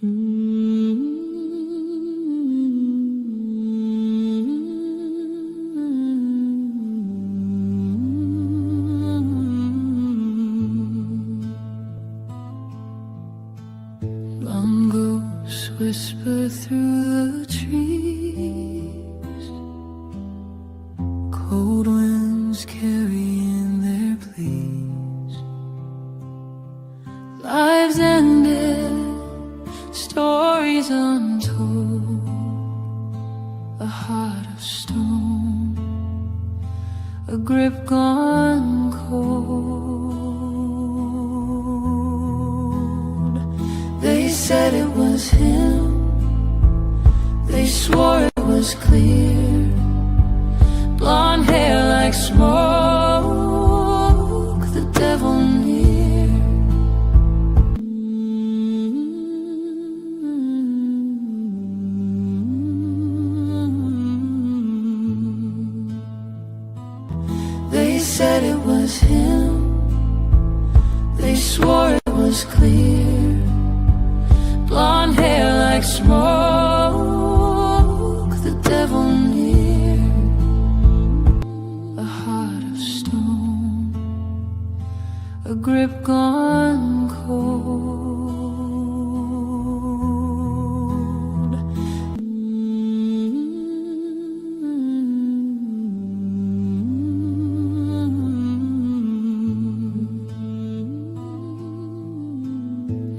Mongoose whisper through the trees, cold winds carrying their pleas. Lives ended, stories untold, a heart of stone, a grip gone cold. They said it was him, they swore it was clear, blonde hair like smoke, the devil near. They said it was him, they swore it was clear, blonde hair like smoke, the devil near. A heart of stone, a grip gone cold.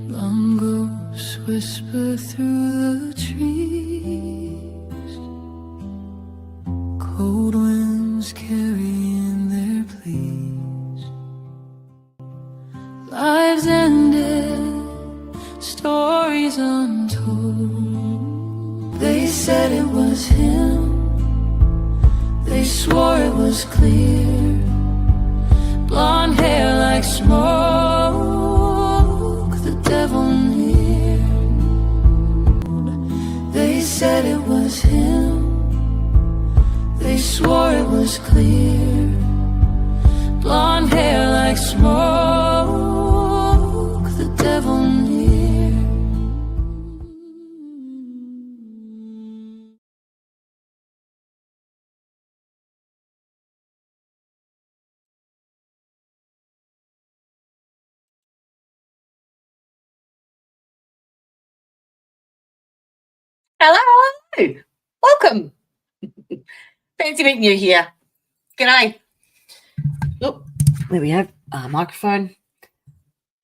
Mongoose whisper through the trees, cold winds carrying their pleas. Lives ended, stories untold. They said it was him, they swore it was clear, blonde hair like smoke, the devil near. They said it was him, they swore it was clear, blonde hair like smoke, the devil near. Hello, welcome. Fancy meeting you here. G'day. Oh, there we have microphone.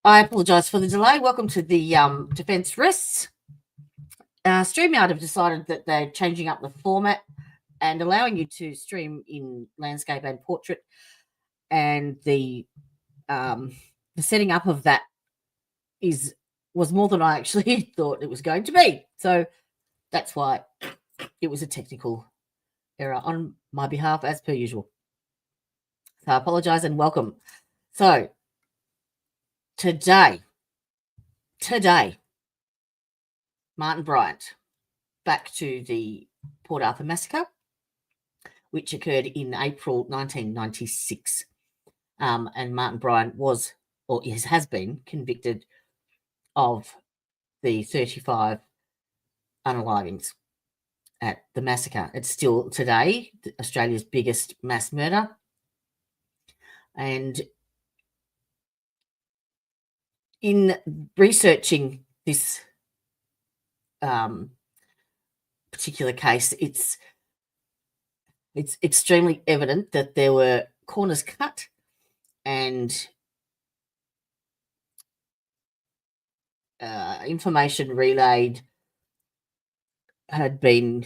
I apologise for the delay. Welcome to the Defence Risks. StreamYard have decided that they're changing up the format and allowing you to stream in landscape and portrait, and the setting up of that was more than I actually thought it was going to be. So that's why it was a technical error on my behalf, as per usual. So I apologise and welcome. So today, Martin Bryant, back to the Port Arthur Massacre, which occurred in April 1996. And Martin Bryant has been convicted of the 35 unalivings at the massacre. It's still today Australia's biggest mass murder. And in researching this particular case, it's extremely evident that there were corners cut and information relayed had been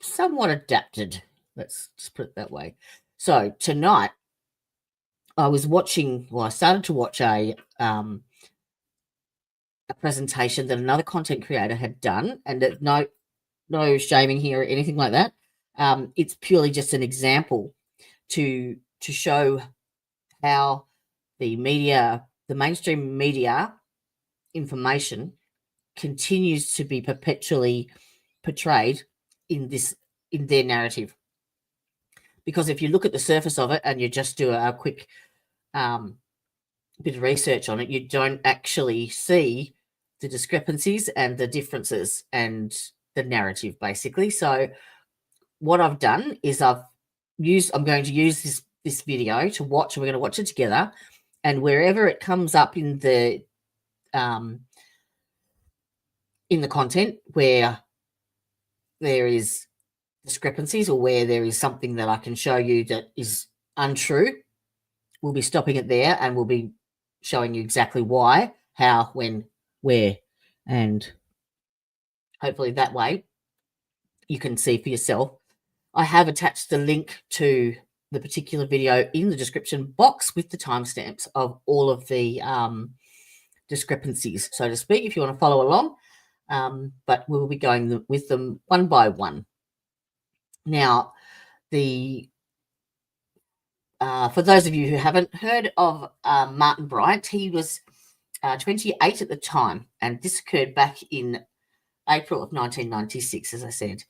somewhat adapted. Let's just put it that way. So tonight I started to watch a presentation that another content creator had done, and no shaming here or anything like that. It's purely just an example to show how the mainstream media information continues to be perpetually portrayed in their narrative. Because if you look at the surface of it and you just do a quick bit of research on it, you don't actually see the discrepancies and the differences and the narrative, basically. So what I've done is I'm going to use this video to watch, and we're going to watch it together. And wherever it comes up in the content where there is discrepancies or where there is something that I can show you that is untrue, we'll be stopping it there, and we'll be showing you exactly why, how, when, where, and hopefully that way you can see for yourself. I have attached the link to the particular video in the description box with the timestamps of all of the discrepancies, so to speak, if you want to follow along. But we'll be going with them one by one. Now, for those of you who haven't heard of Martin Bryant, he was 28 at the time, and this occurred back in April of 1996, as I said.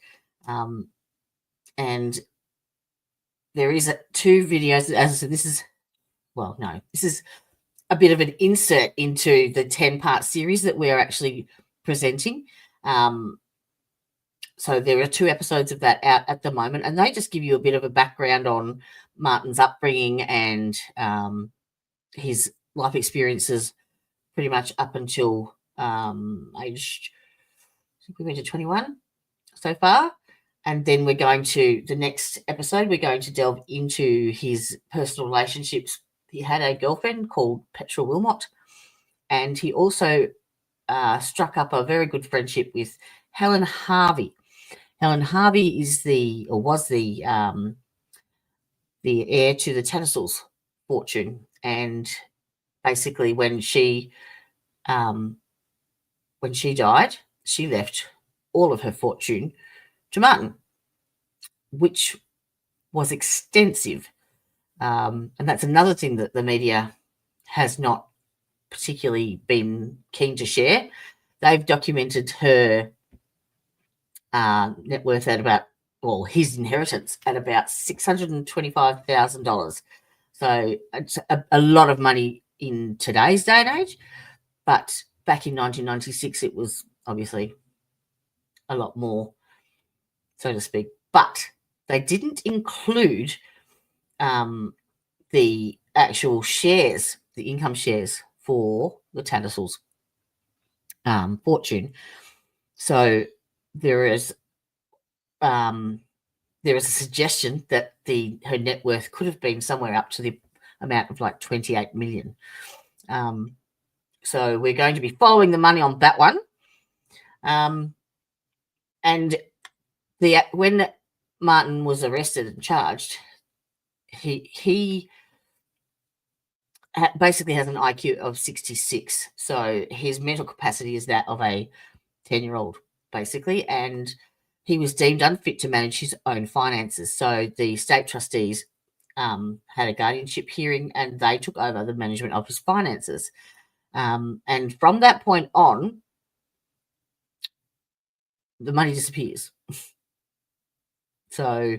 And there is two videos. As I said, this is a bit of an insert into the 10-part series that we're actually presenting. So there are 2 episodes of that out at the moment, and they just give you a bit of a background on Martin's upbringing and his life experiences pretty much up until age, I think we went to 21 so far. And then we're going to, the next episode, we're going to delve into his personal relationships. He had a girlfriend called Petra Wilmot, and he also struck up a very good friendship with Helen Harvey. Helen Harvey was the heir to the Tattersalls fortune, and basically when she died, she left all of her fortune to Martin, which was extensive. And that's another thing that the media has not particularly been keen to share. They've documented her net worth at his inheritance at about $625,000. So it's a lot of money in today's day and age, but back in 1996, it was obviously a lot more, so to speak. But they didn't include the actual shares, the income shares for the Tattersalls fortune. So there is a suggestion that her net worth could have been somewhere up to the amount of like 28 million. So we're going to be following the money on that one. And when Martin was arrested and charged, he basically has an IQ of 66. So his mental capacity is that of a 10-year-old, basically, and he was deemed unfit to manage his own finances. So the state trustees had a guardianship hearing, and they took over the management of his finances. And from that point on, the money disappears. So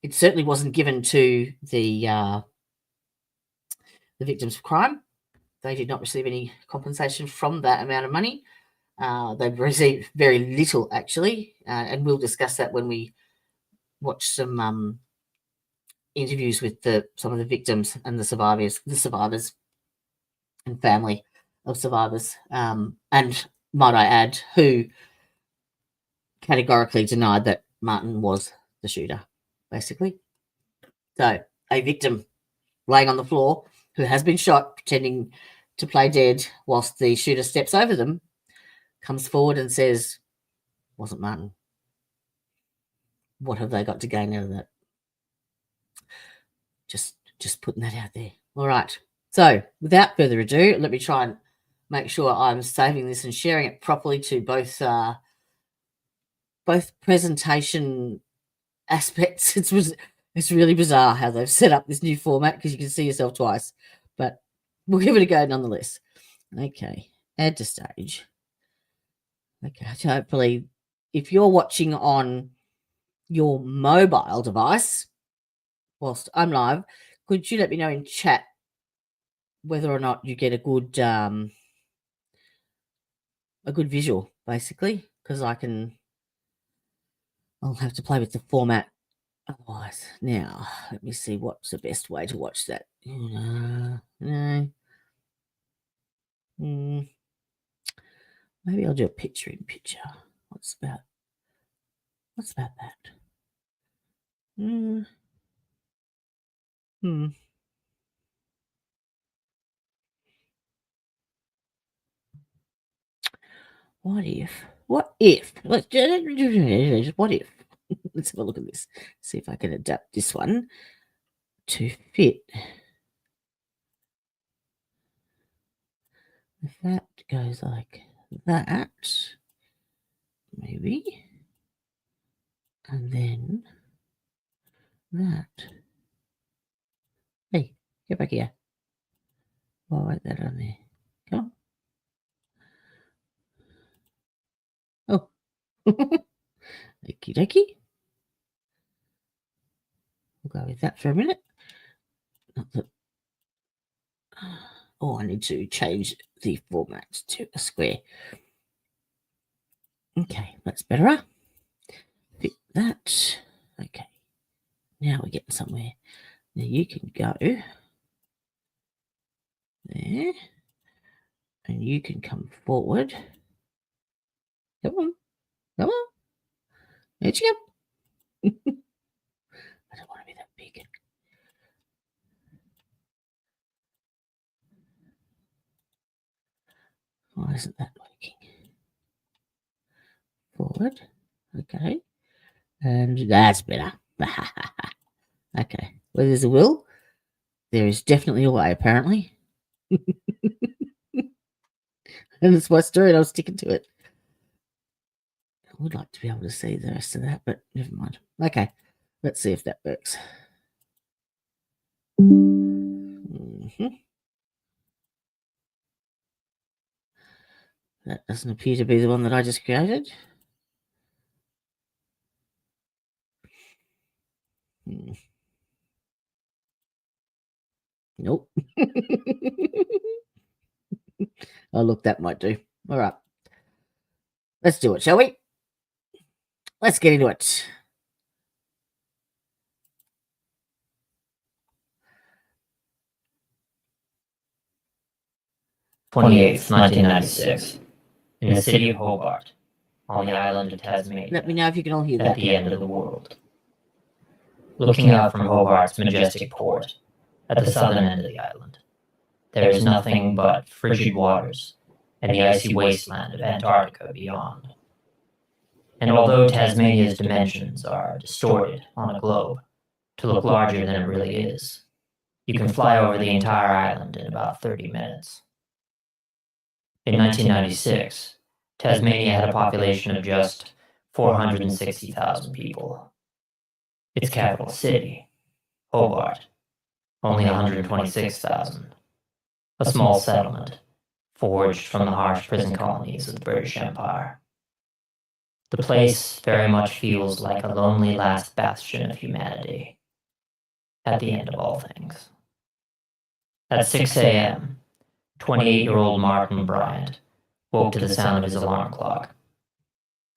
it certainly wasn't given to the victims of crime. They did not receive any compensation from that amount of money. They've received very little, actually, and we'll discuss that when we watch some interviews with some of the victims and the survivors and family of survivors, and might I add, who categorically denied that Martin was the shooter, basically. So a victim laying on the floor who has been shot, pretending to play dead whilst the shooter steps over them, comes forward and says, wasn't Martin. What have they got to gain out of that? Just putting that out there. All right. So without further ado, let me try and make sure I'm saving this and sharing it properly to both presentation aspects. It's really bizarre how they've set up this new format because you can see yourself twice, but we'll give it a go nonetheless. Okay, add to stage. Okay, hopefully if you're watching on your mobile device whilst I'm live, could you let me know in chat whether or not you get a good a good visual, basically, because I'll have to play with the format otherwise. Now, let me see what's the best way to watch that. No. Maybe I'll do a picture in picture. What's about that? What if? What if? What if? Let's have a look at this. See if I can adapt this one to fit. If that goes like that, maybe, and then that. Hey, get back here. I'll write that on there. Come on. Oh. Okie dokie. We'll go with that for a minute. Not that. Oh, I need to change the format to a square. Okay, that's better. Fit that. Okay. Now we're getting somewhere. Now you can go there. And you can come forward. Come on. Come on. There you go. I don't want to be that big. Why isn't that working? Forward. Okay. And that's better. Okay. Where there's a will, there is definitely a way, apparently. And it's my story and I was sticking to it. I would like to be able to see the rest of that, but never mind. Okay. Let's see if that works. That doesn't appear to be the one that I just created. Nope. Oh, look, that might do. All right. Let's do it, shall we? Let's get into it. '28th, 1996, in the city of Hobart, on the island of Tasmania, Let me know if you can all hear at that. the end of the world. Looking out from Hobart's majestic port, at the southern end of the island, there is nothing but frigid waters and the icy wasteland of Antarctica beyond. And although Tasmania's dimensions are distorted on a globe to look larger than it really is, you can fly over the entire island in about 30 minutes. In 1996, Tasmania had a population of just 460,000 people. Its capital city, Hobart, only 126,000. A small settlement, forged from the harsh prison colonies of the British Empire. The place very much feels like a lonely last bastion of humanity, at the end of all things. At 6 a.m., 28-year-old Martin Bryant woke to the sound of his alarm clock.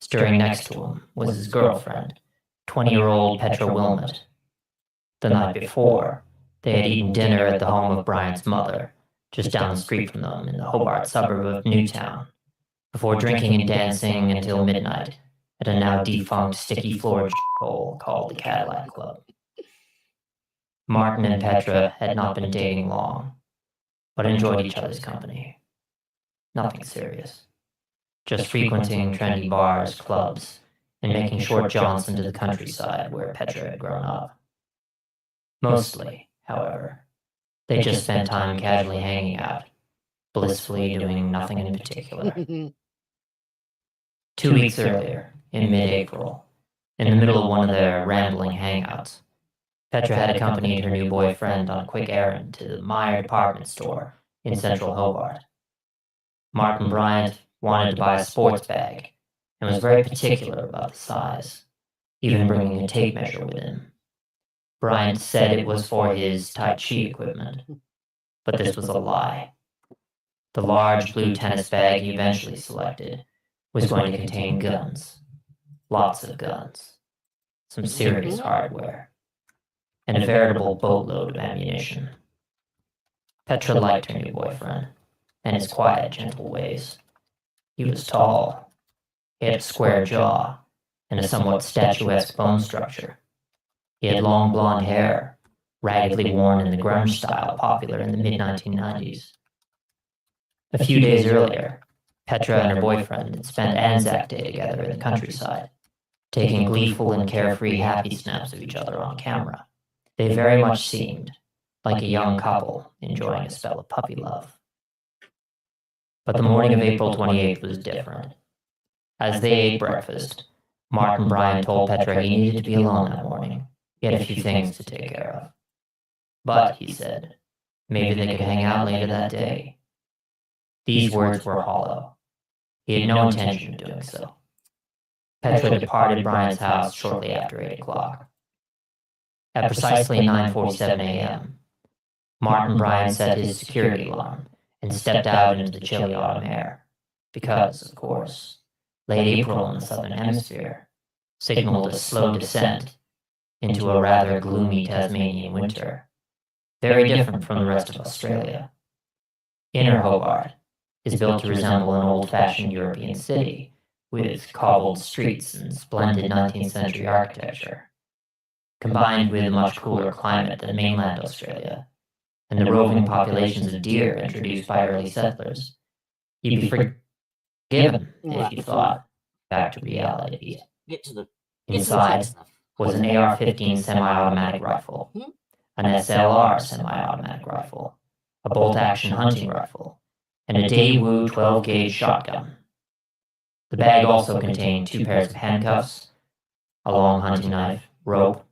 Stirring next to him was his girlfriend, 20-year-old Petra Wilmot. The night before, they had eaten dinner at the home of Bryant's mother, just down the street from them in the Hobart suburb of Newtown, before drinking and dancing until midnight at a now defunct sticky-floored hole called the Cadillac Club. Martin and Petra had not been dating long, but enjoyed each other's company. Nothing serious. Just frequenting trendy bars, clubs, and making short jaunts into the countryside where Petra had grown up. Mostly, however, they just spent time casually hanging out, blissfully doing nothing in particular. 2 weeks earlier, in mid-April, in the middle of one of their rambling hangouts, Petra had accompanied her new boyfriend on a quick errand to the Meyer department store in central Hobart. Martin Bryant wanted to buy a sports bag and was very particular about the size, even bringing a tape measure with him. Bryant said it was for his Tai Chi equipment, but this was a lie. The large blue tennis bag he eventually selected was going to contain guns. Lots of guns. Some serious hardware. And a veritable boatload of ammunition. Petra liked her new boyfriend, and his quiet, gentle ways. He was tall. He had a square jaw, and a somewhat statuesque bone structure. He had long blonde hair, raggedly worn in the grunge style popular in the mid-1990s. A few days earlier, Petra and her boyfriend had spent Anzac Day together in the countryside, taking gleeful and carefree happy snaps of each other on camera. They very much seemed like a young couple enjoying a spell of puppy love. But the morning of April 28th was different. As they ate breakfast, Martin Bryant told Petra he needed to be alone that morning. He had a few things to take care of. But, he said, maybe they could hang out later that day. These words were hollow. He had no intention of doing so. Petra departed Bryant's house shortly after 8 o'clock. At precisely 9:47 a.m., Martin Bryant set his security alarm and stepped out into the chilly autumn air, because, of course, late April in the southern hemisphere signaled a slow descent into a rather gloomy Tasmanian winter, very different from the rest of Australia. Inner Hobart is built to resemble an old-fashioned European city, with cobbled streets and splendid 19th century architecture. Combined with a much cooler climate than mainland Australia, and the roving populations of deer introduced by early settlers, you'd be forgiven if you thought back to reality. Get to the Inside stuff. was an AR-15 semi-automatic rifle, an SLR semi-automatic rifle, a bolt-action hunting rifle, and a Daewoo 12-gauge shotgun. The bag also contained 2 pairs of handcuffs, a long hunting knife, rope,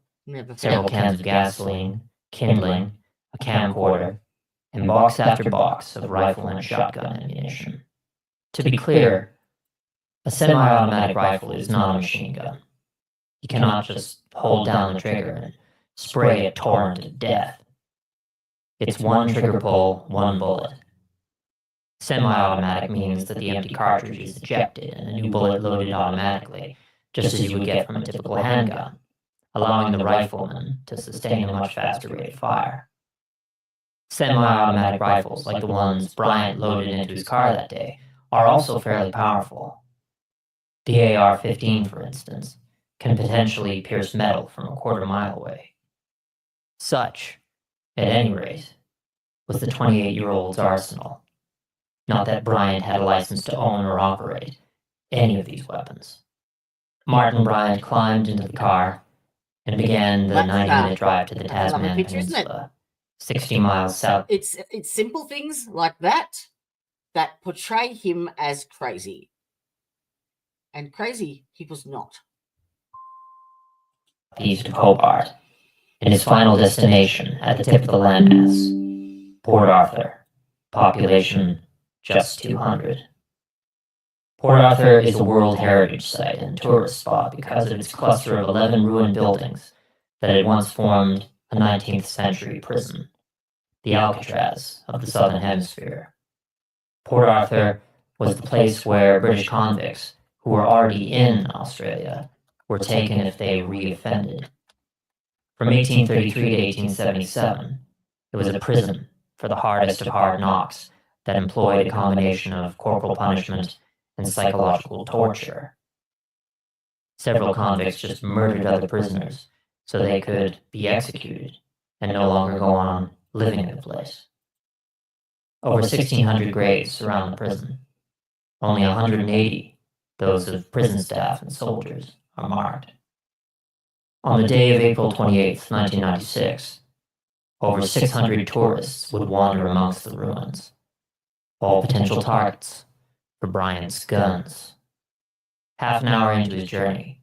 several cans of gasoline, kindling, a camcorder, and box after box of rifle and shotgun ammunition. To be clear, a semi-automatic rifle is not a machine gun. You cannot just hold down the trigger and spray a torrent of death. It's one trigger pull, one bullet. Semi-automatic means that the empty cartridge is ejected and a new bullet loaded automatically, just as you would get from a typical handgun, allowing the rifleman to sustain a much faster rate of fire. Semi-automatic rifles, like the ones Bryant loaded into his car that day, are also fairly powerful. The AR-15, for instance, can potentially pierce metal from a quarter mile away. Such, at any rate, was the 28-year-old's arsenal. Not that Bryant had a license to own or operate any of these weapons. Martin Bryant climbed into the car and began the 90-minute drive to the Tasman Peninsula, 60 miles south. It's simple things like that that portray him as crazy. And crazy he was not. East of Hobart, and his final destination at the tip of the landmass, Port Arthur, population just 200. Port Arthur is a World Heritage Site and tourist spot because of its cluster of 11 ruined buildings that had once formed a 19th century prison, the Alcatraz of the Southern Hemisphere. Port Arthur was the place where British convicts who were already in Australia were taken if they reoffended. From 1833 to 1877, it was a prison for the hardest of hard knocks that employed a combination of corporal punishment and psychological torture. Several convicts just murdered other prisoners so they could be executed and no longer go on living in the place. Over 1,600 graves surround the prison. Only 180, those of prison staff and soldiers, are marked. On the day of April 28, 1996, over 600 tourists would wander amongst the ruins, all potential targets for Bryant's guns. Half an hour into his journey,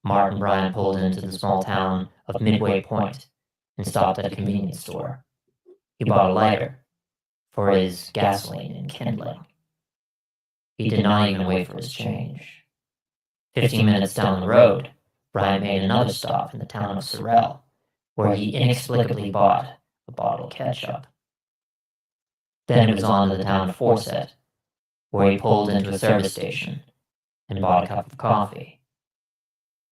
Martin Bryant pulled into the small town of Midway Point and stopped at a convenience store. He bought a lighter for his gasoline and kindling. He did not even wait for his change. 15 minutes down the road, Bryant made another stop in the town of Sorel, where he inexplicably bought a bottle of ketchup. Then it was on to the town of Forset, where he pulled into a service station and bought a cup of coffee.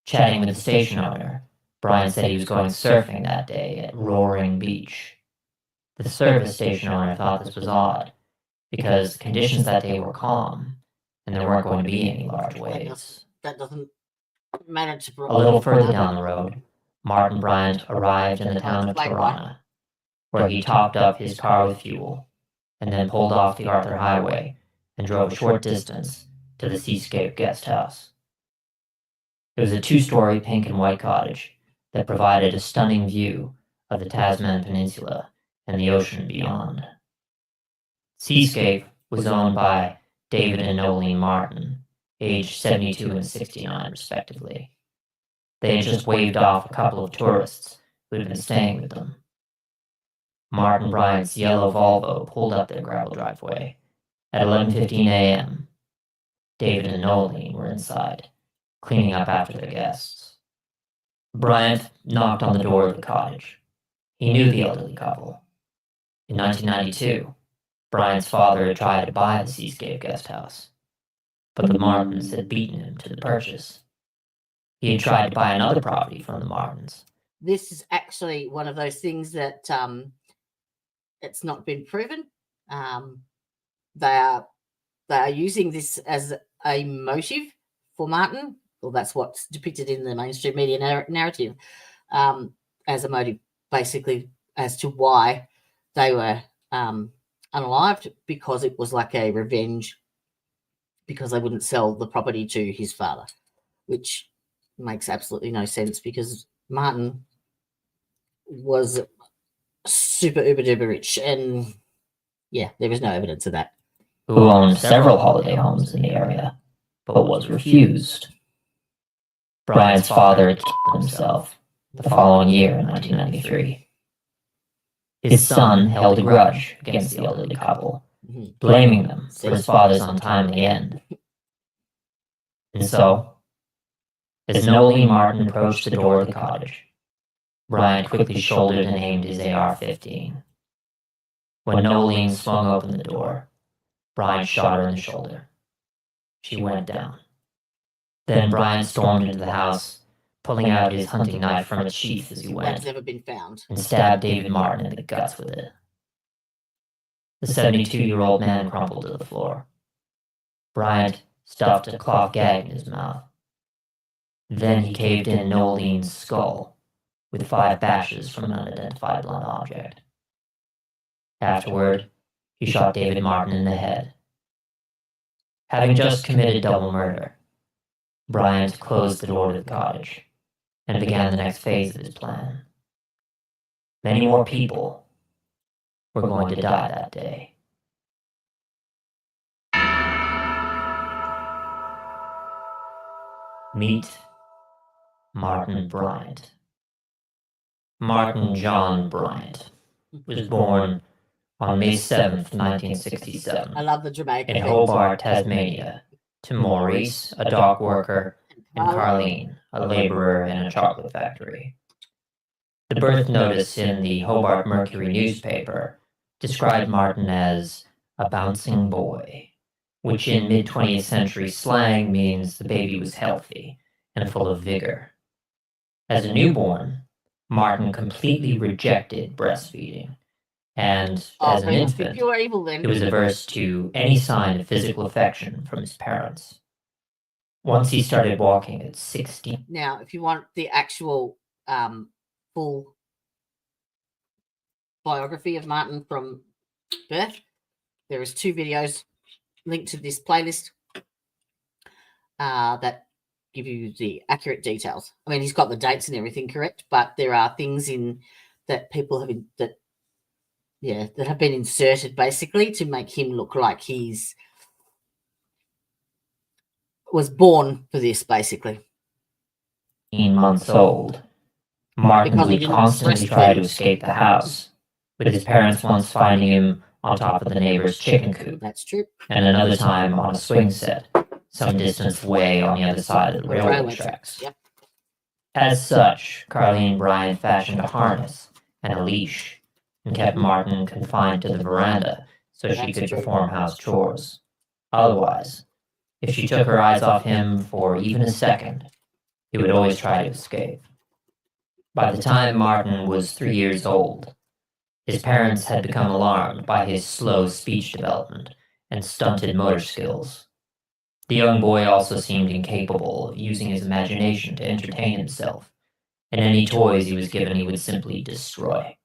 Chatting with the station owner, Bryant said he was going surfing that day at Roaring Beach. The service station owner thought this was odd, because the conditions that day were calm, and there weren't going to be any large waves. That doesn't matter to A little further down the road, Martin Bryant arrived in the town of Tirana, where he topped up his car with fuel, and then pulled off the Arthur Highway and drove a short distance to the Seascape Guest House. It was a 2-story pink and white cottage that provided a stunning view of the Tasman Peninsula and the ocean beyond. Seascape was owned by David and Nolene Martin, aged 72 and 69 respectively. They had just waved off a couple of tourists who had been staying with them. Martin Bryant's yellow Volvo pulled up their gravel driveway at 11:15 a.m. David and Nolene were inside, cleaning up after their guests. Bryant knocked on the door of the cottage. He knew the elderly couple. In 1992, Bryant's father had tried to buy the Seascape Guest House, but the Martins had beaten him to the purchase. He had tried to buy another property from the Martins. This is actually one of those things that it's not been proven. They are using this as a motive for Martin. Well, that's what's depicted in the mainstream media narrative as a motive, basically, as to why they were unalived, because it was like a revenge, because they wouldn't sell the property to his father, which makes absolutely no sense, because Martin was super uber duper rich, and yeah, there is no evidence of that. Who owned several holiday homes in the area, but was refused. Bryant's father had killed himself the following year in 1993. His son held a grudge against the elderly couple, blaming them for his father's untimely end. And so, as Nolene Martin approached the door of the cottage, Bryant quickly shouldered and aimed his AR-15. When Nolene swung open the door, Bryant shot her in the shoulder. She went down. Then Bryant stormed into the house, pulling out his hunting knife from its sheath as he went. That's never been found. And stabbed David Martin in the guts with it. The 72-year-old man crumpled to the floor. Bryant stuffed a cloth gag in his mouth. Then he caved in Nolene's skull with 5 bashes from an unidentified blunt object. Afterward, he shot David Martin in the head. Having just committed double murder, Bryant closed the door to the cottage and began the next phase of his plan. Many more people were going to die that day. Meet Martin Bryant. Martin John Bryant was born on May 7th, 1967, I love the dramatic in effects. Hobart, Tasmania, to Maurice, a dock worker, and Carleen, a laborer in a chocolate factory. The birth notice in the Hobart Mercury newspaper described Martin as a bouncing boy, which in mid-20th century slang means the baby was healthy and full of vigor. As a newborn, Martin completely rejected breastfeeding, and as an infant, you are evil then. he was averse to any sign of physical affection from his parents. Once he started walking at 16. Now, if you want the actual full biography of Martin from birth, there is 2 videos linked to this playlist that give you the accurate details. I mean, he's got the dates and everything correct, but there are things in that people have that have been inserted basically to make him look like he's was born for this, basically. 18 months old, Martin Because he would didn't constantly try to escape the house, with his parents once finding him on top of the neighbor's chicken coop, That's true. and another time on a swing set, some distance away on the other side of the railroad tracks. Yep. As such, Carleen Bryant fashioned a harness and a leash, and kept Martin confined to the veranda so she That's could true. perform house chores. Otherwise, if she took her eyes off him for even a second, he would always try to escape. By the time Martin was 3 years old, his parents had become alarmed by his slow speech development and stunted motor skills. The young boy also seemed incapable of using his imagination to entertain himself, and any toys he was given he would simply destroy.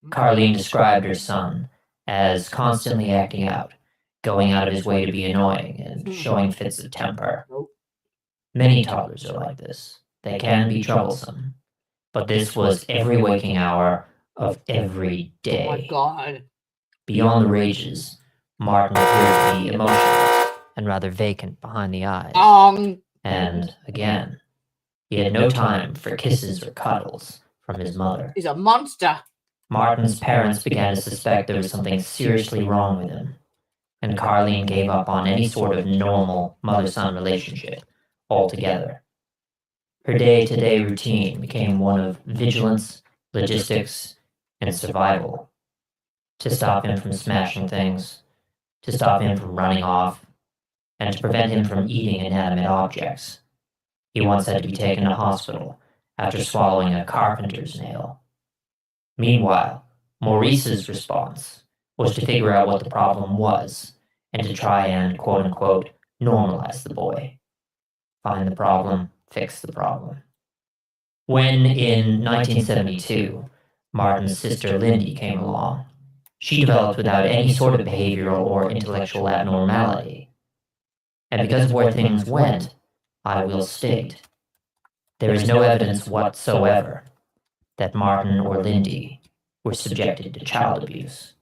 Carlene described her son as constantly acting out, going out of his way to be annoying, and showing fits of temper. Many toddlers are like this. They can be troublesome, but this was every waking hour of every day. Oh my God. Beyond the rages, Martin appeared to be emotionless and rather vacant behind the eyes. And, again, he had no time for kisses or cuddles from his mother. He's a monster. Martin's parents began to suspect there was something seriously wrong with him, and Carlene gave up on any sort of normal mother-son relationship altogether. Her day-to-day routine became one of vigilance, logistics, and survival. To stop him from smashing things, to stop him from running off, and to prevent him from eating inanimate objects. He once had to be taken to hospital after swallowing a carpenter's nail. Meanwhile, Maurice's response was to figure out what the problem was and to try and, quote-unquote, normalize the boy. Find the problem, fix the problem. When, in 1972, Martin's sister Lindy came along, she developed without any sort of behavioral or intellectual abnormality. And because of where things went, I will state, there is no evidence whatsoever that Martin or Lindy were subjected to child abuse.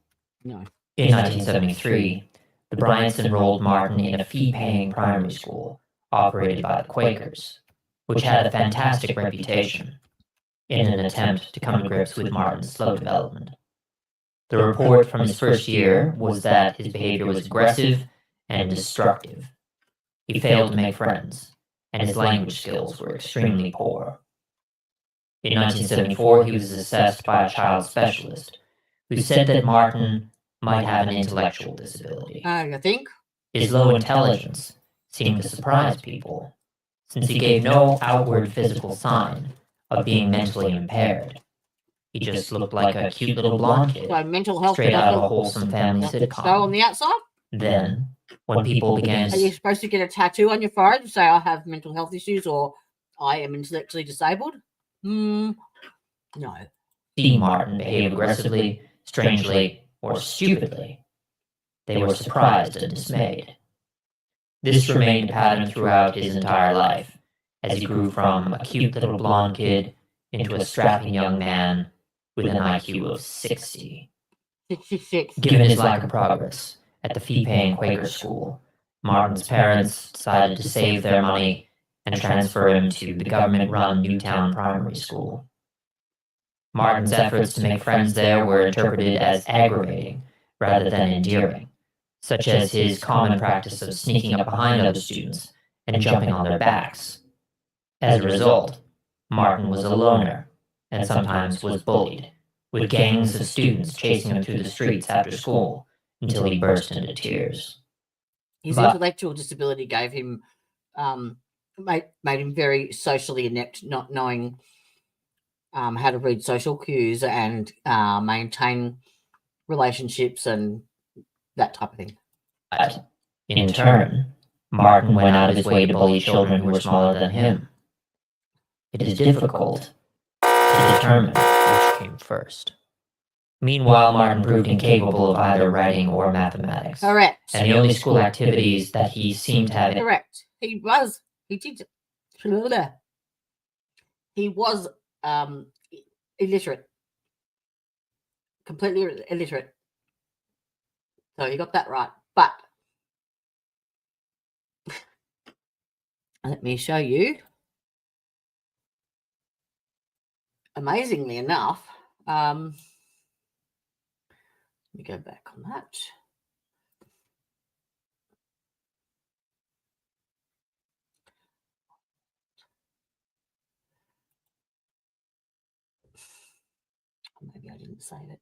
No. In 1973, the Bryants enrolled Martin in a fee-paying primary school operated by the Quakers, which had a fantastic reputation, in an attempt to come to grips with Martin's slow development. The report from his first year was that his behavior was aggressive and destructive. He failed to make friends, and his language skills were extremely poor. In 1974, he was assessed by a child specialist who said that Martin might have an intellectual disability. I think. His low intelligence seemed to surprise people, since he gave no outward physical sign of being mentally impaired. He just looked like a cute little blonde kid, So mental health straight out of a doesn't wholesome family show on sitcom. the outside. Then, when people began Are you supposed to get a tattoo on your forehead and say I have mental health issues or I am intellectually disabled? No. see Martin behave aggressively, strangely, or stupidly, they were surprised and dismayed. This remained a pattern throughout his entire life, as he grew from a cute little blonde kid into a strapping young man with an IQ of 60. 66. Given his lack of progress at the fee-paying Quaker school, Martin's parents decided to save their money and transfer him to the government-run Newtown Primary School. Martin's efforts to make friends there were interpreted as aggravating rather than endearing, such as his common practice of sneaking up behind other students and jumping on their backs. As a result, Martin was a loner and sometimes was bullied, with gangs of students chasing him through the streets after school until he burst into tears. His But- intellectual disability gave him, made him very socially inept, not knowing how to read social cues and maintain relationships and that type of thing. But, in turn, Martin went out of his way to bully children who were smaller than him. It is difficult to determine which came first. Meanwhile, Martin proved incapable of either writing or mathematics. Correct. And the only school activities that he seemed to have Correct. He did. He was illiterate. Completely illiterate. So you got that right. But let me show you. Amazingly enough, let me go back on that. Maybe I didn't save it.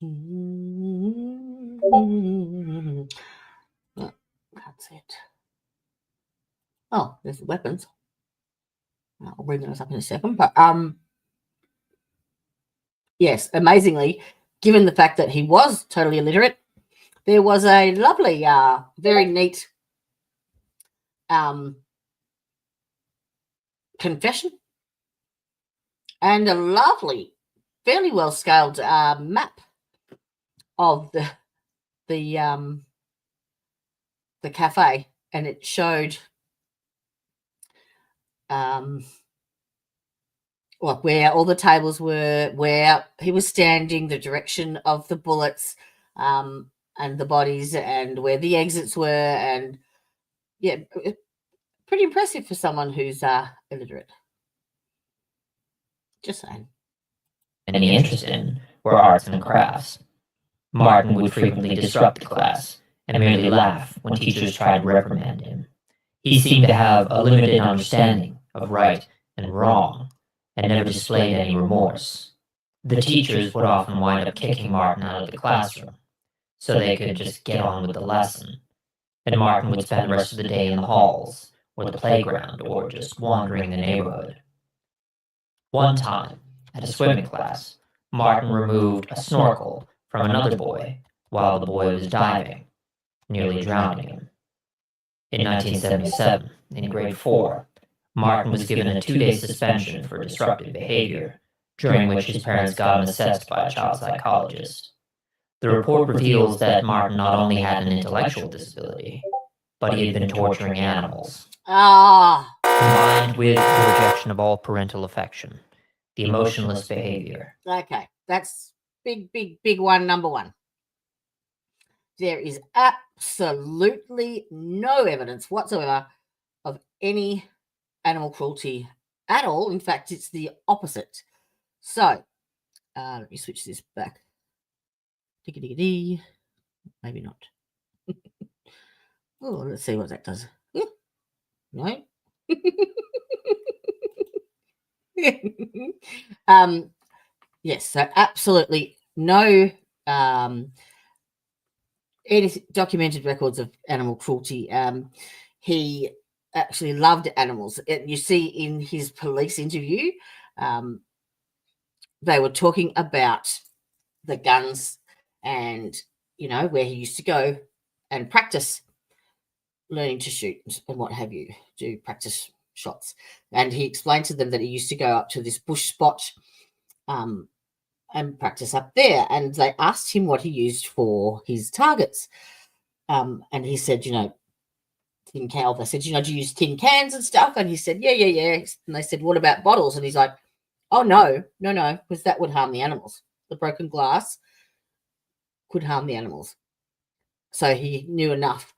Oh, that's it. Oh, there's the weapons. I'll bring those up in a second. But yes, amazingly, given the fact that he was totally illiterate, there was a lovely, very neat confession and a lovely, fairly well scaled map of the cafe, and it showed like where all the tables were, where he was standing, the direction of the bullets, and the bodies, and where the exits were, and yeah, pretty impressive for someone who's illiterate. Just saying. Any interest in were arts and crafts. Martin would frequently disrupt the class and merely laugh when teachers tried to reprimand him. He seemed to have a limited understanding of right and wrong and never displayed any remorse. The teachers would often wind up kicking Martin out of the classroom so they could just get on with the lesson, and Martin would spend the rest of the day in the halls or the playground or just wandering the neighborhood. One time, at a swimming class, Martin removed a snorkel from another boy while the boy was diving, nearly drowning him. In 1977, in grade 4, Martin was given a 2-day suspension for disruptive behavior, during which his parents got him assessed by a child psychologist. The report reveals that Martin not only had an intellectual disability, but he had been torturing animals. Combined with the rejection of all parental affection, the emotionless behavior. Okay, that's big one, number one. There is absolutely no evidence whatsoever of any animal cruelty at all. In fact, it's the opposite. So, let me switch this back. Maybe not. Oh, let's see what that does. No. Yes, so absolutely no any documented records of animal cruelty. He actually loved animals. You see in his police interview, they were talking about the guns and, where he used to go and practice learning to shoot and what have you, do practice shots. And he explained to them that he used to go up to this bush spot and practice up there. And they asked him what he used for his targets. And he said, tin cans. They said, do you use tin cans and stuff? And he said, yeah. And they said, what about bottles? And he's like, oh, no, because that would harm the animals. The broken glass could harm the animals. So he knew enough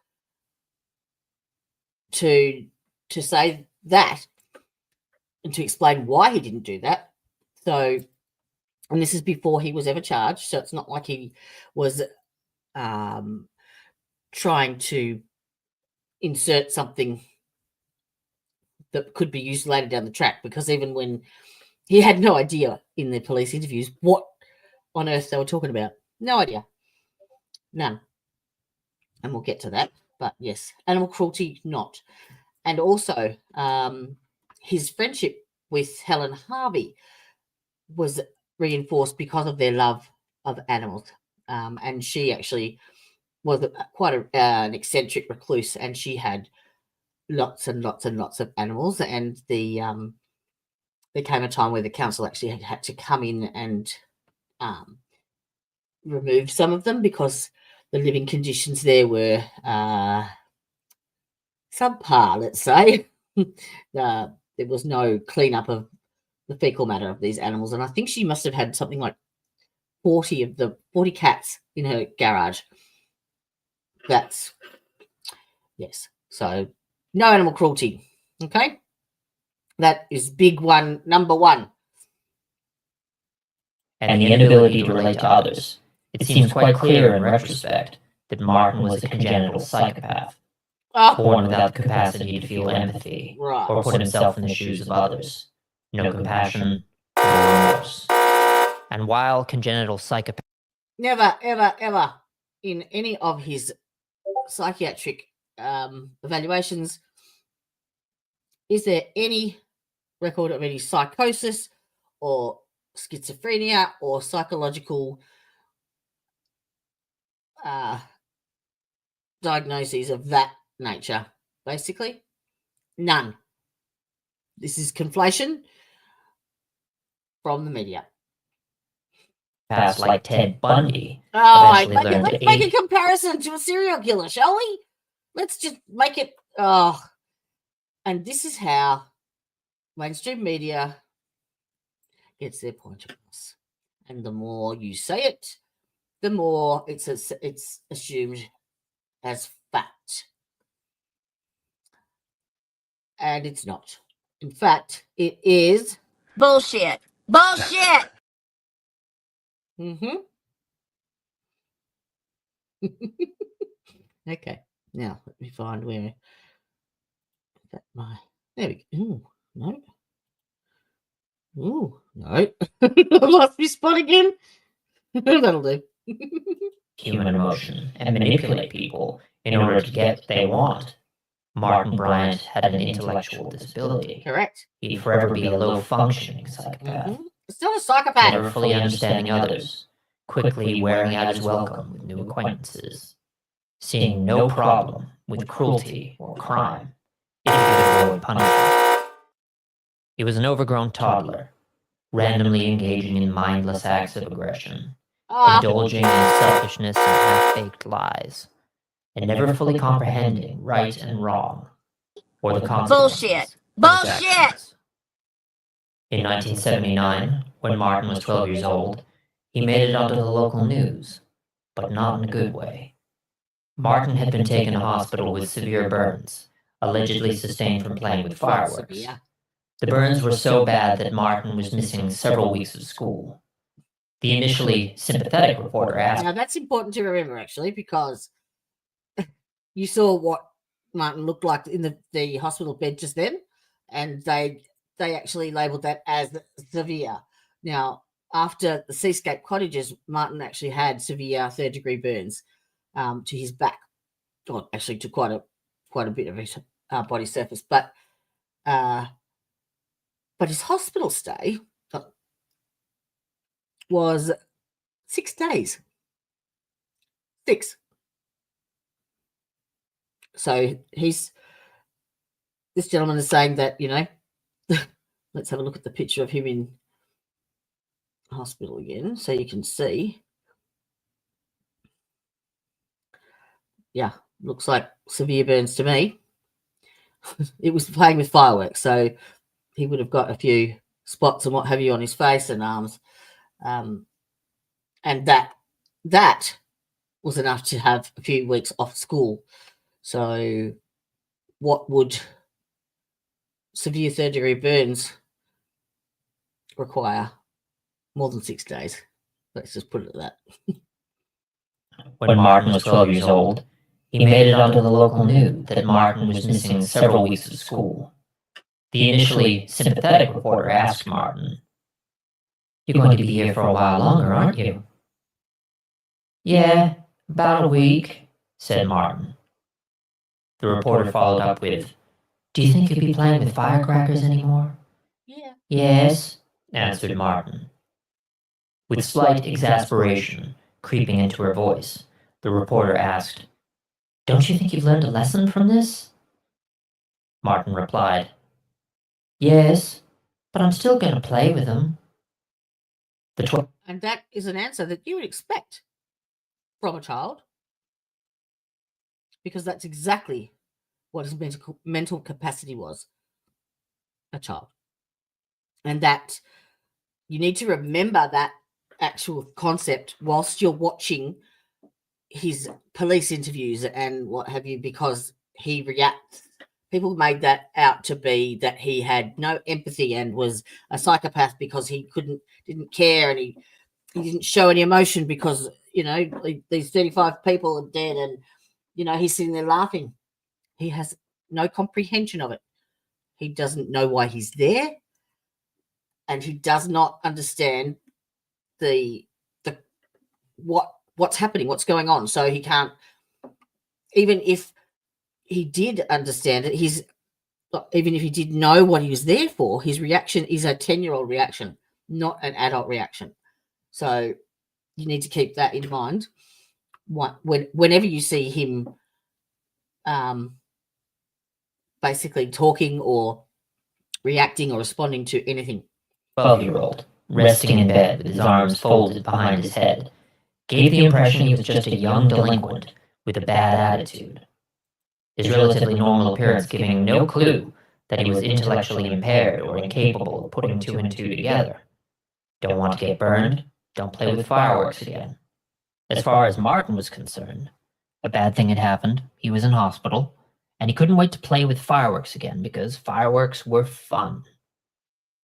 to say that and to explain why he didn't do that. So, and this is before he was ever charged, so it's not like he was trying to insert something that could be used later down the track, because even when he had no idea in the police interviews what on earth they were talking about. No idea. None. And we'll get to that. But yes, animal cruelty, not. And also, his friendship with Helen Harvey was reinforced because of their love of animals. And she actually was quite an eccentric recluse, and she had lots and lots and lots of animals. And there came a time where the council actually had to come in and remove some of them because the living conditions there were subpar, let's say. There was no cleanup of the fecal matter of these animals. And I think she must have had something like 40 cats in her garage. Yes. So no animal cruelty. Okay. That is big one, number one. And the inability to relate to others. It seems quite clear in retrospect that Martin was a congenital psychopath, born without the capacity to feel empathy or put himself in the shoes of others. No compassion, no remorse. And while congenital psychopaths never, ever, ever in any of his psychiatric evaluations is there any record of any psychosis or schizophrenia or psychological diagnoses of that nature. Basically, none. This is conflation from the media. Past like Ted Bundy Oh, eventually learned let's to make a aid. comparison to a serial killer, shall we? Let's just make it. And this is how mainstream media gets their point across. And the more you say it, the more it's assumed as fact. And it's not. In fact, it is Bullshit. Bullshit. Mm-hmm. Okay. Now let me find where that my there we go. Ooh, no. Ooh, no. I lost my spot again. That'll do. Human emotion and manipulate people in order to get what they want. Martin Bryant had an intellectual disability. Correct. He'd forever be a low-functioning psychopath, Still a psychopath. never fully understanding others, quickly wearing out his welcome with new acquaintances, seeing no problem with cruelty or crime if he could avoid punishment. He was an overgrown toddler, randomly engaging in mindless acts of aggression, indulging in selfishness and half-baked lies, and never fully comprehending right and wrong, or the consequences. Bullshit. of his Bullshit. actions. In 1979, when Martin was 12 years old, he made it onto the local news, but not in a good way. Martin had been taken to hospital with severe burns, allegedly sustained from playing with fireworks. The burns were so bad that Martin was missing several weeks of school. The initially sympathetic reporter asked. Now that's important to remember, actually, because you saw what Martin looked like in the hospital bed just then, and they actually labelled that as severe. Now, after the Seascape Cottages, Martin actually had severe third-degree burns to his back, or actually to quite a bit of his body surface, but his hospital stay was 6 days. 6. So this gentleman is saying that, let's have a look at the picture of him in hospital again so you can see. Yeah, looks like severe burns to me. It was playing with fireworks, so he would have got a few spots and what have you on his face and arms. And that was enough to have a few weeks off school. So what would severe third-degree burns require? More than 6 days. Let's just put it at that. When Martin was 12 years old, he made it onto the local news that Martin was missing several weeks of school. The initially sympathetic reporter asked Martin, "You're going to be here for a while longer, aren't you?" "Yeah, about a week," said Martin. The reporter followed up with, "Do you think you'll be playing with firecrackers anymore?" Yeah. "Yes," answered Martin. With slight exasperation creeping into her voice, the reporter asked, "Don't you think you've learned a lesson from this?" Martin replied, "Yes, but I'm still going to play with them." And that is an answer that you would expect from a child, because that's exactly what his mental capacity was, a child. And that you need to remember that actual concept whilst you're watching his police interviews and what have you, because he reacts. People made that out to be that he had no empathy and was a psychopath because he didn't care, and he didn't show any emotion because, these 35 people are dead and, he's sitting there laughing. He has no comprehension of it. He doesn't know why he's there, and he does not understand the what's happening, what's going on. So he can't, even if he did understand it, even if he did know what he was there for, his reaction is a 10-year-old reaction, not an adult reaction. So you need to keep that in mind whenever you see him basically talking or reacting or responding to anything. 12-year-old, resting in bed with his arms folded behind his head, gave the impression he was just a young delinquent with a bad attitude. His relatively normal appearance giving no clue that he was intellectually impaired or incapable of putting two and two together. Don't want to get burned? Don't play with fireworks again. As far as Martin was concerned, a bad thing had happened, he was in hospital, and he couldn't wait to play with fireworks again because fireworks were fun.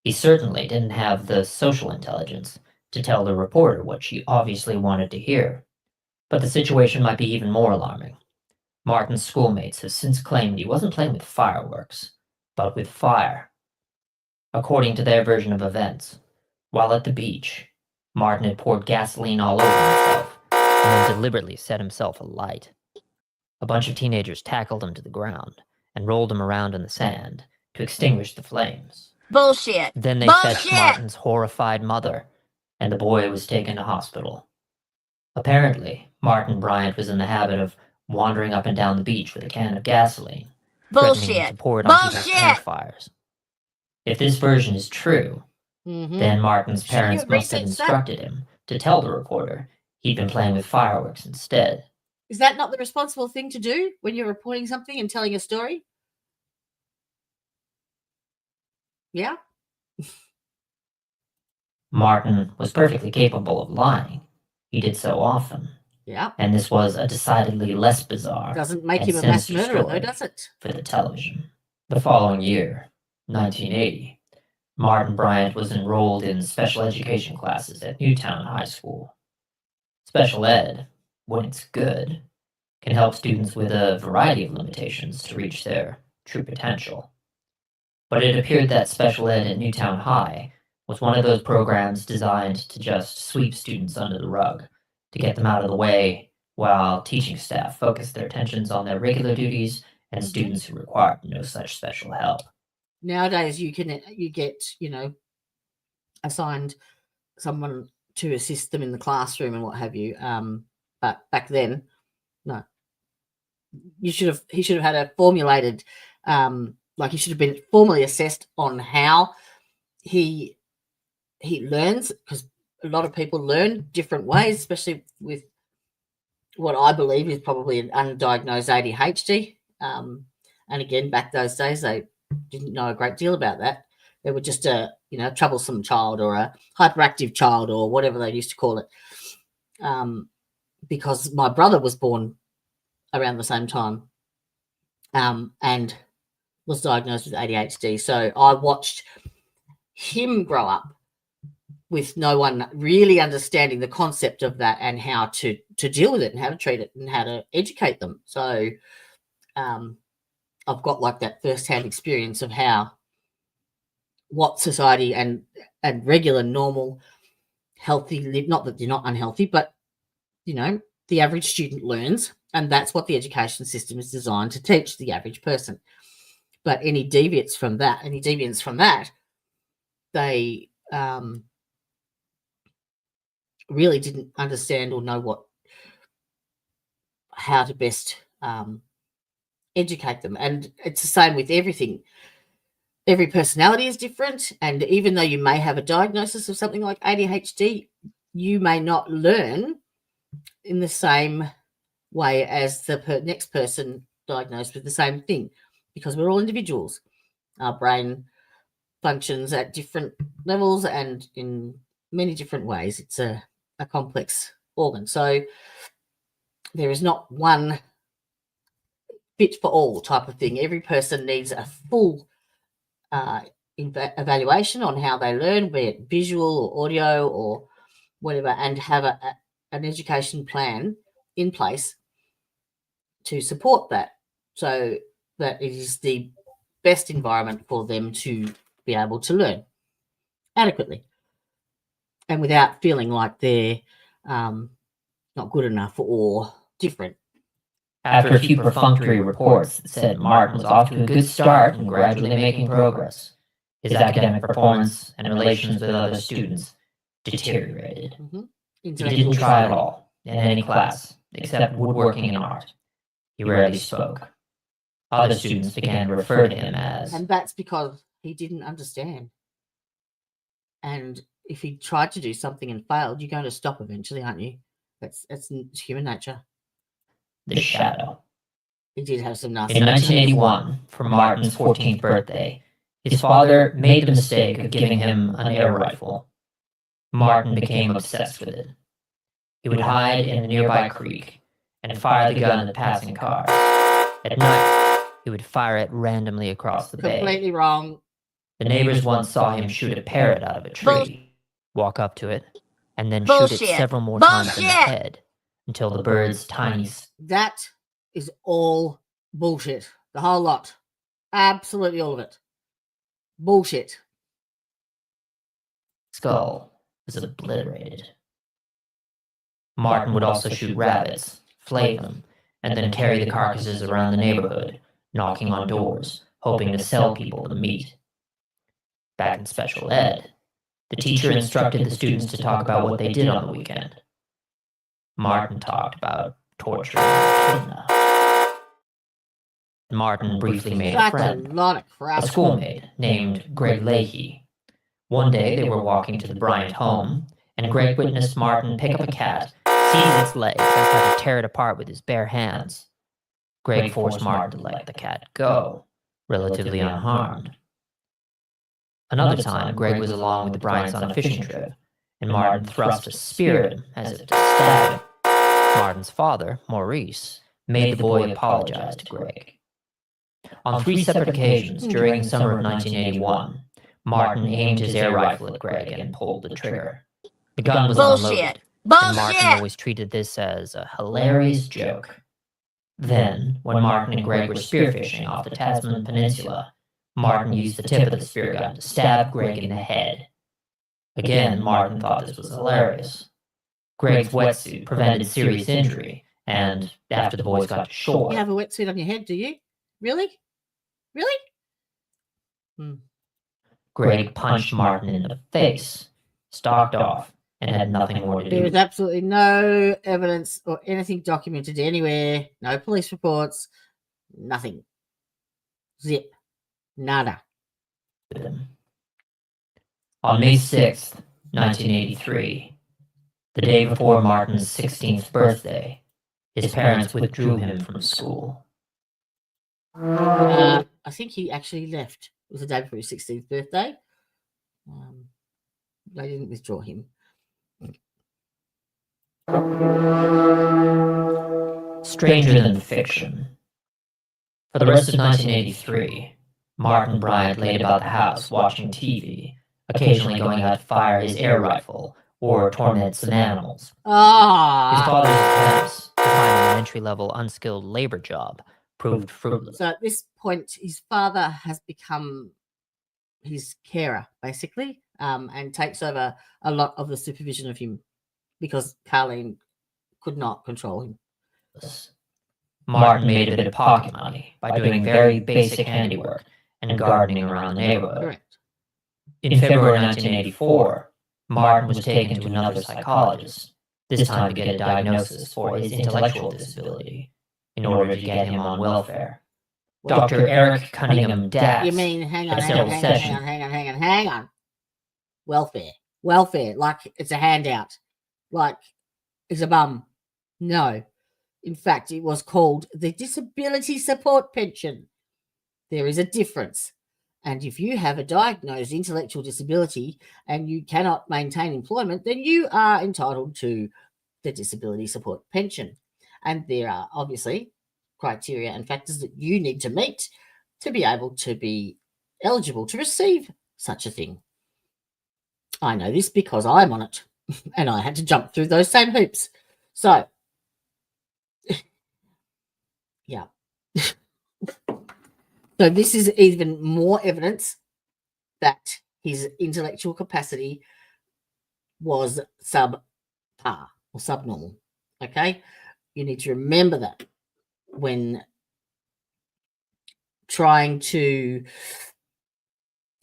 He certainly didn't have the social intelligence to tell the reporter what she obviously wanted to hear. But the situation might be even more alarming. Martin's schoolmates have since claimed he wasn't playing with fireworks, but with fire. According to their version of events, while at the beach, Martin had poured gasoline all over himself and then deliberately set himself alight. A bunch of teenagers tackled him to the ground and rolled him around in the sand to extinguish the flames. Bullshit. Then they fetched Martin's horrified mother, and the boy was taken to hospital. Apparently, Martin Bryant was in the habit of wandering up and down the beach with a can of gasoline, threatening to pour it on people's campfires. If this version is true, then Martin's parents must have instructed him to tell the reporter he'd been playing with fireworks instead. Is that not the responsible thing to do when you're reporting something and telling a story? Yeah. Martin was perfectly capable of lying. He did so often. Yeah. And this was a decidedly less bizarre. Doesn't make him a mass murderer, though, does it? For the television. The following year, 1980, Martin Bryant was enrolled in special education classes at Newtown High School. Special ed, when it's good, can help students with a variety of limitations to reach their true potential. But it appeared that special ed at Newtown High was one of those programs designed to just sweep students under the rug, to get them out of the way, while teaching staff focused their attentions on their regular duties and students who required no such special help. Nowadays, you get, assigned someone to assist them in the classroom and what have you. But back then, no. He should have had a formulated, he should have been formally assessed on how he learns, because a lot of people learn different ways, especially with what I believe is probably an undiagnosed ADHD. And again, back those days, they didn't know a great deal about that. They were just a troublesome child or a hyperactive child or whatever they used to call it. Because my brother was born around the same time and was diagnosed with ADHD. So I watched him grow up with no one really understanding the concept of that and how to deal with it and how to treat it and how to educate them. So I've got like that first-hand experience of what society and regular, normal, healthy, not that you're not unhealthy, but, the average student learns, and that's what the education system is designed to teach the average person. But any deviance from that, they really didn't understand or know how to best educate them. And it's the same with everything. Every personality is different, and even though you may have a diagnosis of something like ADHD, you may not learn in the same way as the next person diagnosed with the same thing, because we're all individuals. Our brain functions at different levels and in many different ways. It's a complex organ. So there is not one fit for all type of thing. Every person needs a full evaluation on how they learn, be it visual or audio or whatever, and have an education plan in place to support that, so that it is the best environment for them to be able to learn adequately and without feeling like they're not good enough or different. After a few perfunctory reports that said Martin was off to a good start and gradually making progress, his academic performance and relations with other students deteriorated. He didn't try at all in any class except woodworking and art. He rarely spoke. Other students began to refer to him as... And that's because he didn't understand. And if he tried to do something and failed, you're going to stop eventually, aren't you? That's human nature. the Shadow. He did have some nasty... In 1981, for Martin's 14th birthday, his father made the mistake of giving him an air rifle. Martin became obsessed with it. He would hide in a nearby creek and fire the gun at passing cars. At night, he would fire it randomly across the bay. Completely wrong. The neighbors once saw him shoot a parrot out of a tree, walk up to it, and then shoot it several more times in the head until the bird's tiny... That is all bullshit. The whole lot. Absolutely all of it. Bullshit. Skull was obliterated. Martin would also shoot rabbits, flay them, and then carry the carcasses around the neighborhood, knocking on doors, hoping to sell people the meat. Back in special ed, the teacher instructed the students to talk about what they did on the weekend. Martin talked about torturing Tina. Martin briefly made a friend, a schoolmate named Greg Leahy. One day they were walking to the Bryant home, and Greg witnessed Martin pick up a cat, seize its legs, and try to tear it apart with his bare hands. Greg forced Martin to let the cat go, relatively unharmed. Another time, Greg was along with the Bryants on a fishing trip, and Martin thrust a spear at him as if to stab him. Martin's father, Maurice, made the boy apologize to Greg. On 3 separate occasions during the summer of 1981, Martin aimed his air rifle at Greg and pulled the trigger. The gun was unloaded, and Martin always treated this as a hilarious joke. Then, when Martin and Greg were spearfishing off the Tasman Peninsula, Martin used the tip of the spear gun to stab Greg in the head. Again, Martin thought this was hilarious. Greg's wetsuit prevented serious injury, and after the boys got to shore... You have a wetsuit on your head, do you? Really? Really? Greg punched Martin in the face, stalked off, and had nothing more to do. There is absolutely no evidence or anything documented anywhere. No police reports. Nothing. Zip. Nada. On May 6th, 1983, the day before Martin's 16th birthday, his parents withdrew him from school. I think he actually left. It was the day before his 16th birthday. They didn't withdraw him. Stranger than fiction. For the rest of 1983, Martin Bryant laid about the house watching TV, occasionally going out to fire his air rifle or torment some animals. His father's attempts to find an entry-level unskilled labor job proved fruitless. So at this point, his father has become his carer, basically, and takes over a lot of the supervision of him because Carleen could not control him. Martin made a bit of pocket money by doing very basic handiwork and gardening around the neighborhood. Correct. In February 1984, Martin was taken to another psychologist, this time to get a diagnosis for his intellectual disability, in order to get him on welfare. Dr. Eric Cunningham Dax. You mean, hang on. Welfare, like it's a handout, like it's a bum. No. In fact, it was called the Disability Support Pension. There is a difference. And if you have a diagnosed intellectual disability and you cannot maintain employment, then you are entitled to the Disability Support Pension. And there are obviously criteria and factors that you need to meet to be able to be eligible to receive such a thing. I know this because I'm on it and I had to jump through those same hoops. So, yeah. So this is even more evidence that his intellectual capacity was subpar or subnormal. Okay, you need to remember that when trying to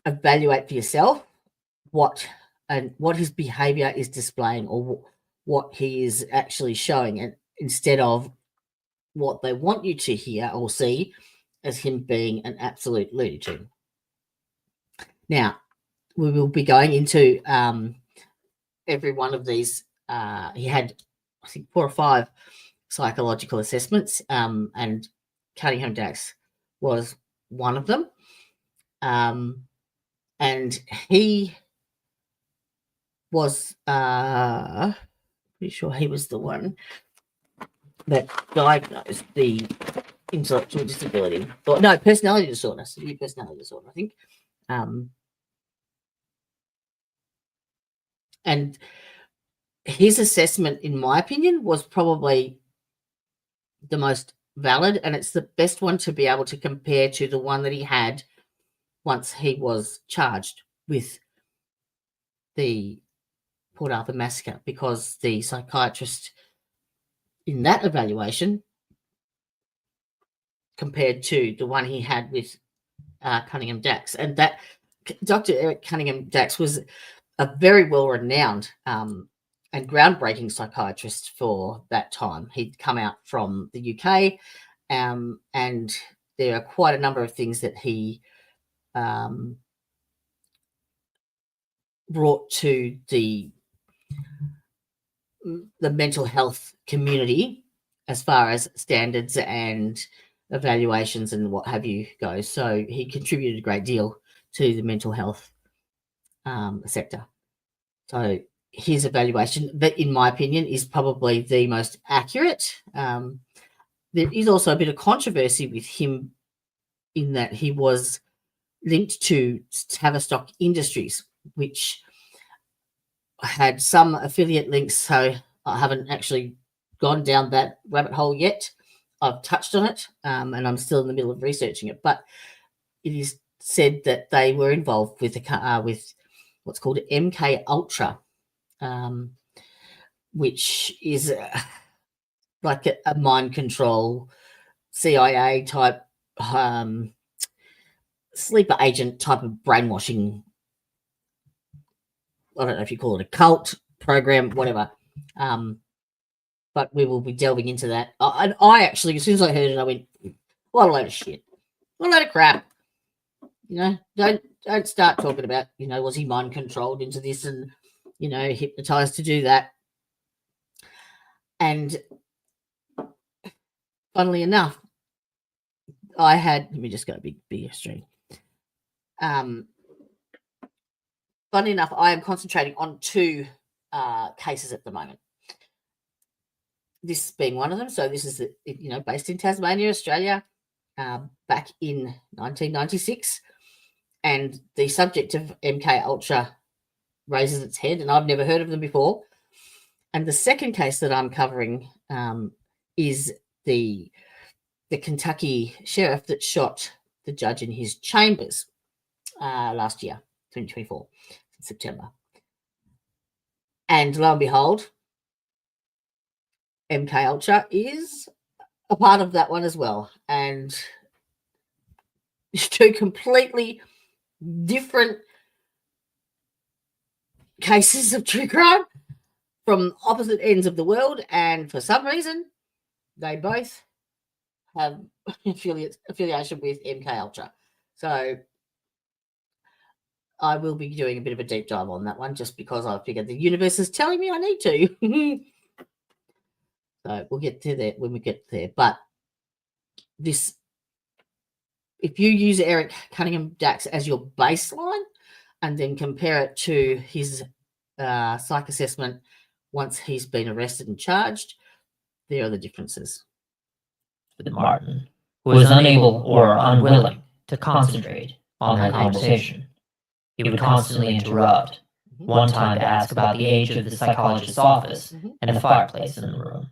evaluate for yourself what his behavior is displaying, or what he is actually showing, and instead of what they want you to hear or see as him being an absolute lunatic. Now, we will be going into every one of these. He had, I think, 4 or 5 psychological assessments, and Cunningham Dax was one of them. And he was pretty sure he was the one that diagnosed the intellectual disability, or no, personality disorder, severe personality disorder, I think. And his assessment, in my opinion, was probably the most valid, and it's the best one to be able to compare to the one that he had once he was charged with the Port Arthur Massacre, because the psychiatrist in that evaluation compared to the one he had with Cunningham Dax. And that Dr. Eric Cunningham Dax was a very well-renowned and groundbreaking psychiatrist for that time. He'd come out from the UK, and there are quite a number of things that he brought to the mental health community as far as standards and evaluations and what have you go. So he contributed a great deal to the mental health sector. So his evaluation, that in my opinion, is probably the most accurate. There is also a bit of controversy with him in that he was linked to Tavistock Industries, which had some affiliate links. So I haven't actually gone down that rabbit hole yet. I've touched on it, and I'm still in the middle of researching it. But it is said that they were involved with with what's called MK Ultra, which is like a mind control CIA type sleeper agent type of brainwashing. I don't know if you call it a cult program, whatever. But we will be delving into that. I actually, as soon as I heard it, I went, what a load of shit. What a load of crap. Don't start talking about, was he mind controlled into this and, hypnotized to do that. And funnily enough, let me just go a bigger stream. Funnily enough, I am concentrating on 2 cases at the moment. This being one of them. So this is, based in Tasmania, Australia, back in 1996. And the subject of MK Ultra raises its head, and I've never heard of them before. And the second case that I'm covering is the Kentucky sheriff that shot the judge in his chambers last year, 2024, in September. And lo and behold, MK Ultra is a part of that one as well. And 2 completely different cases of true crime from opposite ends of the world, and for some reason they both have affiliation with MK Ultra. So I will be doing a bit of a deep dive on that one, just because I figured the universe is telling me I need to. So we'll get to that when we get there. But if you use Eric Cunningham Dax as your baseline and then compare it to his psych assessment once he's been arrested and charged, there are the differences. With Martin, who was unable or unwilling to concentrate on their conversation. He would constantly interrupt, one time to ask about the age of the psychologist's office and the fireplace in the room.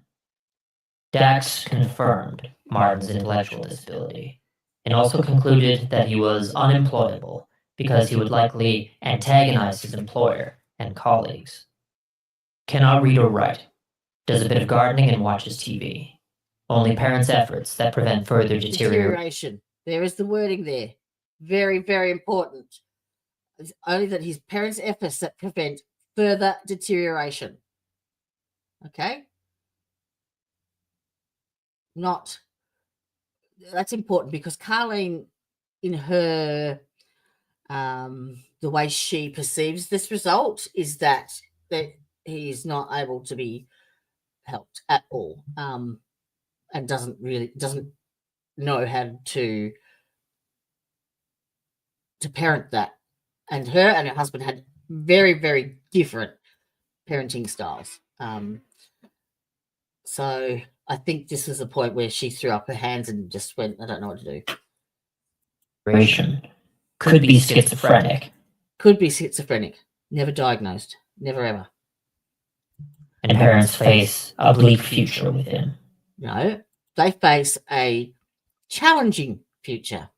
Dax confirmed Martin's intellectual disability, and also concluded that he was unemployable because he would likely antagonize his employer and colleagues. Cannot read or write. does a bit of gardening, and watches TV. Only parents' efforts that prevent further deterioration. There is the wording there. Very, very important. It's only that his parents' efforts that prevent further deterioration. Okay? That's important because Carleen, in her, the way she perceives this result is that he is not able to be helped at all, and doesn't know how to parent that. And her and her husband had very, very different parenting styles. So I think this was a point where she threw up her hands and just went, I don't know what to do. Could be schizophrenic. Could be schizophrenic. Never diagnosed. Never ever. And parents face a bleak future with him. No, they face a challenging future.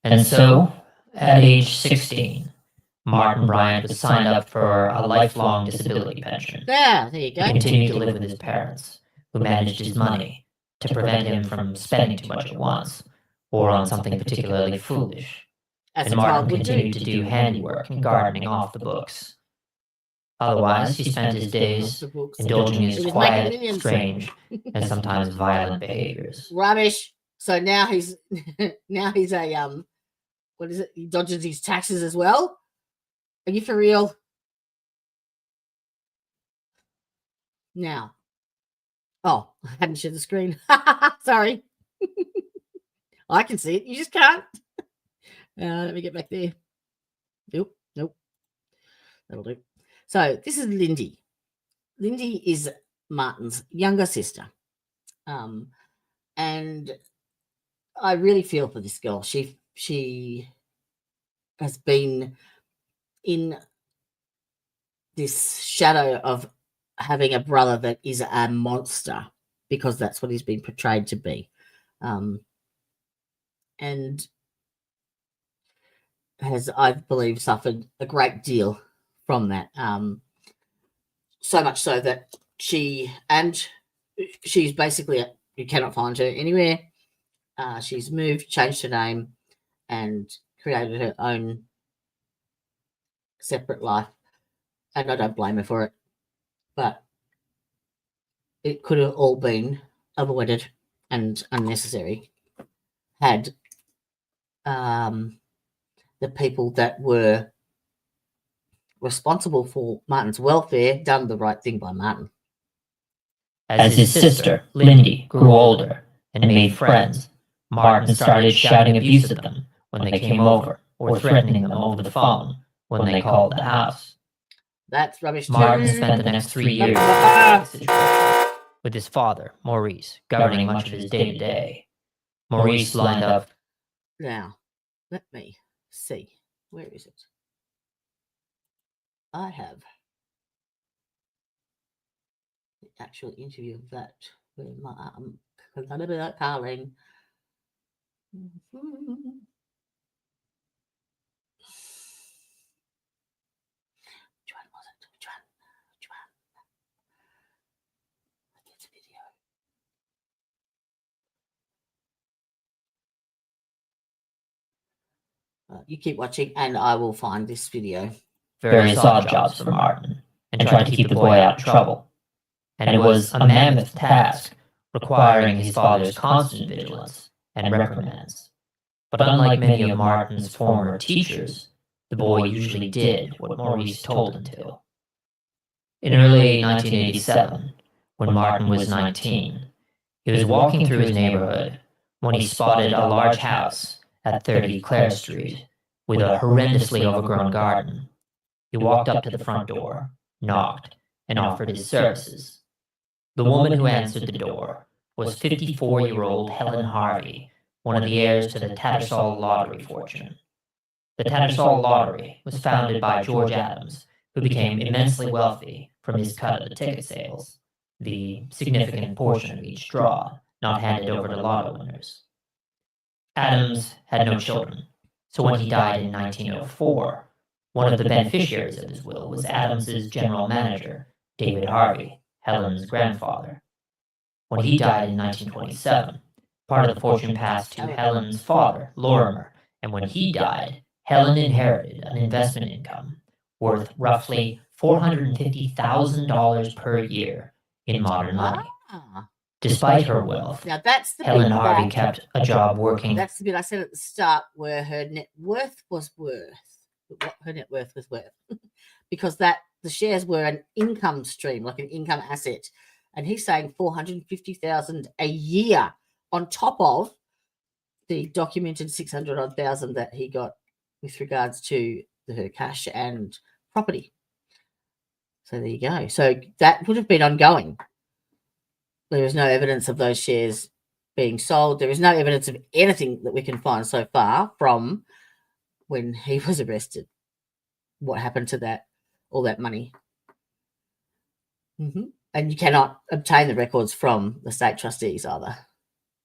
And so, at age 16, Martin Bryant was signed up for a lifelong disability pension. There you go. He continued to live with his parents, who managed his money to prevent him from spending too much at once, or on something particularly foolish. And Martin continued to do handiwork and gardening off the books. Otherwise, he spent his days indulging in his quiet, strange, and sometimes violent behaviors. Rubbish. So now he's a what is it? He dodges his taxes as well. Are you for real? Now. Oh, I hadn't shared the screen. Sorry. I can see it. You just can't. Let me get back there. Nope. That'll do. So this is Lindy. Lindy is Martin's younger sister. And I really feel for this girl. She has been in this shadow of having a brother that is a monster, because that's what he's been portrayed to be. And has, I believe, suffered a great deal from that. So much so that she's basically, you cannot find her anywhere. She's moved, changed her name, and created her own separate life. And I don't blame her for it. But it could have all been avoided and unnecessary had the people that were responsible for Martin's welfare done the right thing by Martin. As his sister, Lindy, grew older and made friends, Martin started shouting abuse at them when they came over, or threatening them over the phone when they called the house. That's rubbish. Martin spent the next 3 years in this situation, with his father, Maurice, governing much of his day-to-day. Maurice lined up. Now, let me see. Where is it? I have the actual interview of that with my Carleen. You keep watching and I will find this video. Various odd jobs for Martin, and tried to keep the boy out of trouble. And it was a mammoth task, requiring his father's constant vigilance and reprimands. But unlike many of Martin's former teachers, the boy usually did what Maurice told him to. In early 1987, when Martin was 19, he was walking through his neighborhood when he spotted a large house at 30 Clare Street with a horrendously overgrown garden. He walked up to the front door, knocked, and offered his services. The woman who answered the door was 54-year-old Helen Harvey, one of the heirs to the Tattersall lottery fortune. The Tattersall lottery was founded by George Adams, who became immensely wealthy from his cut of the ticket sales, the significant portion of each draw not handed over to lotto winners. Adams had no children, so when he died in 1904, one of the beneficiaries of his will was Adams's general manager, David Harvey, Helen's grandfather. When he died in 1927, part of the fortune passed to Helen's father, Lorimer, and when he died, Helen inherited an investment income worth roughly $450,000 per year in modern money. Despite her wealth, Now that's the Helen bit Harvey that- kept a job working. That's the bit I said at the start where her net worth was worth. What her net worth was worth. Because the shares were an income stream, like an income asset. And he's saying $450,000 a year on top of the documented 600,000 that he got with regards to her cash and property. So there you go. So that would have been ongoing. There is no evidence of those shares being sold. There is no evidence of anything that we can find so far from when he was arrested. What happened to that, all that money? And you cannot obtain the records from the state trustees either.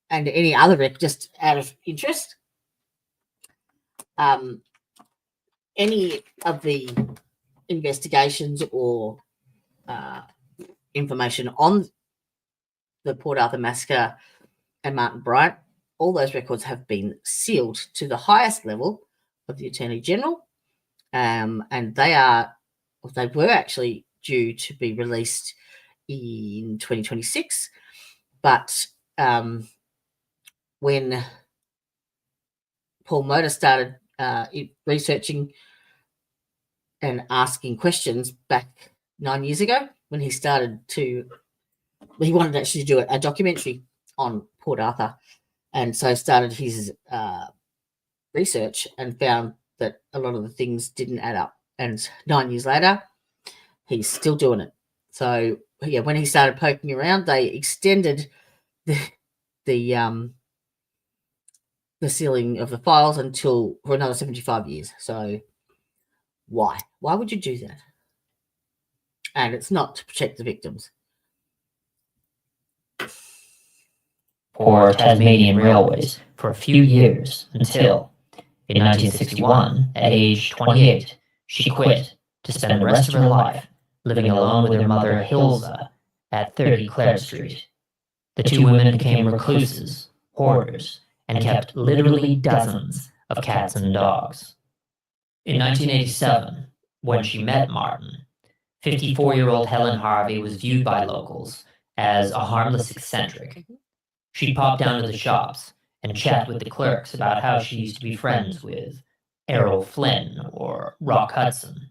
And any other just out of interest, any of the investigations or information on the Port Arthur Massacre and Martin Bryant, all those records have been sealed to the highest level of the Attorney General, and they were actually due to be released in 2026, but when Paul Motor started researching and asking questions back 9 years ago, when he wanted actually to do a documentary on Port Arthur, and so started his research and found that a lot of the things didn't add up. And 9 years later, he's still doing it. So yeah, when he started poking around, they extended the sealing of the files for another 75 years. So why would you do that? And it's not to protect the victims. For Tasmanian Railways for a few years until, in 1961, at age 28, she quit to spend the rest of her life living alone with her mother Hilza at 30 Clare Street. The two women became recluses, hoarders, and kept literally dozens of cats and dogs. In 1987, when she met Martin, 54-year-old Helen Harvey was viewed by locals as a harmless eccentric. She'd pop down to the shops and chat with the clerks about how she used to be friends with Errol Flynn or Rock Hudson.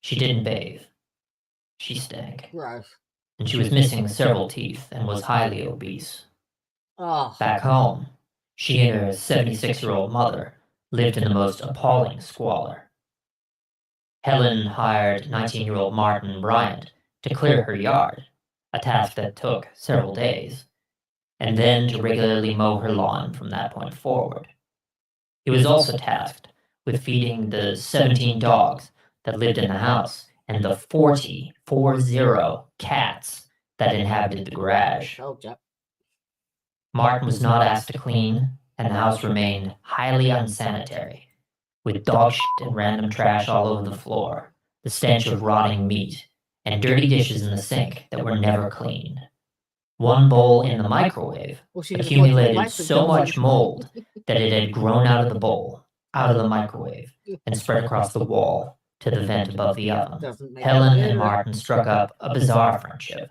She didn't bathe. She stank. Gross. And she was missing several teeth and was highly obese. Oh. Back home, she and her 76-year-old mother lived in the most appalling squalor. Helen hired 19-year-old Martin Bryant to clear her yard, a task that took several days, and then to regularly mow her lawn from that point forward. He was also tasked with feeding the 17 dogs that lived in the house and the 40 cats that inhabited the garage. Martin was not asked to clean, and the house remained highly unsanitary, with dog shit and random trash all over the floor, the stench of rotting meat, and dirty dishes in the sink that were never cleaned. One bowl in the microwave accumulated so much mold that it had grown out of the bowl, out of the microwave, and spread across the wall to the vent above the oven. Helen and Martin struck up a bizarre friendship.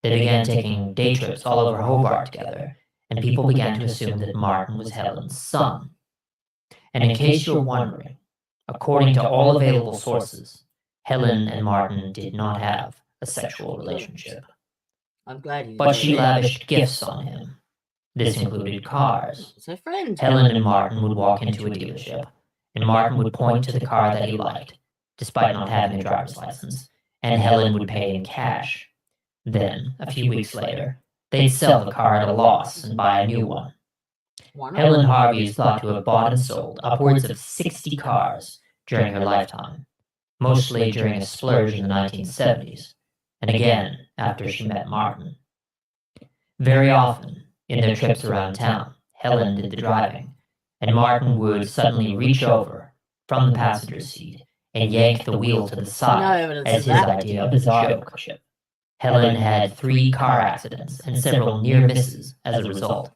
They began taking day trips all over Hobart together, and people began to assume that Martin was Helen's son. And in case you're wondering, according to all available sources, Helen and Martin did not have a sexual relationship. I'm glad but she lavished gifts on him. This included cars. So friend. Helen and Martin would walk into a dealership, and Martin would point to the car that he liked, despite not having a driver's license, and Helen would pay in cash. Then, a few weeks later, they'd sell the car at a loss and buy a new one. Helen Harvey is thought to have bought and sold upwards of 60 cars during her lifetime, mostly during a splurge in the 1970s, and again after she met Martin. Very often, in their trips around town, Helen did the driving, and Martin would suddenly reach over from the passenger seat and yank the wheel to the side as his idea of a joke. Helen had 3 car accidents and several near misses as a result.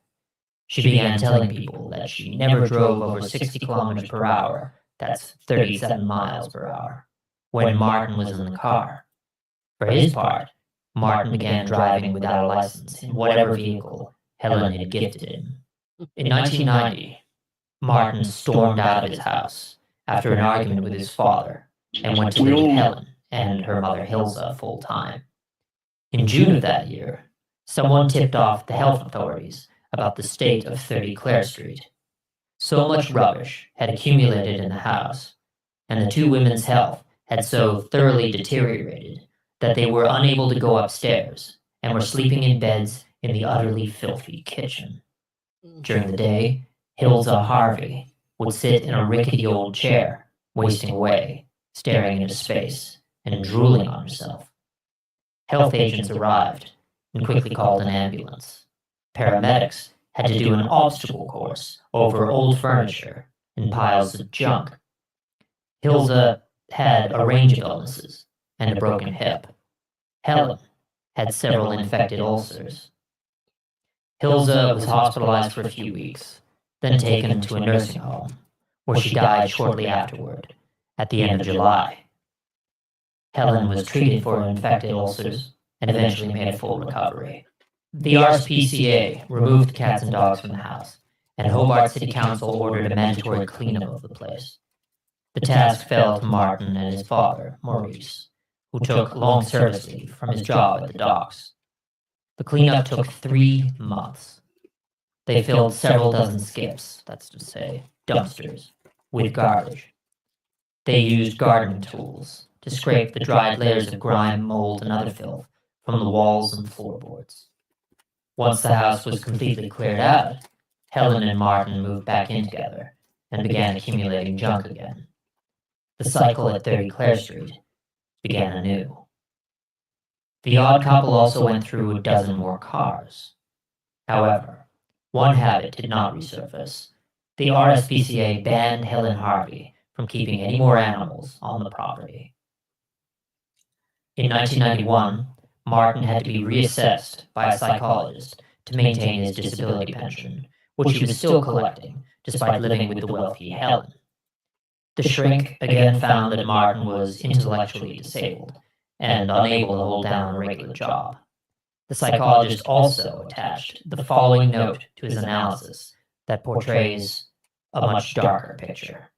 She began telling people that she never drove over 60 kilometers per hour, that's 37 miles per hour, when Martin was in the car. For his part, Martin began driving without a license in whatever vehicle Helen had gifted him. In 1990, Martin stormed out of his house after an argument with his father and went to live with Helen and her mother Hilza full-time. In June of that year, someone tipped off the health authorities about the state of 30 Clare Street. So much rubbish had accumulated in the house, and the 2 women's health had so thoroughly deteriorated that they were unable to go upstairs and were sleeping in beds in the utterly filthy kitchen. During the day, Hilza Harvey would sit in a rickety old chair, wasting away, staring into space, and drooling on herself. Health agents arrived and quickly called an ambulance. Paramedics had to do an obstacle course over old furniture and piles of junk. Hilza had a range of illnesses and a broken hip. Helen had several infected ulcers. Hilza was hospitalized for a few weeks, then taken to a nursing home, where she died shortly afterward, at the end of July. Helen was treated for infected ulcers and eventually made a full recovery. The RSPCA removed the cats and dogs from the house, and Hobart City Council ordered a mandatory cleanup of the place. The task fell to Martin and his father, Maurice, who took long service leave from his job at the docks. The cleanup took 3 months. They filled several dozen skips, that's to say, dumpsters, with garbage. They used gardening tools to scrape the dried layers of grime, mold, and other filth from the walls and floorboards. Once the house was completely cleared out, Helen and Martin moved back in together and began accumulating junk again. The cycle at 30 Clare Street began anew. The odd couple also went through a dozen more cars. However, one habit did not resurface. The RSPCA banned Helen Harvey from keeping any more animals on the property. In 1991, Martin had to be reassessed by a psychologist to maintain his disability pension, which he was still collecting despite living with the wealthy Helen. The shrink again found that Martin was intellectually disabled and unable to hold down a regular job. The psychologist also attached the following note to his analysis that portrays a much darker picture.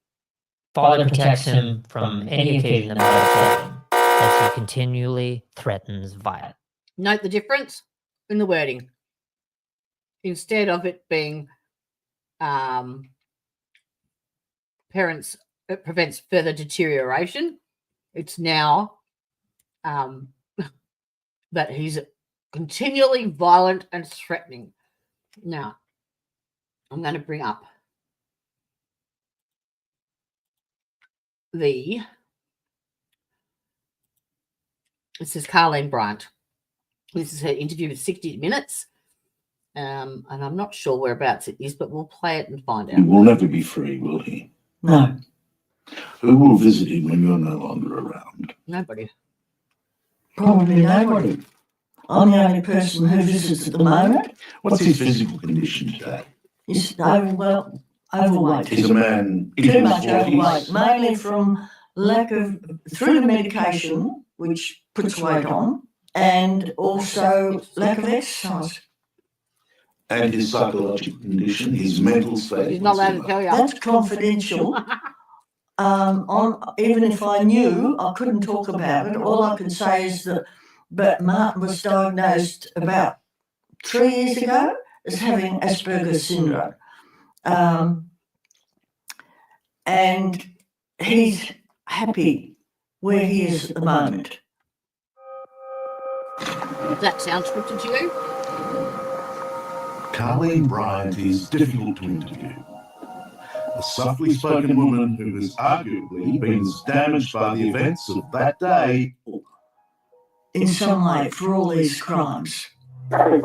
Father protects him from any occasion that might upset him, as he continually threatens violence. Note the difference in the wording. Instead of it being parents, it prevents further deterioration, it's now that he's continually violent and threatening. Now, I'm going to bring up this is Martin Bryant. This is her interview with 60 Minutes. And I'm not sure whereabouts it is, but we'll play it and find out. He will never be free, will he? No. Who will visit him when you're no longer around? Nobody. Probably nobody. I'm the only person who visits at the moment. What's his physical condition today? He's overweight. He's a man in Too his much 40s. overweight, mainly from through the medication, which puts weight on, and also lack of exercise. And his psychological condition, his mental state. He's not allowed to tell you. That's confidential. Even if I knew, I couldn't talk about it. All I can say is that Martin was diagnosed about 3 years ago as having Asperger's syndrome. And he's happy where he is at the moment. That sounds scripted to you? Martin Bryant is difficult to interview. A softly spoken woman who has arguably been as damaged by the events of that day. In some way, for all these crimes. It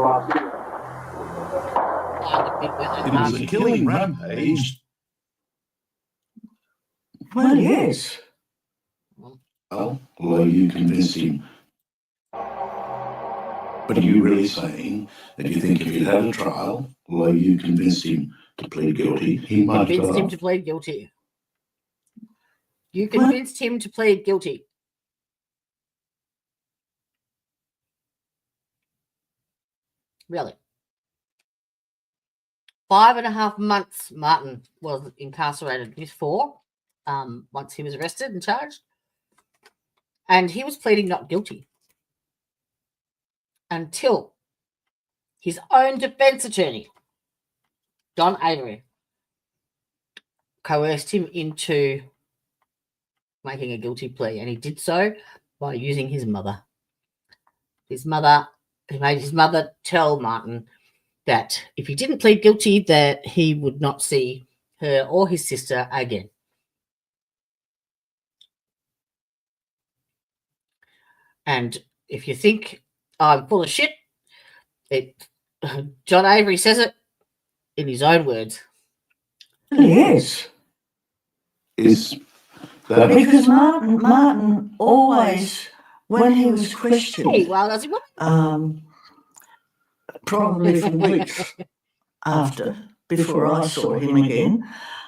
was a killing rampage. Well, yes. Well, although you convinced him. But are you really saying that you think if you'd had a trial where you convinced him to plead guilty, he might have Convinced got him off? to plead guilty. You convinced him to plead guilty. Really? 5.5 months Martin was incarcerated before, once he was arrested and charged. And he was pleading not guilty until his own defense attorney, John Avery, coerced him into making a guilty plea. And he did so by using his mother. He made his mother tell Martin that if he didn't plead guilty, that he would not see her or his sister again. And if you think I'm full of shit, John Avery says it in his own words. Yes. Is that Because Martin always, when he was questioned, Hey, well, does he want? probably for weeks before I saw him again,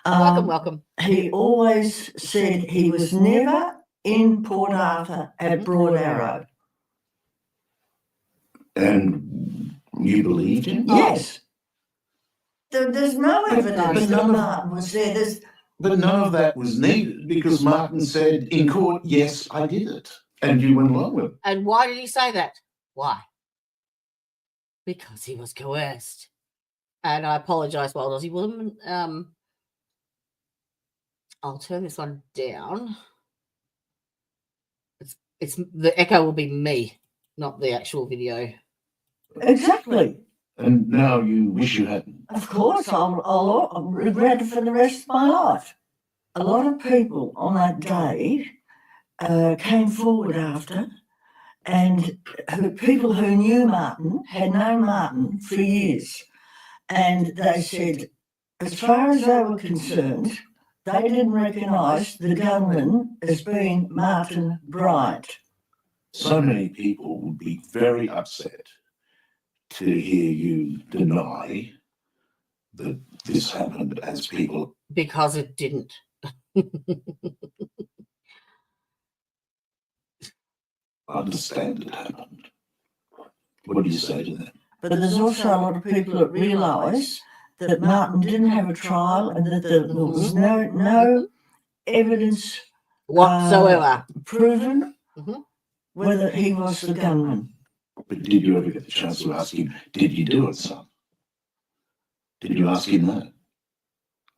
Welcome. he always said he was never in Port Arthur at Broad Arrow. and you believed him? Yes. There's no evidence that Martin was there. But none of that was needed because Martin said in court, yes, I did it. And you went along with it. And why did he say that? Why? Because he was coerced. And I apologise, well, Aussie woman. I'll turn this one down. It's the echo will be me, not the actual video. Exactly. And now you wish you hadn't. Of course, I'll regret it for the rest of my life. A lot of people on that day came forward after, and people who knew Martin had known Martin for years. And they said, as far as they were concerned, they didn't recognise the gunman as being Martin Bryant. So many people would be very upset to hear you deny that this happened as people. Because it didn't. Understand it happened. What do you say to that? But there's also a lot of people that realise that Martin didn't have a trial and that there was no evidence Whatsoever. proven Mhm. whether he was the gunman. But did you ever get the chance to ask him, did you do it, son? Did you ask him that?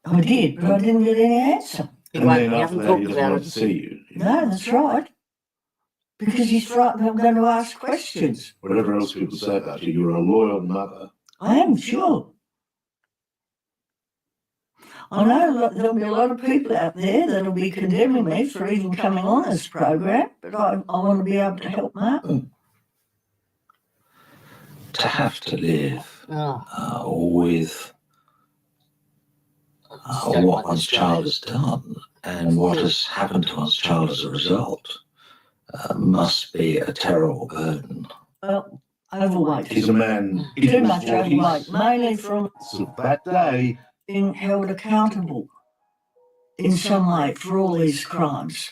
I did, but I didn't get any answer. He And then hasn't after that, he talked doesn't about want to it. see you. No, that's right. Because he's frightened I'm going to ask questions. Whatever else people say about you, you're a loyal mother. I am sure. I know there'll be a lot of people out there that'll be condemning me for even coming on this program, but I want to be able to help Martin. To have to live with what one's child has done and what has happened to one's child as a result must be a terrible burden. Well, overweight. He's a man in Too his much 40s. overweight, mainly from So that day, being held accountable in some way for all these crimes.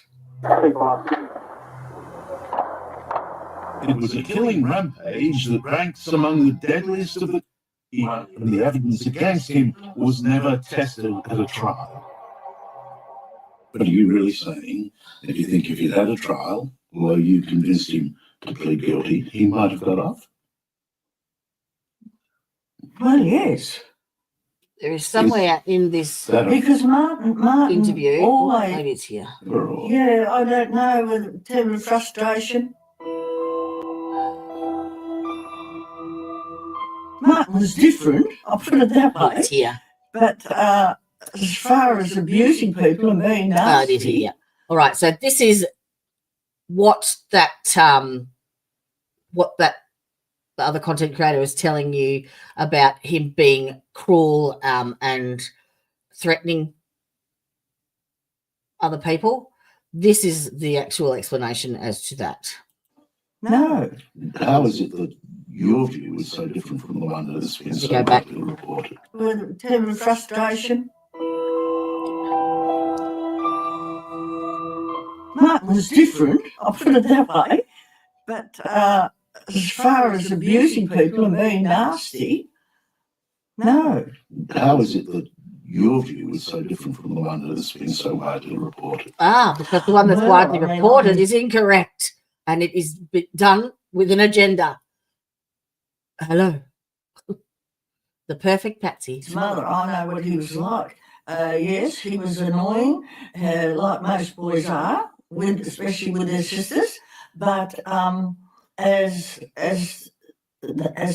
it was a killing rampage that ranks among the deadliest of the. And the evidence against him was never tested at a trial. But are you really saying that you think if he'd had a trial where you convinced him to plead guilty, he might have got off? Well, yes. There is somewhere in this Because Martin interview. always, Maybe it's here. yeah, I don't know, with terrible frustration. Martin was different, I'll put it that Oh, way. it's here. But as far as abusing people and being Oh, it is nasty, here. All right. So this is what that the other content creator is telling you about him being cruel and threatening other people. This is the actual explanation as to that. no. How is it that your view is so different from the one that has been so go back. widely reported? With terrible frustration. Martin was different, I'll put it that way. But as far as abusing people and being nasty, no. How is it that your view is so different from the one that has been so widely reported? Because the one that's Well, widely I mean, reported is incorrect, and it is done with an agenda. Hello. The perfect Patsy. His mother, I know what he was like. Yes, he was annoying, like most boys are, especially with their sisters. But as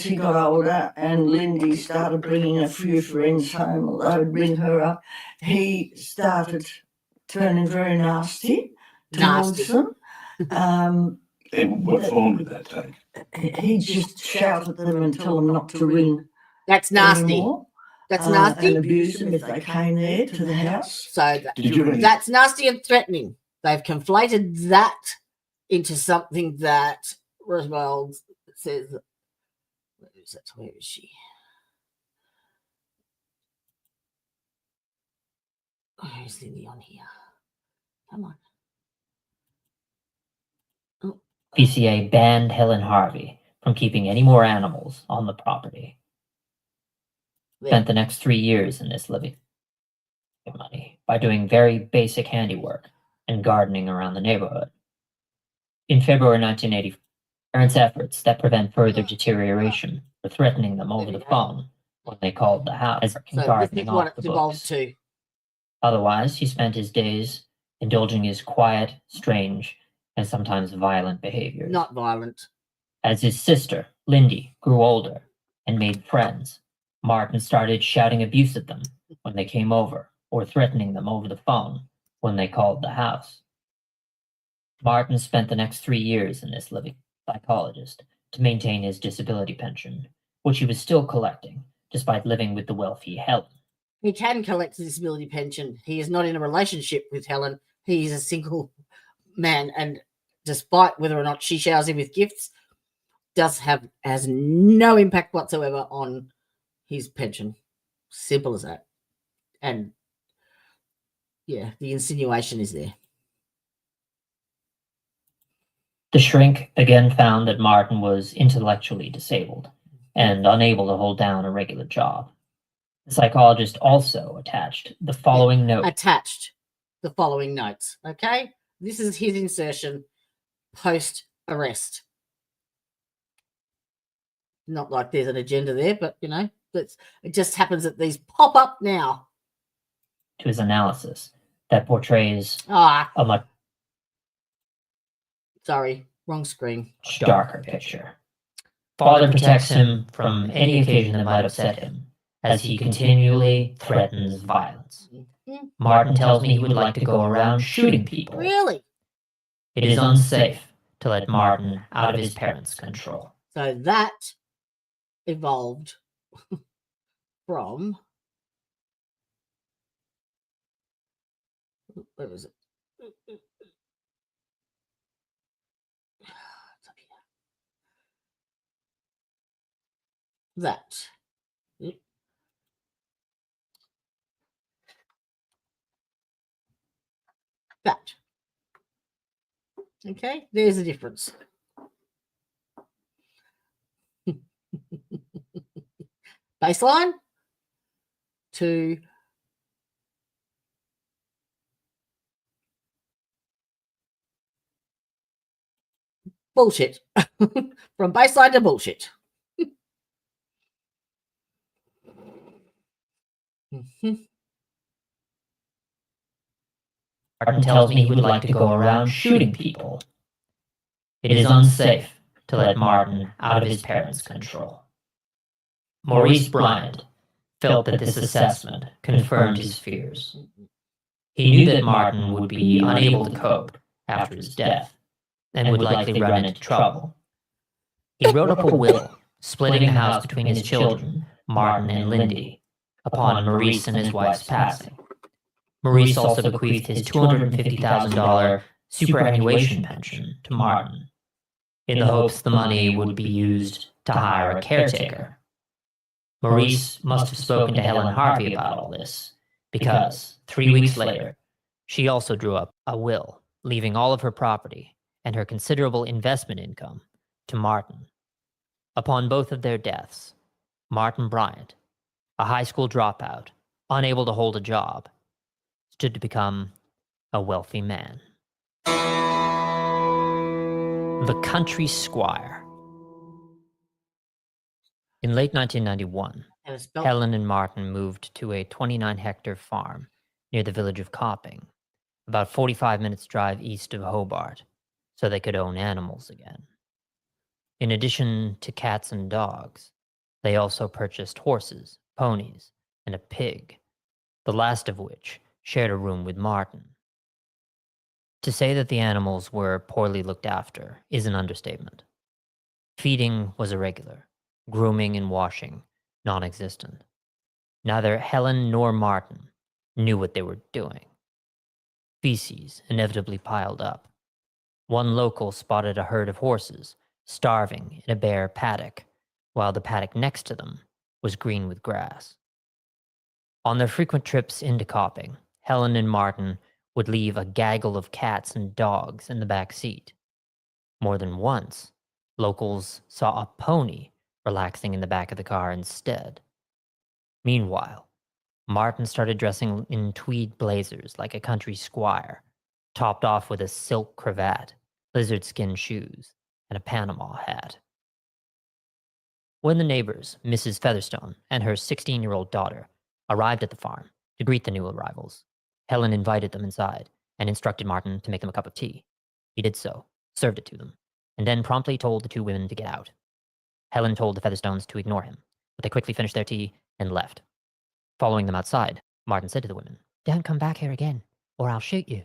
he got older and Lindy started bringing a few friends home, they would bring her up, he started turning very nasty towards them. And what form did that take? He just shout at them and tell them not to ring That's nasty. anymore. That's nasty. And abuse them if they came there to the house. So Did you have any? that's nasty and threatening. They've conflated that into something that Roswell says. Where is she? Where's Lindy on here? Come on. PCA banned Helen Harvey from keeping any more animals on the property. There. Spent the next 3 years in this living money by doing very basic handiwork and gardening around the neighborhood. In February 1980, parents' efforts that prevent further deterioration were threatening them over the phone when they called the house and So this gardening is what off the it's evolved books. to. Otherwise, he spent his days indulging his quiet, strange, and sometimes violent behaviors. Not violent. As his sister, Lindy, grew older and made friends, Martin started shouting abuse at them when they came over or threatening them over the phone when they called the house. Martin spent the next 3 years in this living psychologist to maintain his disability pension, which he was still collecting despite living with the wealthy Helen. He can collect a disability pension. He is not in a relationship with Helen. He is a single man, and despite whether or not she showers him with gifts, has no impact whatsoever on his pension. Simple as that. And yeah, the insinuation is there. The shrink again found that Martin was intellectually disabled and unable to hold down a regular job. The psychologist also attached the following note. Attached the following notes. Okay, this is his insertion post arrest. Not like there's an agenda there, but you know, it just happens that these pop up now. To his analysis that portrays a much sorry, wrong screen. darker picture. Father protects him from any occasion that might upset him, as he continually threatens violence. Mm-hmm. Martin tells me he would like to go around shooting people. Really? It is unsafe to let Martin out of his parents' control. So that evolved from, where was it? It's up here. That. Okay, there's a difference. Baseline to bullshit. From baseline to bullshit. Martin tells me he would like to go around shooting people. It is unsafe to let Martin out of his parents' control. Maurice Bryant felt that this assessment confirmed his fears. He knew that Martin would be unable to cope after his death and would likely run into trouble. He wrote up a will, splitting the house between his children, Martin and Lindy, upon Maurice and his wife's passing. Maurice also bequeathed his $250,000 superannuation pension to Martin, in the hopes the money would be used to to hire a caretaker. Maurice must have spoken to Helen Harvey about all this, because 3 weeks later, she also drew up a will, leaving all of her property and her considerable investment income to Martin. Upon both of their deaths, Martin Bryant, a high school dropout, unable to hold a job, stood to become a wealthy man. The Country Squire. In late 1991, And it's spelled Helen and Martin moved to a 29-hectare farm near the village of Copping, about 45 minutes' drive east of Hobart, so they could own animals again. In addition to cats and dogs, they also purchased horses, ponies, and a pig, the last of which shared a room with Martin. To say that the animals were poorly looked after is an understatement. Feeding was irregular, grooming and washing non-existent. Neither Helen nor Martin knew what they were doing. Feces inevitably piled up. One local spotted a herd of horses starving in a bare paddock, while the paddock next to them was green with grass. On their frequent trips into Copping, Helen and Martin would leave a gaggle of cats and dogs in the back seat. More than once, locals saw a pony relaxing in the back of the car instead. Meanwhile, Martin started dressing in tweed blazers like a country squire, topped off with a silk cravat, lizard skin shoes, and a Panama hat. When the neighbors, Mrs. Featherstone and her 16-year-old daughter, arrived at the farm to greet the new arrivals, Helen invited them inside and instructed Martin to make them a cup of tea. He did so, served it to them, and then promptly told the two women to get out. Helen told the Featherstones to ignore him, but they quickly finished their tea and left. Following them outside, Martin said to the women, "Don't come back here again, or I'll shoot you."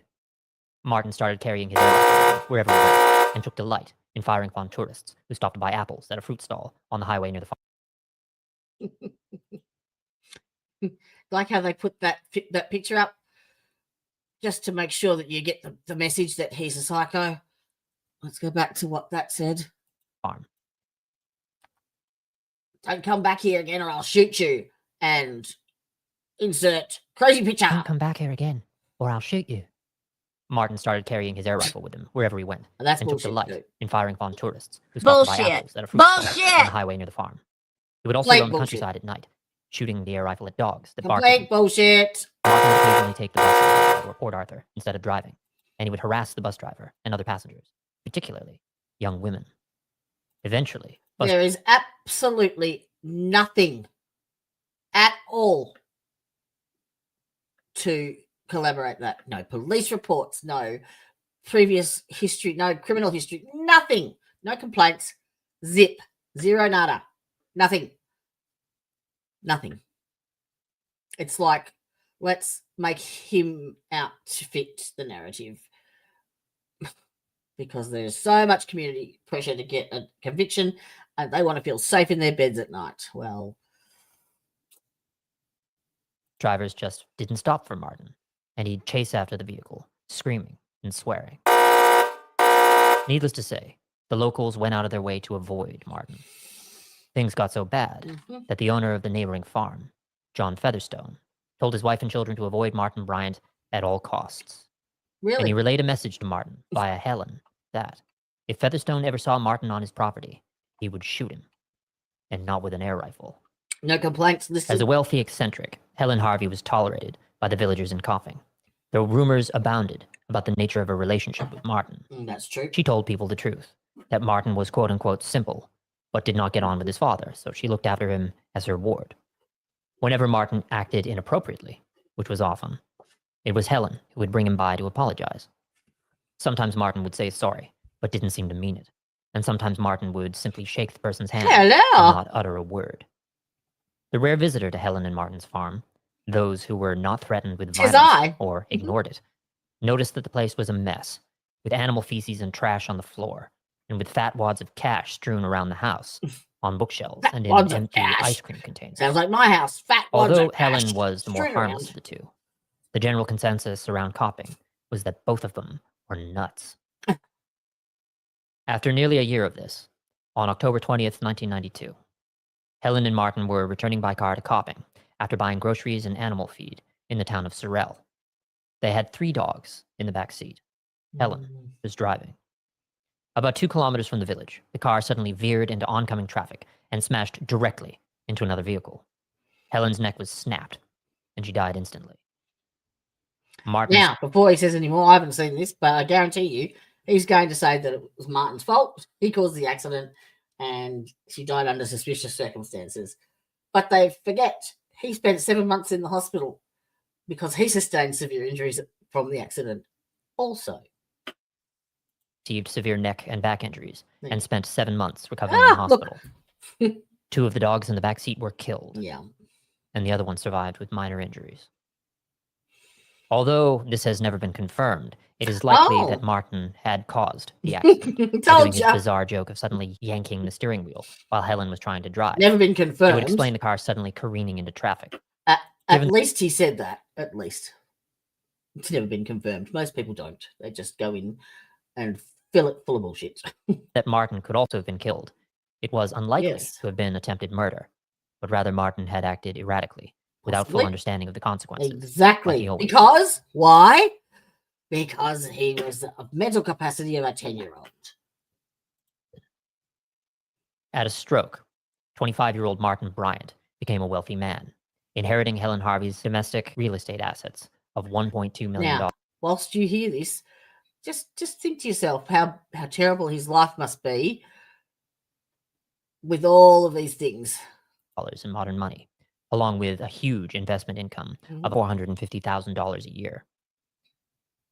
Martin started carrying his air wherever he went, and took delight in firing upon tourists who stopped to buy apples at a fruit stall on the highway near the farm. like how they put that picture up just to make sure that you get the message that he's a psycho. Let's go back to what that said. Farm. Don't come back here again or I'll shoot you. And insert crazy picture. Don't come back here again, or I'll shoot you. Martin started carrying his air rifle with him wherever he went, And that's and took bullshit. delight Dude. in firing upon tourists who stopped to buy apples at a fruit stall on the highway near the farm. He would also Complete roam the bullshit. countryside at night, shooting the air rifle at dogs that barked. Complete bullshit. Martin would occasionally take the bus or Port Arthur instead of driving, and he would harass the bus driver and other passengers, particularly young women. Eventually, There is absolutely nothing at all to collaborate that. No police reports, no previous history, no criminal history, nothing. No complaints. Zip. Zero nada. Nothing. Nothing. It's like, let's make him out to fit the narrative. Because there's so much community pressure to get a conviction and they want to feel safe in their beds at night. Well, drivers just didn't stop for Martin, and he'd chase after the vehicle, screaming and swearing. Needless to say, the locals went out of their way to avoid Martin. Things got so bad that the owner of the neighboring farm, John Featherstone, told his wife and children to avoid Martin Bryant at all costs. really? And he relayed a message to Martin via Helen that if Featherstone ever saw Martin on his property, he would shoot him, and not with an air rifle. No complaints. Listen. As a wealthy eccentric, Helen Harvey was tolerated by the villagers in Copping, though rumors abounded about the nature of her relationship with Martin. That's true. She told people the truth, that Martin was quote-unquote simple, but did not get on with his father, so she looked after him as her ward. Whenever Martin acted inappropriately, which was often, it was Helen who would bring him by to apologize. Sometimes Martin would say sorry, but didn't seem to mean it, and sometimes Martin would simply shake the person's hand and Hello. not utter a word. The rare visitor to Helen and Martin's farm, those who were not threatened with Tis violence I. or ignored it, noticed that the place was a mess, with animal feces and trash on the floor, and with fat wads of cash strewn around the house, on bookshelves, Fat and in wads of empty cash. ice cream containers. Sounds like my house. Fat wads Although of cash Helen was the more strewn harmless around. of the two, the general consensus around Copping was that both of them were nuts. After nearly a year of this, On October 20th, 1992, Helen and Martin were returning by car to Copping after buying groceries and animal feed in the town of Sorel. They had 3 dogs in the back seat. Helen was driving. About 2 kilometers from the village, the car suddenly veered into oncoming traffic and smashed directly into another vehicle. Helen's neck was snapped, and she died instantly. Martin. Now, before he says any more, I haven't seen this, but I guarantee you, he's going to say that it was Martin's fault. He caused the accident, and she died under suspicious circumstances. But they forget he spent 7 months in the hospital because he sustained severe injuries from the accident also. Received severe neck and back injuries Yeah. and spent 7 months recovering in the hospital. Look. 2 of the dogs in the back seat were killed, Yeah. and the other one survived with minor injuries. Although this has never been confirmed, it is likely that Martin had caused the accident by doing Told his ya. bizarre joke of suddenly yanking the steering wheel while Helen was trying to drive. Never been It would confirmed. explain the car suddenly careening into traffic. At given- least he said that. At least. It's never been confirmed. Most people don't. They just go in and fill it full of bullshit. That Martin could also have been killed. It was unlikely Yes. to have been attempted murder, but rather Martin had acted erratically, without full Possibly. understanding of the consequences. Exactly. he always Because why? Because he was of mental capacity of a 10-year-old. At a stroke, 25-year-old Martin Bryant became a wealthy man, inheriting Helen Harvey's domestic real estate assets of $1.2 million. Now, whilst you hear this, just think to yourself how terrible his life must be with all of these things. In modern money, along with a huge investment income of $450,000 a year.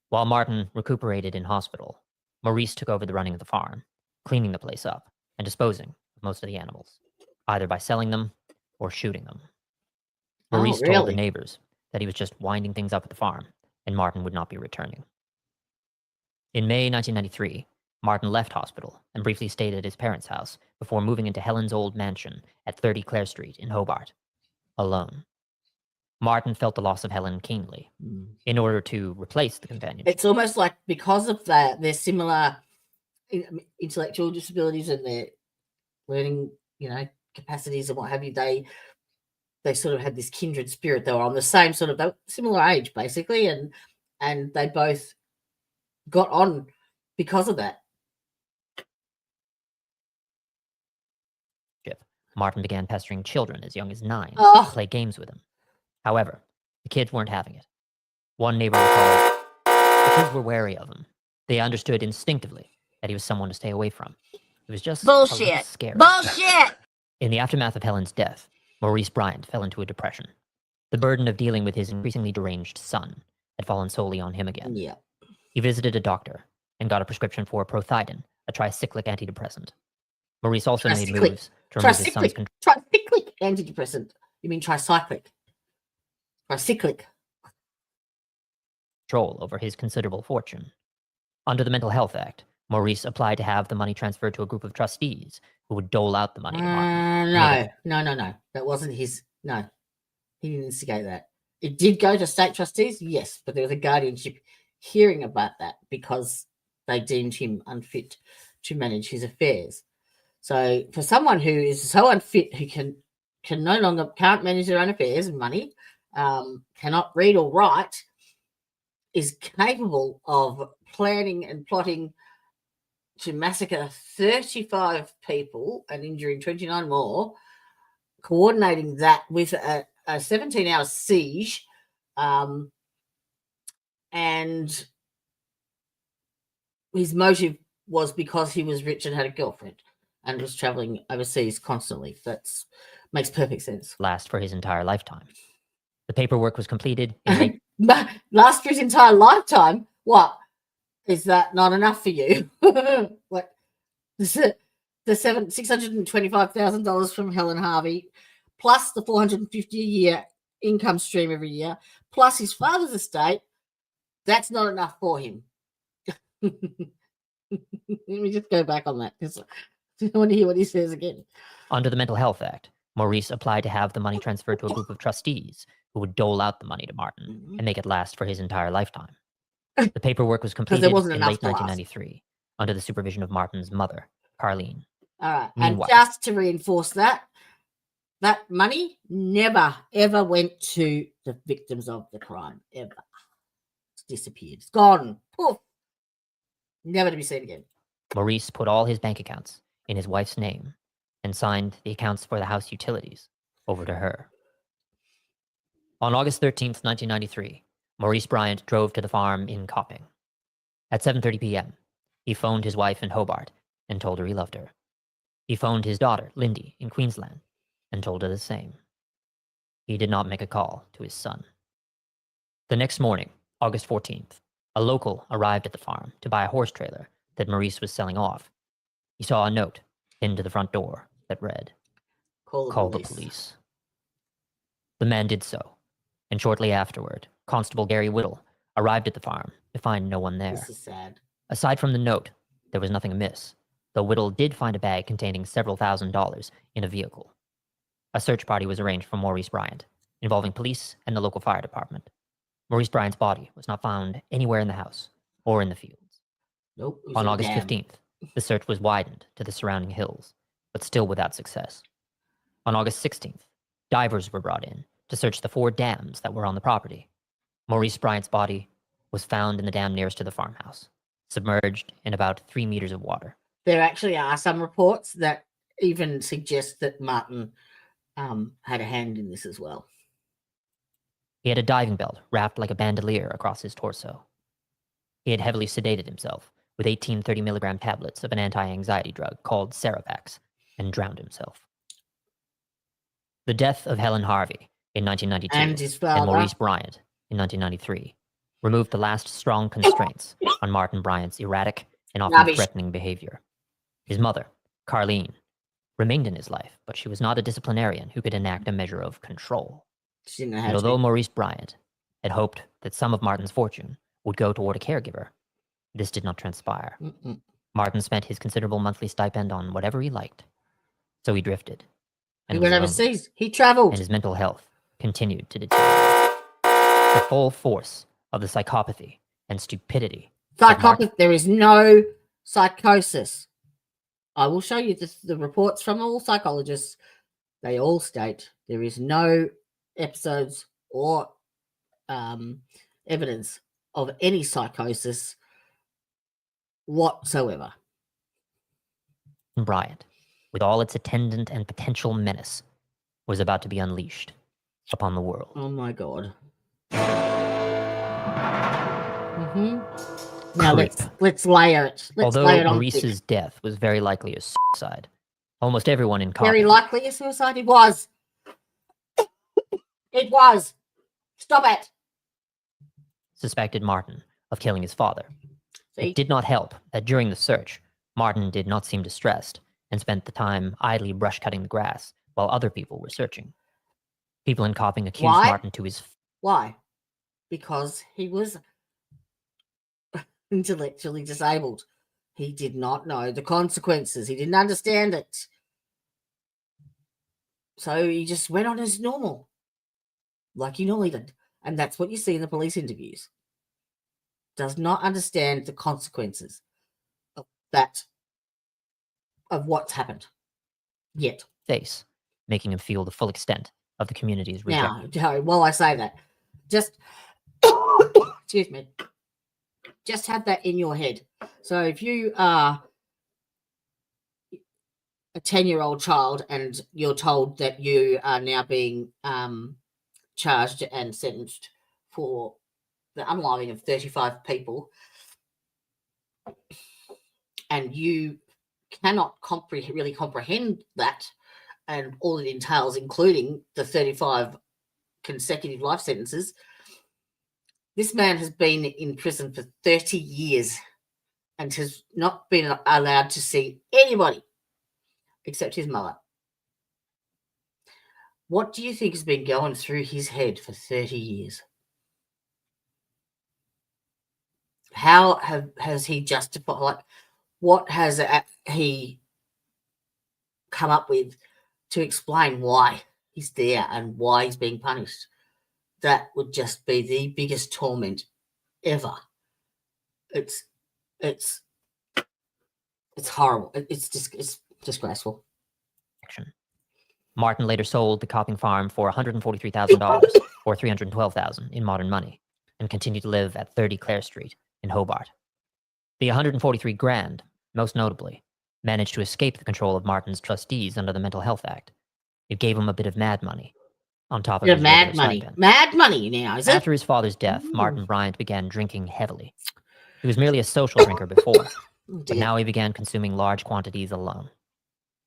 While Martin recuperated in hospital, Maurice took over the running of the farm, cleaning the place up and disposing of most of the animals, either by selling them or shooting them. Maurice told the really? neighbors that he was just winding things up at the farm and Martin would not be returning. In May 1993, Martin left hospital and briefly stayed at his parents' house before moving into Helen's old mansion at 30 Clare Street in Hobart, alone. Martin felt the loss of Helen keenly. In order to replace the companion, It's almost like because of that, their similar intellectual disabilities and their learning, capacities and what have you, they sort of had this kindred spirit. They were on the same sort of similar age, basically, and they both got on because of that. Martin began pestering children as young as 9 Oh. to play games with him. However, the kids weren't having it. One neighbor recalled, the kids were wary of him. They understood instinctively that he was someone to stay away from. It was just a little Bullshit. scary. Bullshit. In the aftermath of Helen's death, Maurice Bryant fell into a depression. The burden of dealing with his increasingly deranged son had fallen solely on him again. Yeah. He visited a doctor and got a prescription for prothidin, a tricyclic antidepressant. Maurice also made Tricyclic. moves to remove his son's Tricyclic antidepressant. You mean tricyclic? Tricyclic. control over his considerable fortune. Under the Mental Health Act, Maurice applied to have the money transferred to a group of trustees who would dole out the money to Martin. No. That wasn't his. No, he didn't instigate that. It did go to state trustees, yes, but there was a guardianship hearing about that because they deemed him unfit to manage his affairs. So for someone who is so unfit, who can't manage their own affairs and money, cannot read or write, is capable of planning and plotting to massacre 35 people and injuring 29 more, coordinating that with a 17-hour siege, and his motive was because he was rich and had a girlfriend and was traveling overseas constantly. That makes perfect sense. Last for his entire lifetime. The paperwork was completed in late But last for his entire lifetime? What? Is that not enough for you? What? The $625,000 from Helen Harvey, plus the $450 a year income stream every year, plus his father's estate, that's not enough for him. Let me just go back on that because I want to hear what he says again. Under the Mental Health Act, Maurice applied to have the money transferred to a group of trustees who would dole out the money to Martin and make it last for his entire lifetime. The paperwork was completed in wasn't late enough to last. 1993 under the supervision of Martin's mother, Carlene. All right. Meanwhile- And just to reinforce that money never, ever went to the victims of the crime, ever. It's disappeared. It's gone. Poof. Never to be seen again. Maurice put all his bank accounts in his wife's name and signed the accounts for the house utilities over to her. On August 13th, 1993, Maurice Bryant drove to the farm in Copping. At 7:30 p.m., he phoned his wife in Hobart and told her he loved her. He phoned his daughter, Lindy, in Queensland and told her the same. He did not make a call to his son. The next morning, August 14th, a local arrived at the farm to buy a horse trailer that Maurice was selling off. He saw a note pinned to the front door that read, "Call the police." The man did so, and shortly afterward, Constable Gary Whittle arrived at the farm to find no one there. This is sad. Aside from the note, there was nothing amiss, though Whittle did find a bag containing several $1,000s in a vehicle. A search party was arranged for Maurice Bryant, involving police and the local fire department. Maurice Bryant's body was not found anywhere in the house or in the fields. Nope. it was On a August dam. 15th, the search was widened to the surrounding hills, but still without success. On August 16th, divers were brought in to search the 4 dams that were on the property. Maurice Bryant's body was found in the dam nearest to the farmhouse, submerged in about 3 meters of water. There actually are some reports that even suggest that Martin had a hand in this as well. He had a diving belt wrapped like a bandolier across his torso. He had heavily sedated himself with 18 30-milligram tablets of an anti-anxiety drug called Serovax and drowned himself. The death of Helen Harvey in 1992 And his father. Maurice Bryant in 1993 removed the last strong constraints on Martin Bryant's erratic and often Rubbish. threatening behavior. His mother, Carlene, remained in his life, but she was not a disciplinarian who could enact a measure of control. She didn't know how And to. although Maurice Bryant had hoped that some of Martin's fortune would go toward a caregiver, this did not transpire. Mm-mm. Martin spent his considerable monthly stipend on whatever he liked. So he drifted. He And went was lonely, overseas. He travelled. and his mental health continued to deteriorate. The full force of the psychopathy and stupidity. Psychopathy. There is no psychosis. I will show you the reports from all psychologists. They all state there is no episodes or evidence of any psychosis whatsoever. Bryant, with all its attendant and potential menace, was about to be unleashed upon the world. Oh my god. Now Creep. let's layer it. Let's Although layer it on Maurice's death was very likely a suicide, almost everyone in thick. Very Copping likely a suicide. It was. It was. Stop it. suspected Martin of killing his father. See? It did not help that during the search, Martin did not seem distressed and spent the time idly brush cutting the grass while other people were searching. People in Copping accused Why? Martin to his Why? Because he was intellectually disabled. He did not know the consequences. He didn't understand it. So he just went on as normal, like he normally did. And that's what you see in the police interviews. Does not understand the consequences of that, of what's happened yet. face, making him feel the full extent of the community's rejection. Now, Joe, while I say that, just excuse me, just have that in your head. So if you are a 10-year-old child and you're told that you are now being charged and sentenced for the unaliving of 35 people, and you cannot really comprehend that and all it entails, including the 35 consecutive life sentences. This man has been in prison for 30 years and has not been allowed to see anybody except his mother. What do you think has been going through his head for 30 years? How has he justified, like, what has he come up with to explain why he's there and why he's being punished? That would just be the biggest torment ever. It's horrible. It's Disgraceful. Martin later sold the Copping farm for $143,000 or $312,000 in modern money, and continued to live at 30 Clare Street in Hobart. The 143 grand, most notably, managed to escape the control of Martin's trustees under the Mental Health Act. It gave him a bit of mad money on top of Bit his of mad regular money. stipend. Mad money now, is it? After his father's death, Ooh. Martin Bryant began drinking heavily. He was merely a social drinker before, Oh, but dear. now he began consuming large quantities alone.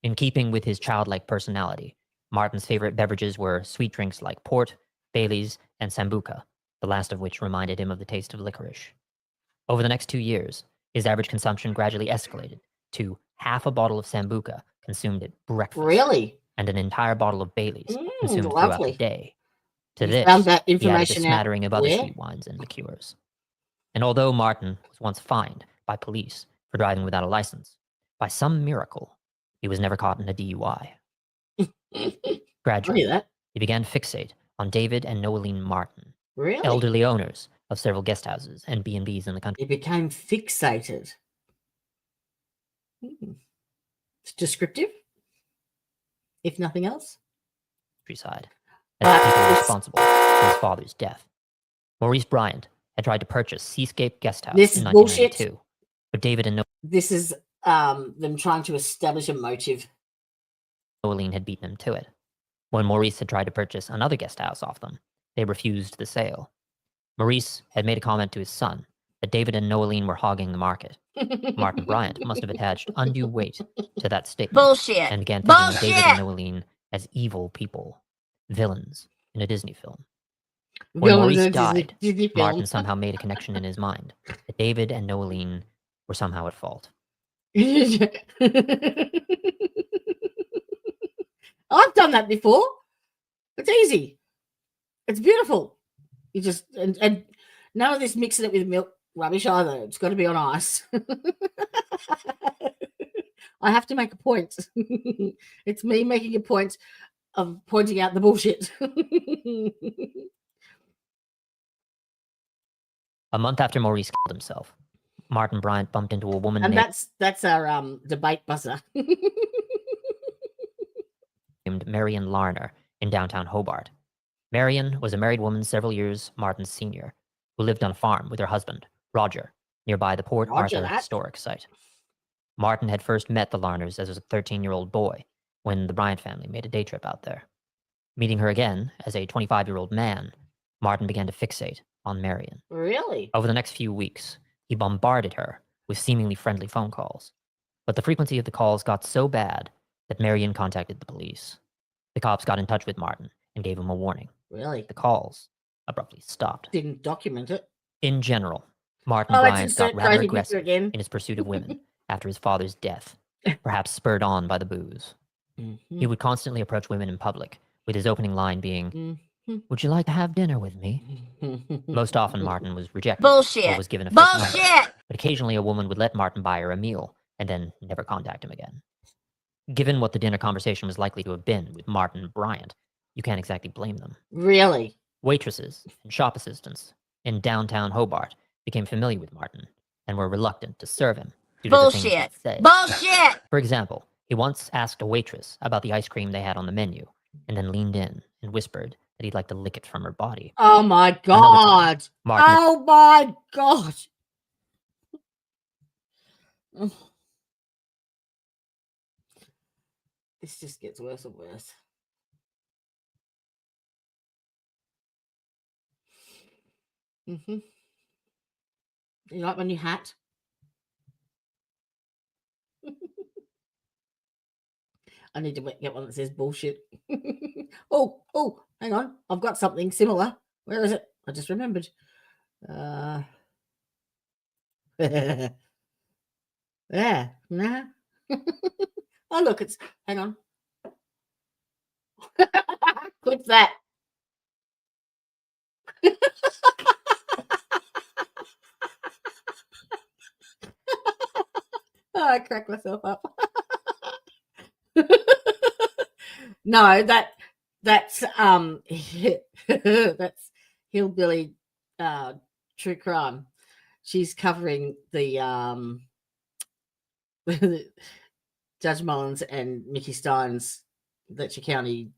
In keeping with his childlike personality, Martin's favorite beverages were sweet drinks like port, Baileys, and Sambuca, the last of which reminded him of the taste of licorice. Over the next 2 years, his average consumption gradually escalated to half a bottle of Sambuca consumed at breakfast, Really? and an entire bottle of Baileys consumed throughout the Lovely. day. To You this, found that he added a information out smattering of other where? sweet wines and liqueurs. And although Martin was once fined by police for driving without a license, by some miracle, he was never caught in a DUI. Gradually, that. he began to fixate on David and Noeline Martin, Really? elderly owners of several guest houses and B&Bs in the country. He became fixated. It's descriptive, if nothing else. Countryside as the people it's- responsible for his father's death. Maurice Bryant had tried to purchase Seascape Guest House This in is bullshit. 1992, but David and This is them trying to establish a motive. Noeline had beaten him to it. When Maurice had tried to purchase another guest house off them, they refused the sale. Maurice had made a comment to his son that David and Noeline were hogging the market. Martin Bryant must have attached undue weight to that statement Bullshit. and began thinking of David and Bullshit. Noeline as evil people, villains in a Disney film. When Villains Maurice in a Disney- died, Disney film. Martin somehow made a connection in his mind that David and Noeline were somehow at fault. I've done that before. It's easy. It's beautiful. You just and none of this mixing it with milk rubbish either. It's got to be on ice. I have to make a point. It's me making a point of pointing out the bullshit. A month after Maurice killed himself, Martin Bryant bumped into a woman And named that's our debate buzzer. Marion Larner in downtown Hobart. Marion was a married woman several years Martin's senior, who lived on a farm with her husband, Roger, nearby the Port Roger Arthur that. historic site. Martin had first met the Larners as a 13-year-old boy when the Bryant family made a day trip out there. Meeting her again as a 25-year-old man, Martin began to fixate on Marion. Really? Over the next few weeks, he bombarded her with seemingly friendly phone calls. But the frequency of the calls got so bad that Marion contacted the police. The cops got in touch with Martin and gave him a warning. Really? The calls abruptly stopped. Didn't document it. In general, Martin Oh, Bryant it's got rather crazy aggressive again. in his pursuit of women after his father's death, perhaps spurred on by the booze. Mm-hmm. He would constantly approach women in public, with his opening line being, Mm-hmm. "Would you like to have dinner with me?" Most often, Martin was rejected Bullshit. or was given a fake number, Bullshit. but occasionally a woman would let Martin buy her a meal and then never contact him again. Given what the dinner conversation was likely to have been with Martin Bryant, you can't exactly blame them. Really? Waitresses and shop assistants in downtown Hobart became familiar with Martin and were reluctant to serve him due to the things Bullshit. he'd say. Bullshit. For example, he once asked a waitress about the ice cream they had on the menu and then leaned in and whispered that he'd like to lick it from her body. Oh my time, god. Martin Oh my god. This just gets worse and worse. Mm-hmm. You like my new hat? I need to get one that says bullshit. oh, hang on. I've got something similar. Where is it? I just remembered. Yeah. Nah. Oh, look, it's, hang on. What's that? Oh, I cracked myself up. No, that's that's Hillbilly True Crime. She's covering the Judge Mullins and Mickey Steins, Letcher County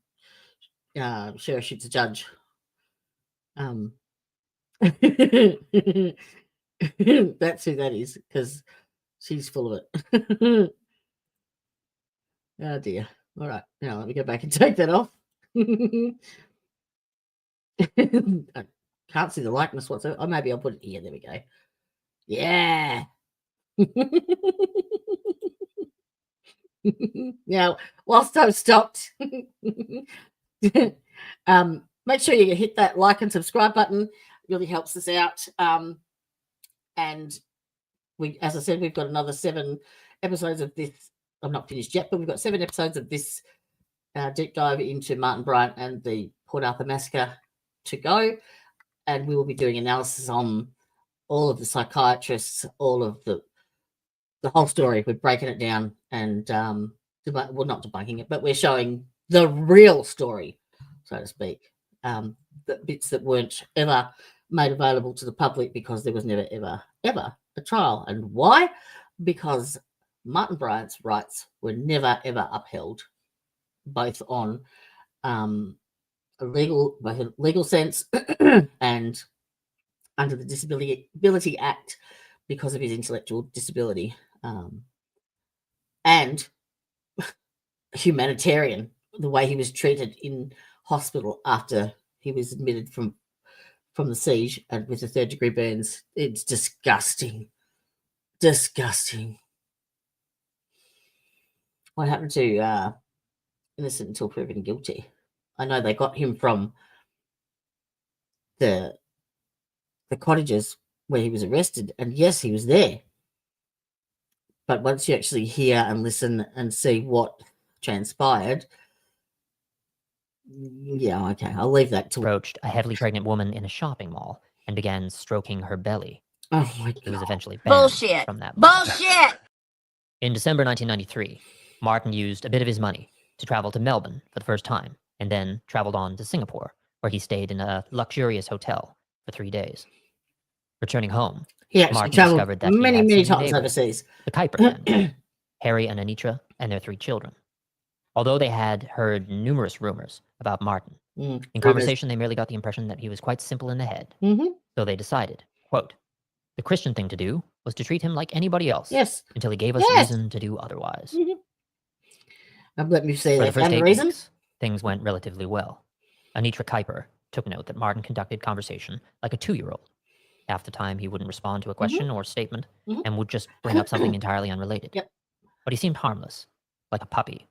Sheriff shoots a judge. That's who that is, because she's full of it. Oh dear. All right, now let me go back and take that off. I can't see the likeness whatsoever. Oh, maybe I'll put it here. There we go. Yeah. Now, whilst I've stopped, make sure you hit that like and subscribe button. It really helps us out. And we, as I said, we've got another 7 episodes of this. I'm not finished yet, but we've got 7 episodes of this deep dive into Martin Bryant and the Port Arthur Massacre to go. And we will be doing analysis on all of the psychiatrists, all of the whole story. We're breaking it down and, well, not debunking it, but we're showing the real story, so to speak. The bits that weren't ever made available to the public because there was never, ever, ever a trial. And why? Because Martin Bryant's rights were never, ever upheld, both on a legal sense and under the Disability Act because of his intellectual disability, and humanitarian, the way he was treated in hospital after he was admitted from the siege and with the 3rd-degree burns. It's disgusting. Disgusting. What happened to innocent until proven guilty? I know they got him from the cottages where he was arrested, and yes, he was there. But once you actually hear and listen and see what transpired, yeah, okay, I'll leave that to. Approached a heavily pregnant woman in a shopping mall and began stroking her belly. Oh my He was God. eventually banned from that mall. Bullshit! In December 1993, Martin used a bit of his money to travel to Melbourne for the first time, and then traveled on to Singapore, where he stayed in a luxurious hotel for 3 days. Returning home, He actually Martin traveled discovered that he many, had many some new times neighbors, overseas. the Kuiper family, Harry and Anitra, and their 3 children. Although they had heard numerous rumors about Martin, in conversation they merely got the impression that he was quite simple in the head. Mm-hmm. So they decided, quote, the Christian thing to do was to treat him like anybody else, Yes. until he gave us Yes. reason to do otherwise. Let me say For the that first and the 8 reason. weeks, things went relatively well. Anitra Kuiper took note that Martin conducted conversation like a 2-year-old. Half the time he wouldn't respond to a question or statement and would just bring up something entirely unrelated. Yep. But he seemed harmless, like a puppy.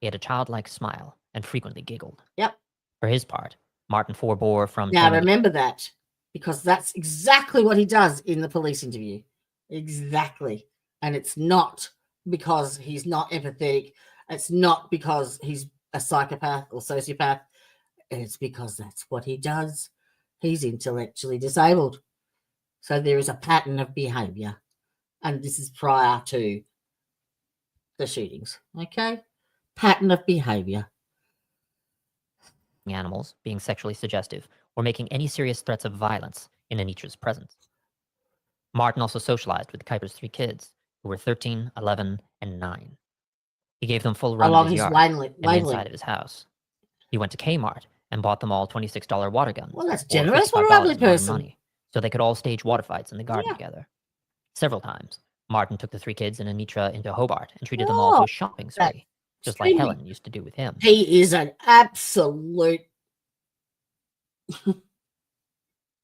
He had a childlike smile and frequently giggled. Yep. For his part, Martin forbore from Now turning remember that, because that's exactly what he does in the police interview. Exactly. And it's not because he's not empathetic. It's not because he's a psychopath or sociopath. It's because that's what he does. He's intellectually disabled. So there is a pattern of behavior. And this is prior to the shootings. Okay? Pattern of behavior. animals, being sexually suggestive, or making any serious threats of violence in Anitra's presence. Martin also socialized with Kuiper's 3 kids, who were 13, 11, and 9. He gave them full run Along of his his yard and the inside of his house. He went to Kmart and bought them all $26 water guns. Well, that's or generous for a $55 lovely in modern person. money, so they could all stage water fights in the garden Yeah. together. Several times, Martin took the 3 kids and Anitra into Hobart and treated them all to Oh, a shopping spree, just like extremely. Helen used to do with him. He is an absolute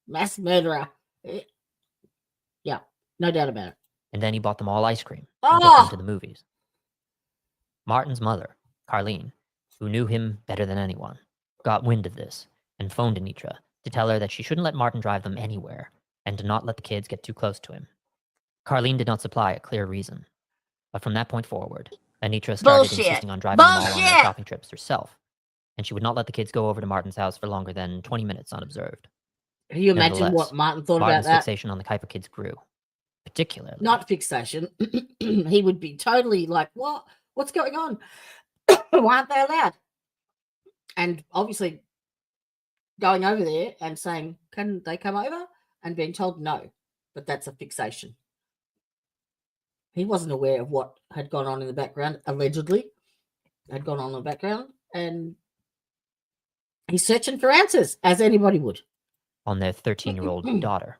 mass murderer. Yeah, no doubt about it. And then he bought them all ice cream and took them to the movies. Martin's mother, Carlene, who knew him better than anyone, got wind of this and phoned Anitra to tell her that she shouldn't let Martin drive them anywhere and to not let the kids get too close to him. Carlene did not supply a clear reason, but from that point forward, Anitra started insisting on driving them all on their shopping trips herself, and she would not let the kids go over to Martin's house for longer than 20 minutes unobserved. Can you imagine Nevertheless, what Martin thought Martin's about that? fixation on the Kuiper kids grew, particularly. Not fixation. He would be totally like, what? What's going on? Why aren't they allowed? And obviously going over there and saying, can they come over? And being told no, but that's a fixation. He wasn't aware of what had gone on in the background, allegedly had gone on in the background, and he's searching for answers, as anybody would. On their 13-year-old daughter.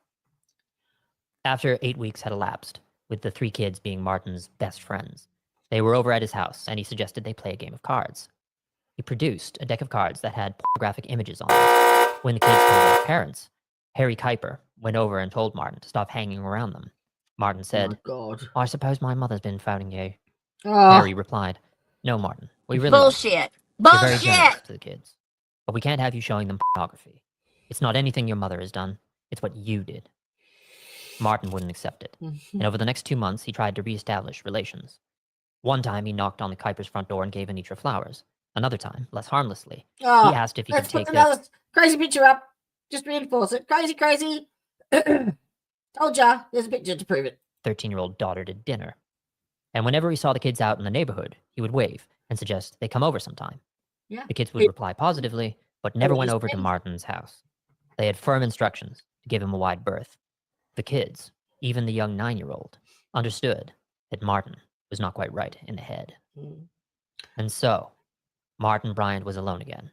After 8 weeks had elapsed, with the 3 kids being Martin's best friends, they were over at his house, and he suggested they play a game of cards. He produced a deck of cards that had pornographic images on them. When the kids told their parents, Harry Kuiper went over and told Martin to stop hanging around them. Martin Oh said, my God. I suppose my mother's been phoning you. Oh, Harry replied, No, Martin, we really like you. Bullshit. You're very generous Bullshit. to the kids. But we can't have you showing them pornography. It's not anything your mother has done. It's what you did. Martin wouldn't accept it. And over the next 2 months, he tried to reestablish relations. One time, he knocked on the Kuipers' front door and gave Anitra flowers. Another time, less harmlessly, Oh, he asked if he could let's put take another crazy picture up. Just reinforce it. Crazy, crazy. Told ya. There's a picture to prove it. 13-year-old daughter to dinner. And whenever he saw the kids out in the neighborhood, he would wave and suggest they come over sometime. Yeah. The kids would reply positively, but never went Always over to did. Martin's house. They had firm instructions to give him a wide berth. The kids, even the young 9-year-old, understood that Martin was not quite right in the head. Mm. And so, Martin Bryant was alone again.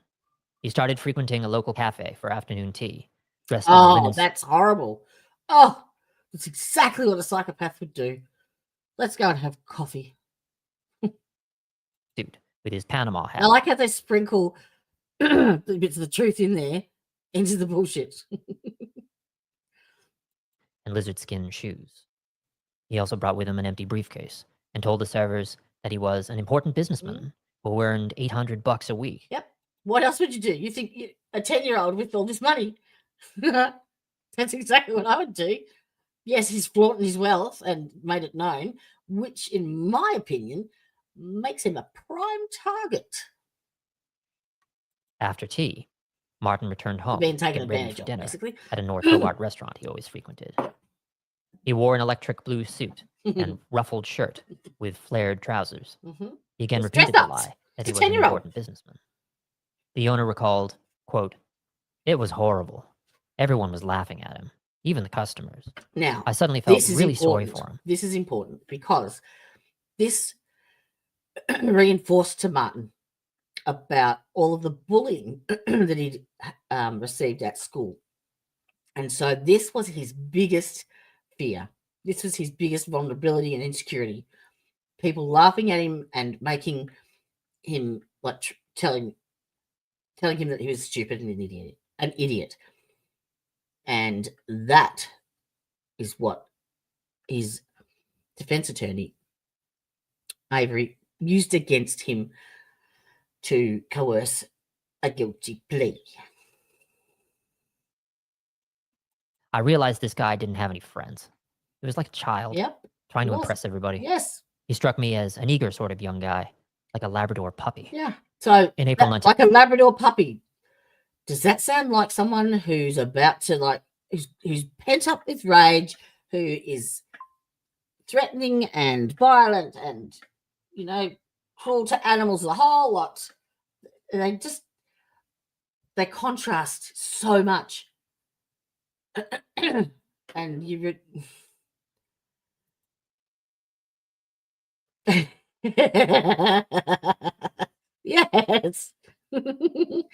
He started frequenting a local cafe for afternoon tea, dressed in a Oh, linen that's horrible. Oh, that's exactly what a psychopath would do. Let's go and have coffee. suit with his Panama hat. I like how they sprinkle the bits of the truth in there into the bullshit. And lizard skin shoes. He also brought with him an empty briefcase and told the servers that he was an important businessman who earned $800 a week. Yep. What else would you do? You think a 10-year-old with all this money? That's exactly what I would do. Yes, he's flaunting his wealth and made it known, which, in my opinion, makes him a prime target. After tea, Martin returned home Being to taken get ready advantage for of, dinner basically. at a North Hobart restaurant he always frequented. He wore an electric blue suit and ruffled shirt with flared trousers. He again It's repeated the dress-ups. lie that It's he a was an 10-year-old. important businessman. The owner recalled, quote, "It was horrible. Everyone was laughing at him, even the customers. Now, I suddenly felt this is really sorry important. for him." This is important because this reinforced to Martin about all of the bullying that he'd received at school. And so this was his biggest fear. This was his biggest vulnerability and insecurity. People laughing at him and making him like telling him that he was stupid and an idiot. And that is what his defense attorney, Avery, used against him to coerce a guilty plea. I realized this guy didn't have any friends. He was like a child, Yep. trying to he was. impress everybody. Yes. He struck me as an eager sort of young guy, like a Labrador puppy. Yeah. So In April 19... like a Labrador puppy. Does that sound like someone who's about to who's pent up with rage, who is threatening and violent and, cruel to animals, the whole lot? They contrast so much. And you yes. In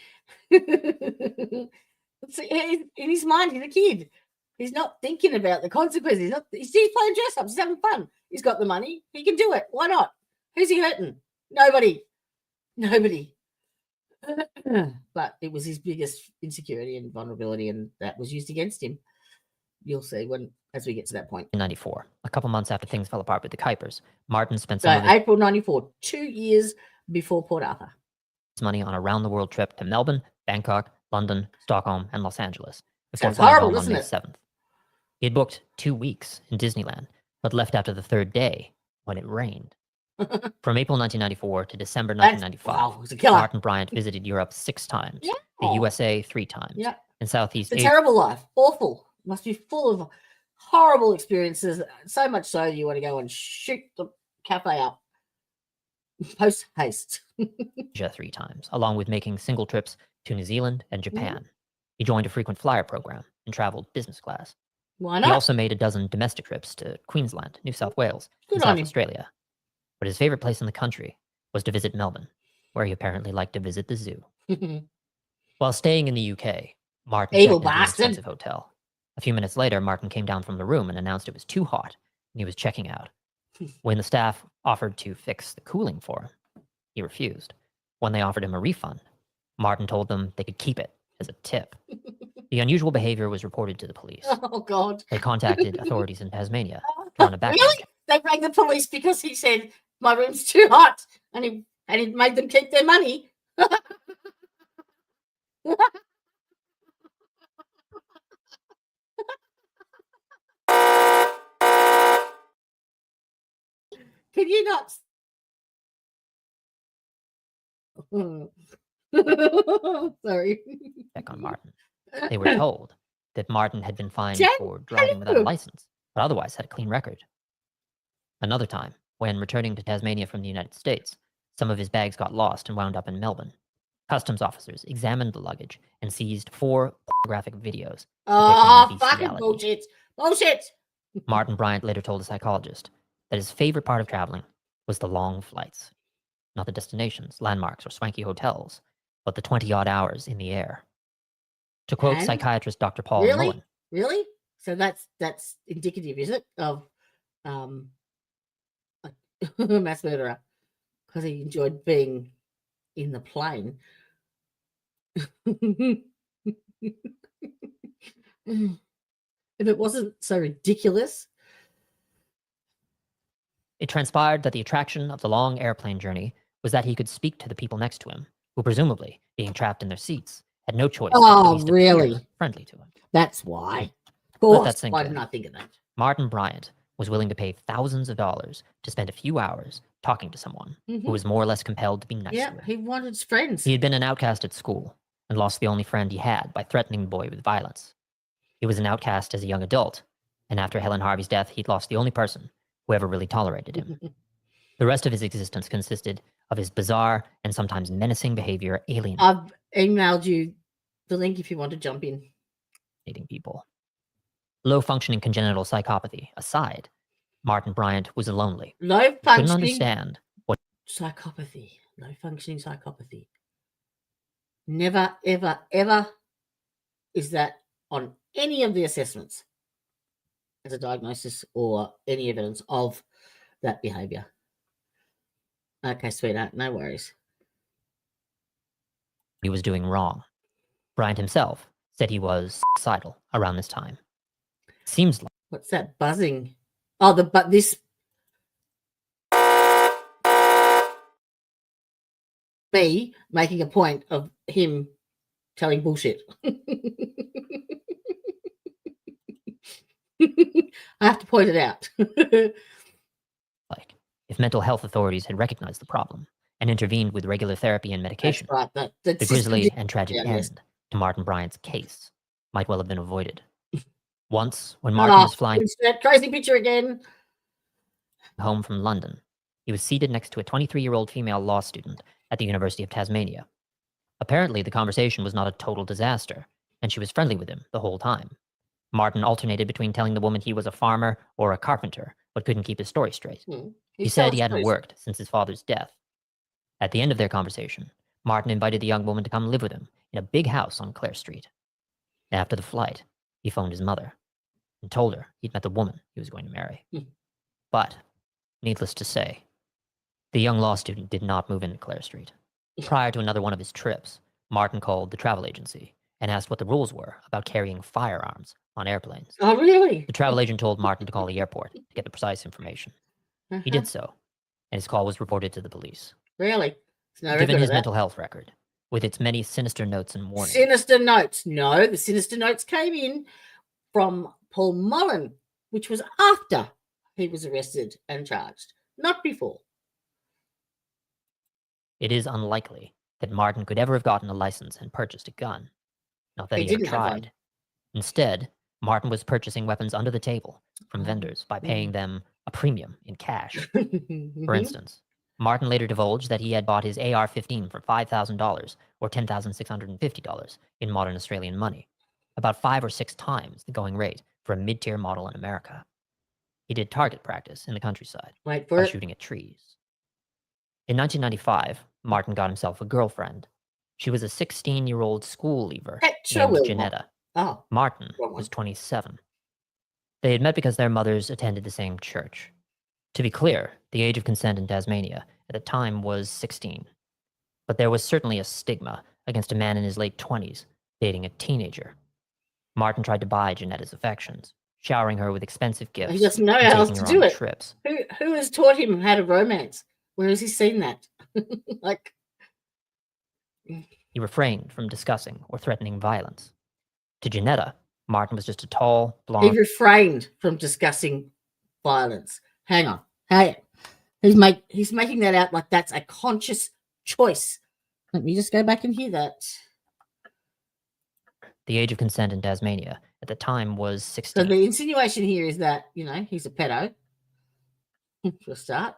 his mind, he's a kid. He's not thinking about the consequences. He's playing dress ups. He's having fun. He's got the money. He can do it. Why not? Who's he hurting? Nobody. But it was his biggest insecurity and vulnerability, and that was used against him. You'll see as we get to that point. In 94, a couple months after things fell apart with the Kuipers, Martin spent So some of his April 94, 2 years before Port Arthur. money on a round-the-world trip to Melbourne, Bangkok, London, Stockholm, and Los Angeles before Sounds flying horrible, home on doesn't May it? 7th. He had booked 2 weeks in Disneyland, but left after the 3rd day when it rained. From April 1994 to December 1995, Wow, it was a killer. Martin Bryant visited Europe 6 times, Yeah. the USA 3 times, Yeah. and Southeast It's a Asia. terrible life. Awful. Must be full of horrible experiences. So much so you want to go and shoot the cafe up. Post haste. 3 times, along with making single trips to New Zealand and Japan. He joined a frequent flyer program and traveled business class. Why He not? also made a dozen domestic trips to Queensland, New South Wales, Good and on South him. Australia. But his favorite place in the country was to visit Melbourne, where he apparently liked to visit the zoo. While staying in the UK, Martin Evil checked into an bastard. expensive hotel. A few minutes later, Martin came down from the room and announced it was too hot, and he was checking out. When the staff offered to fix the cooling for him, he refused. When they offered him a refund, Martin told them they could keep it as a tip. The unusual behavior was reported to the police. Oh, God. They contacted authorities in Tasmania to run a background Really? check. They rang the police because he said, my room's too hot, and he made them keep their money. Can you not? Sorry. Check on Martin. They were told that Martin had been fined Jen, for driving without a hello. license, but otherwise had a clean record. Another time, when returning to Tasmania from the United States, some of his bags got lost and wound up in Melbourne. Customs officers examined the luggage and seized 4 pornographic videos. Oh, depicting fucking bestiality. bullshit. Bullshit. Martin Bryant later told a psychologist that his favorite part of traveling was the long flights. Not the destinations, landmarks, or swanky hotels, but the 20-odd hours in the air. To quote And? psychiatrist Dr. Paul Really? Mullen, Really? So that's indicative, is it, of a mass murderer? Because he enjoyed being in the plane. If it wasn't so ridiculous. it transpired that the attraction of the long airplane journey was that he could speak to the people next to him, who presumably, being trapped in their seats, had no choice but to at Oh, least appear really? friendly to him. That's why. Of Let that course. sink Why in. didn't I think of that? Martin Bryant was willing to pay thousands of dollars to spend a few hours talking to someone who Mhm. was more or less compelled to be nice Yeah, to him. he wanted his friends. He had been an outcast at school and lost the only friend he had by threatening the boy with violence. He was an outcast as a young adult, and after Helen Harvey's death, he'd lost the only person who ever really tolerated him. The rest of his existence consisted of his bizarre and sometimes menacing behavior alienating I've emailed you the link if you want to jump in. people. Low-functioning congenital psychopathy aside, Martin Bryant was lonely. Low He couldn't functioning understand what psychopathy. Low functioning psychopathy. Never, ever, ever is that on any of the assessments as a diagnosis or any evidence of that behavior. Okay, sweetheart, no worries. he was doing wrong. Bryant himself said he was suicidal around this time. Seems like What's that buzzing? Oh, this me making a point of him telling bullshit. I have to point it out. if mental health authorities had recognized the problem and intervened with regular therapy and medication, That's right. the That's grisly and tragic yes. end to Martin Bryant's case might well have been avoided. Once, when Martin was flying that crazy picture again. home from London, he was seated next to a 23-year-old female law student at the University of Tasmania. Apparently, the conversation was not a total disaster, and she was friendly with him the whole time. Martin alternated between telling the woman he was a farmer or a carpenter, but couldn't keep his story straight. He said he hadn't worked since his father's death. At the end of their conversation, Martin invited the young woman to come live with him in a big house on Clare Street. After the flight, he phoned his mother and told her he'd met the woman he was going to marry. But, needless to say, the young law student did not move into Clare Street. Prior to another one of his trips, Martin called the travel agency and asked what the rules were about carrying firearms on airplanes. Oh, really? The travel agent told Martin to call the airport to get the precise information. He did so, and his call was reported to the police. Really? No Given his mental health record, with its many sinister notes and warnings, sinister notes. No, the sinister notes came in from Paul Mullen, which was after he was arrested and charged, not before. it is unlikely that Martin could ever have gotten a license and purchased a gun. Not that He he ever didn't have one. tried. Instead, Martin was purchasing weapons under the table from vendors by paying them a premium in cash. For instance, Martin later divulged that he had bought his AR-15 for $5,000 or $10,650 in modern Australian money, about 5 or 6 times the going rate for a mid-tier model in America. He did target practice in the countryside Wait for by it. shooting at trees. In 1995, Martin got himself a girlfriend. She was a 16-year-old school leaver Petra named Wilmot. Janetta. Oh, Martin wrong one. was 27. They had met because their mothers attended the same church. To be clear, the age of consent in Tasmania at the time was 16. But there was certainly a stigma against a man in his late 20s dating a teenager. Martin tried to buy Janetta's affections, showering her with expensive gifts He doesn't know and how else taking to her do on it. trips. Who has taught him how to romance? Where has he seen that? Like, He refrained from discussing or threatening violence. To Janetta, Martin was just a tall, he blonde. refrained from discussing violence. Hang on. Hey, he's making that out like that's a conscious choice. Let me just go back and hear that. The age of consent in Tasmania at the time was So 16. the insinuation here is that, he's a pedo, for a start.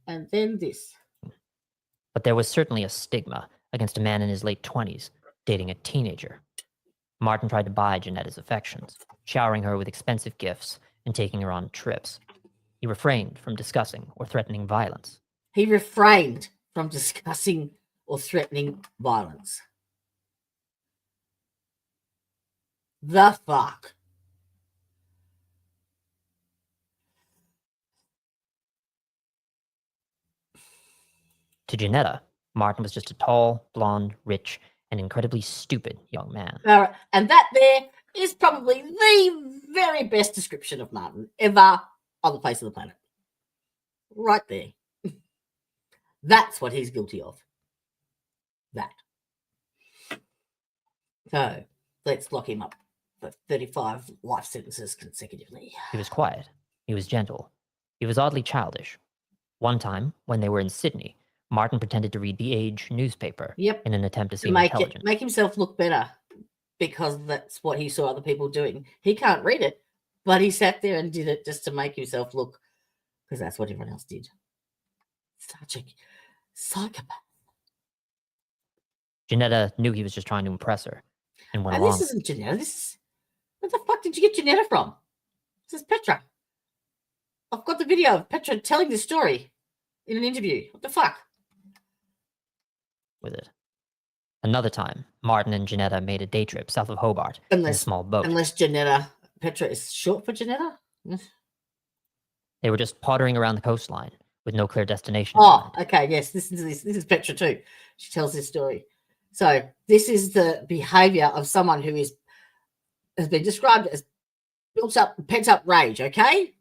And then this. But there was certainly a stigma against a man in his late 20s dating a teenager. Martin tried to buy Janetta's affections, showering her with expensive gifts and taking her on trips. He refrained from discussing or threatening violence. He refrained from discussing or threatening violence. The fuck? To Janetta, Martin was just a tall, blonde, rich, and incredibly stupid young man. And that there is probably the very best description of Martin ever on the face of the planet. Right there. That's what he's guilty of. That. So let's lock him up for 35 life sentences consecutively. He was quiet. He was gentle. He was oddly childish. One time, when they were in Sydney, Martin pretended to read the Age newspaper Yep. in an attempt to To seem make intelligent. make himself look better, because that's what he saw other people doing. He can't read it, but he sat there and did it just to make himself look, because that's what everyone else did. Such a psychopath. Janetta knew he was just trying to impress her and went And along. this isn't Janetta. Where the fuck did you get Janetta from? This is Petra. I've got the video of Petra telling this story in an interview. What the fuck? With it. Another time, Martin and Janetta made a day trip south of Hobart in a small boat. Unless Petra is short for Janetta? They were just pottering around the coastline with no clear destination. in Oh, mind. okay, yes, listen to this. This is Petra too. She tells this story. So this is the behavior of someone who has been described as built up, pent up rage, okay?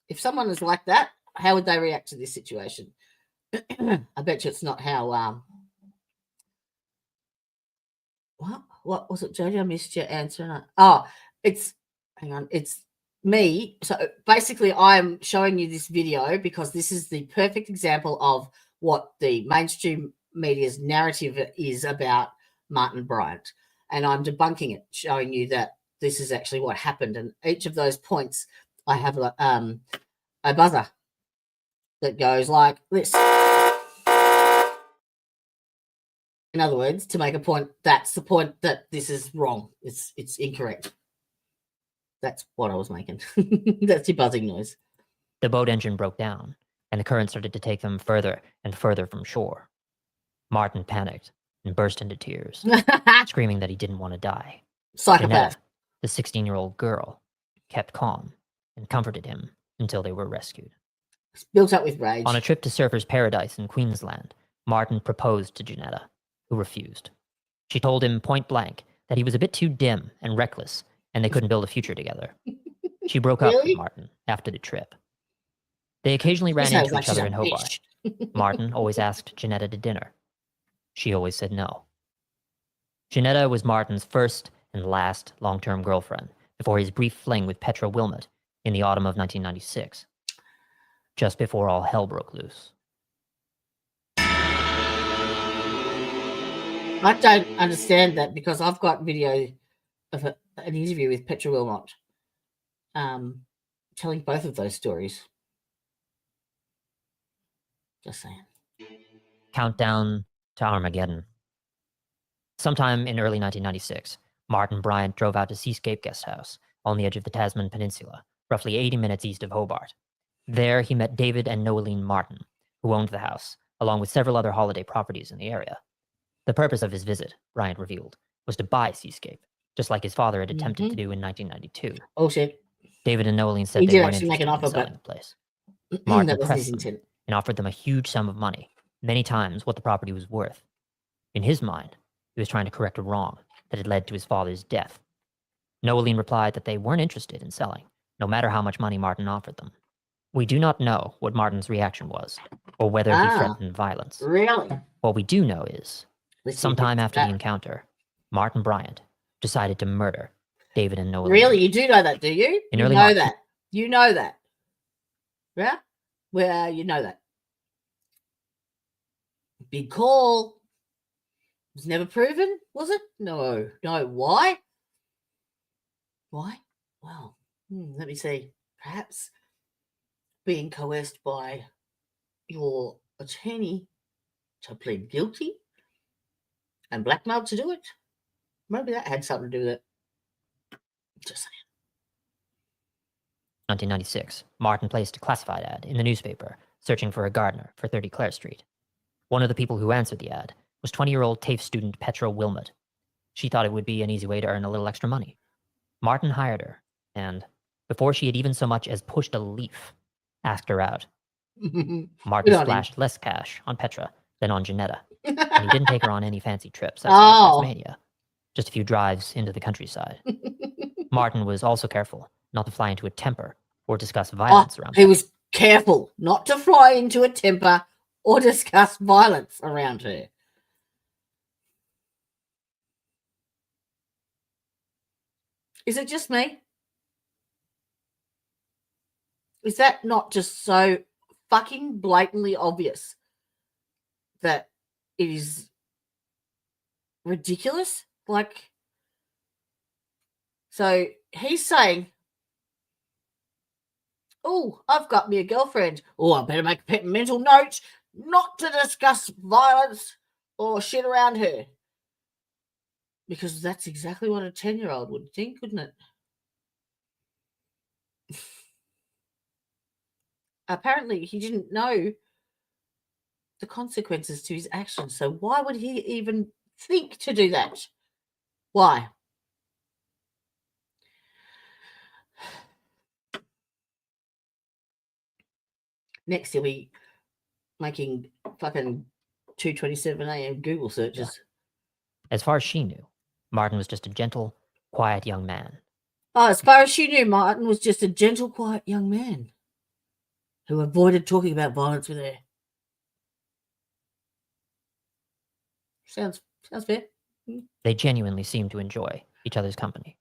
If someone is like that, how would they react to this situation? I bet you it's not how what was it, Jodie? I missed your answer. It's me. So basically I'm showing you this video because this is the perfect example of what the mainstream media's narrative is about Martin Bryant. And I'm debunking it, showing you that this is actually what happened. And each of those points, I have a buzzer that goes like this. In other words, to make a point, that's the point that this is wrong. It's incorrect. That's what I was making. That's your buzzing noise. The boat engine broke down, and the current started to take them further and further from shore. Martin panicked and burst into tears, screaming that he didn't want to die. Psychopath. Janetta, the 16-year-old girl, kept calm and comforted him until they were rescued. It's built up with rage. On a trip to Surfers Paradise in Queensland, Martin proposed to Janetta, who refused. She told him point blank that he was a bit too dim and reckless, and they couldn't build a future together. She broke up with Really? Martin after the trip. They occasionally ran Sounds into like each other she's in a Hobart. bitch. Martin always asked Janetta to dinner. She always said no. Janetta was Martin's first and last long-term girlfriend before his brief fling with Petra Wilmot in the autumn of 1996, just before all hell broke loose. I don't understand that because I've got video of an interview with Petra Wilmot telling both of those stories. Just saying. Countdown to Armageddon. Sometime in early 1996, Martin Bryant drove out to Seascape Guest House, on the edge of the Tasman Peninsula, roughly 80 minutes east of Hobart. There, he met David and Noeline Martin, who owned the house, along with several other holiday properties in the area. The purpose of his visit, Bryant revealed, was to buy Seascape, just like his father had attempted to do in 1992. Oh, shit. David and Noeline said He they did weren't actually make interested an in offer, selling but the place. Martin that wasn't his pressed them intent. and offered them a huge sum of money, many times what the property was worth. In his mind, he was trying to correct a wrong that had led to his father's death. Noeline replied that they weren't interested in selling, no matter how much money Martin offered them. We do not know what Martin's reaction was, or whether he threatened violence. Really? What we do know is, Let's see sometime if after the that- encounter, Martin Bryant decided to murder David and Noeline. Really? You do know that, do you? In You early know March. that. You know that. Yeah? Well, you know that. Big call. It was never proven, was it? No. No. Why? Why? Well, let me see. Perhaps being coerced by your attorney to plead guilty and blackmailed to do it. Maybe that had something to do with it. Just saying. 1996, Martin placed a classified ad in the newspaper searching for a gardener for 30 Clare Street. One of the people who answered the ad was 20-year-old TAFE student Petra Wilmot. She thought it would be an easy way to earn a little extra money. Martin hired her, and before she had even so much as pushed a leaf, asked her out. Martin Good on him. splashed less cash on Petra than on Janetta, and he didn't take her on any fancy trips outside Oh. Tasmania, just a few drives into the countryside. Martin was also careful not to fly into a temper or discuss violence around He her. was careful not to fly into a temper or discuss violence around her. Is it just me? Is that not just so fucking blatantly obvious that it is ridiculous? Like, so he's saying, oh, I've got me a girlfriend. Oh, I better make a mental note not to discuss violence or shit around her. Because that's exactly what a 10-year-old would think, wouldn't it? Apparently, he didn't know the consequences to his actions. So why would he even think to do that? Why? Next, he'll be making fucking 2:27 a.m. Google searches. As far as she knew, Martin was just a gentle, quiet young man. Oh, as far as she knew, Martin was just a gentle, quiet young man who avoided talking about violence with her. Sounds fair. They genuinely seemed to enjoy each other's company.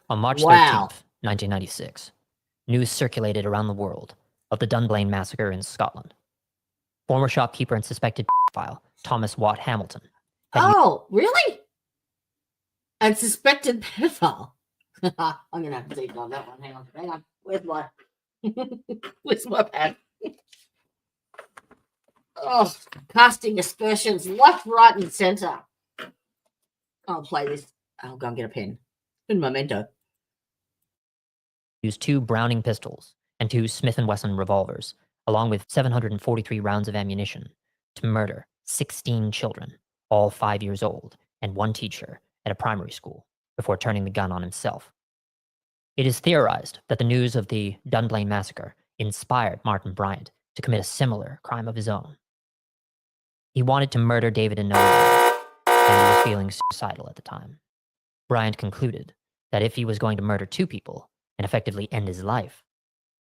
On March Wow. 13th, 1996, news circulated around the world of the Dunblane Massacre in Scotland. Former shopkeeper and suspected pedophile Thomas Watt Hamilton had Oh, really? And suspected pedophile. I'm gonna have to deep dive that one. Hang on. Where's my pad? Oh, casting aspersions left, right, and center. I'll play this. I'll go and get a pen. And memento. used 2 Browning pistols and 2 Smith & Wesson revolvers, along with 743 rounds of ammunition, to murder 16 children, all 5 years old, and 1 teacher at a primary school, before turning the gun on himself. It is theorized that the news of the Dunblane Massacre inspired Martin Bryant to commit a similar crime of his own. He wanted to murder David and Noeline, and he was feeling suicidal at the time. Bryant concluded that if he was going to murder 2 people and effectively end his life,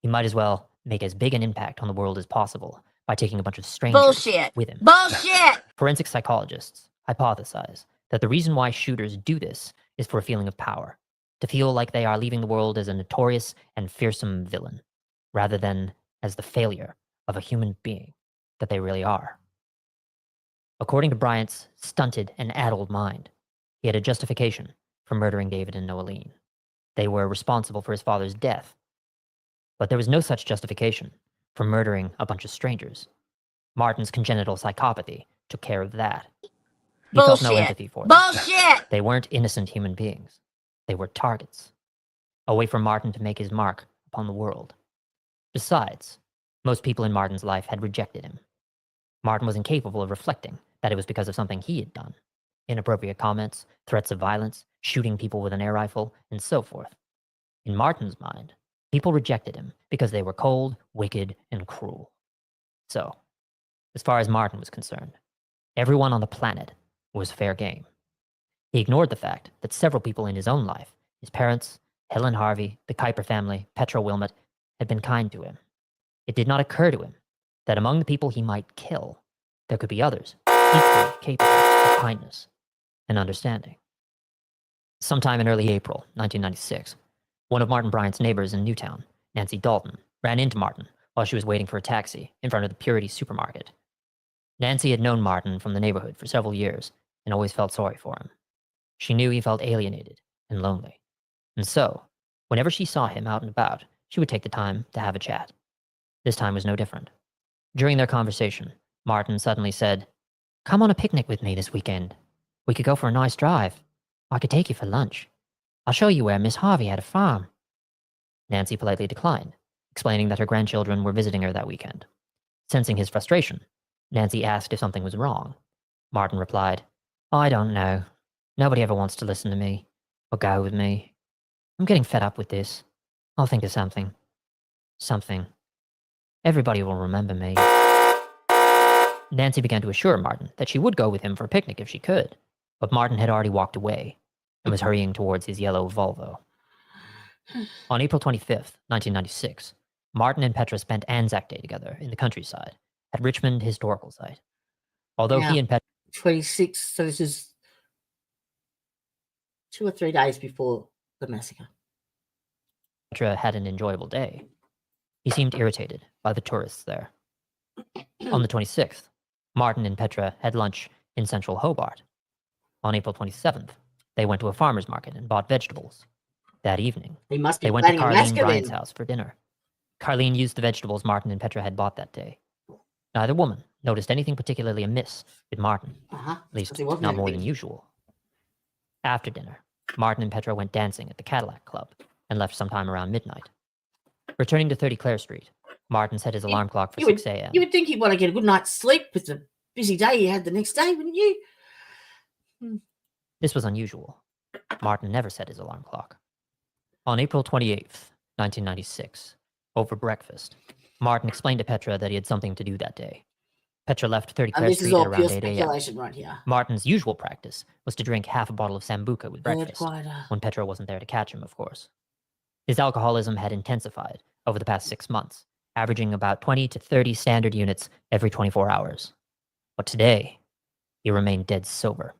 he might as well make as big an impact on the world as possible by taking a bunch of strangers Bullshit. with him. Bullshit! Forensic psychologists hypothesize that the reason why shooters do this is for a feeling of power, to feel like they are leaving the world as a notorious and fearsome villain, rather than as the failure of a human being that they really are. According to Bryant's stunted and addled mind, he had a justification for murdering David and Noeline. They were responsible for his father's death. But there was no such justification for murdering a bunch of strangers. Martin's congenital psychopathy took care of that. He felt no Bullshit. empathy for them. Bullshit! They weren't innocent human beings. They were targets. a way for Martin to make his mark upon the world. Besides, most people in Martin's life had rejected him. Martin was incapable of reflecting that it was because of something he had done. Inappropriate comments, threats of violence, shooting people with an air rifle, and so forth. In Martin's mind, people rejected him because they were cold, wicked, and cruel. So, as far as Martin was concerned, everyone on the planet was fair game. He ignored the fact that several people in his own life, his parents, Helen Harvey, the Kuiper family, Petra Wilmot, had been kind to him. It did not occur to him that among the people he might kill, there could be others equally capable of kindness and understanding. Sometime in early April 1996, one of Martin Bryant's neighbors in Newtown, Nancy Dalton, ran into Martin while she was waiting for a taxi in front of the Purity supermarket. Nancy had known Martin from the neighborhood for several years and always felt sorry for him. She knew he felt alienated and lonely. And so, whenever she saw him out and about, she would take the time to have a chat. This time was no different. During their conversation, Martin suddenly said, "Come on a picnic with me this weekend. We could go for a nice drive. I could take you for lunch. I'll show you where Miss Harvey had a farm." Nancy politely declined, explaining that her grandchildren were visiting her that weekend. Sensing his frustration, Nancy asked if something was wrong. Martin replied, "I don't know. Nobody ever wants to listen to me or go with me. I'm getting fed up with this. I'll think of something. Something. Everybody will remember me." Nancy began to assure Martin that she would go with him for a picnic if she could, but Martin had already walked away and was hurrying towards his yellow Volvo. On April 25th, 1996, Martin and Petra spent Anzac Day together in the countryside at Richmond Historical Site. Although he and Petra 26, so this is 2 or 3 days before the massacre. had an enjoyable day, he seemed irritated by the tourists there. On the 26th, Martin and Petra had lunch in central Hobart. On April 27th, they went to a farmer's market and bought vegetables. That evening, He must be they went to planning a Carlene massacre Bryant's then. house for dinner. Carlene used the vegetables Martin and Petra had bought that day. Neither woman noticed anything particularly amiss with Martin, Uh-huh. at least He wasn't not that more big. than usual. After dinner, Martin and Petra went dancing at the Cadillac Club and left sometime around midnight. Returning to 30 Clare Street, Martin set his alarm clock for you would- 6 a.m. You would think he'd want to get a good night's sleep with the busy day he had the next day, wouldn't you? This was unusual. Martin never set his alarm clock. On April 28th, 1996, over breakfast, Martin explained to Petra that he had something to do that day. Petra left 30 And Clare this is Street at all around pure 8 a.m. speculation right here. Martin's usual practice was to drink half a bottle of Sambuca with Bird breakfast, quieter. when Petra wasn't there to catch him, of course. His alcoholism had intensified over the past 6 months, averaging about 20 to 30 standard units every 24 hours. But today, he remained dead sober.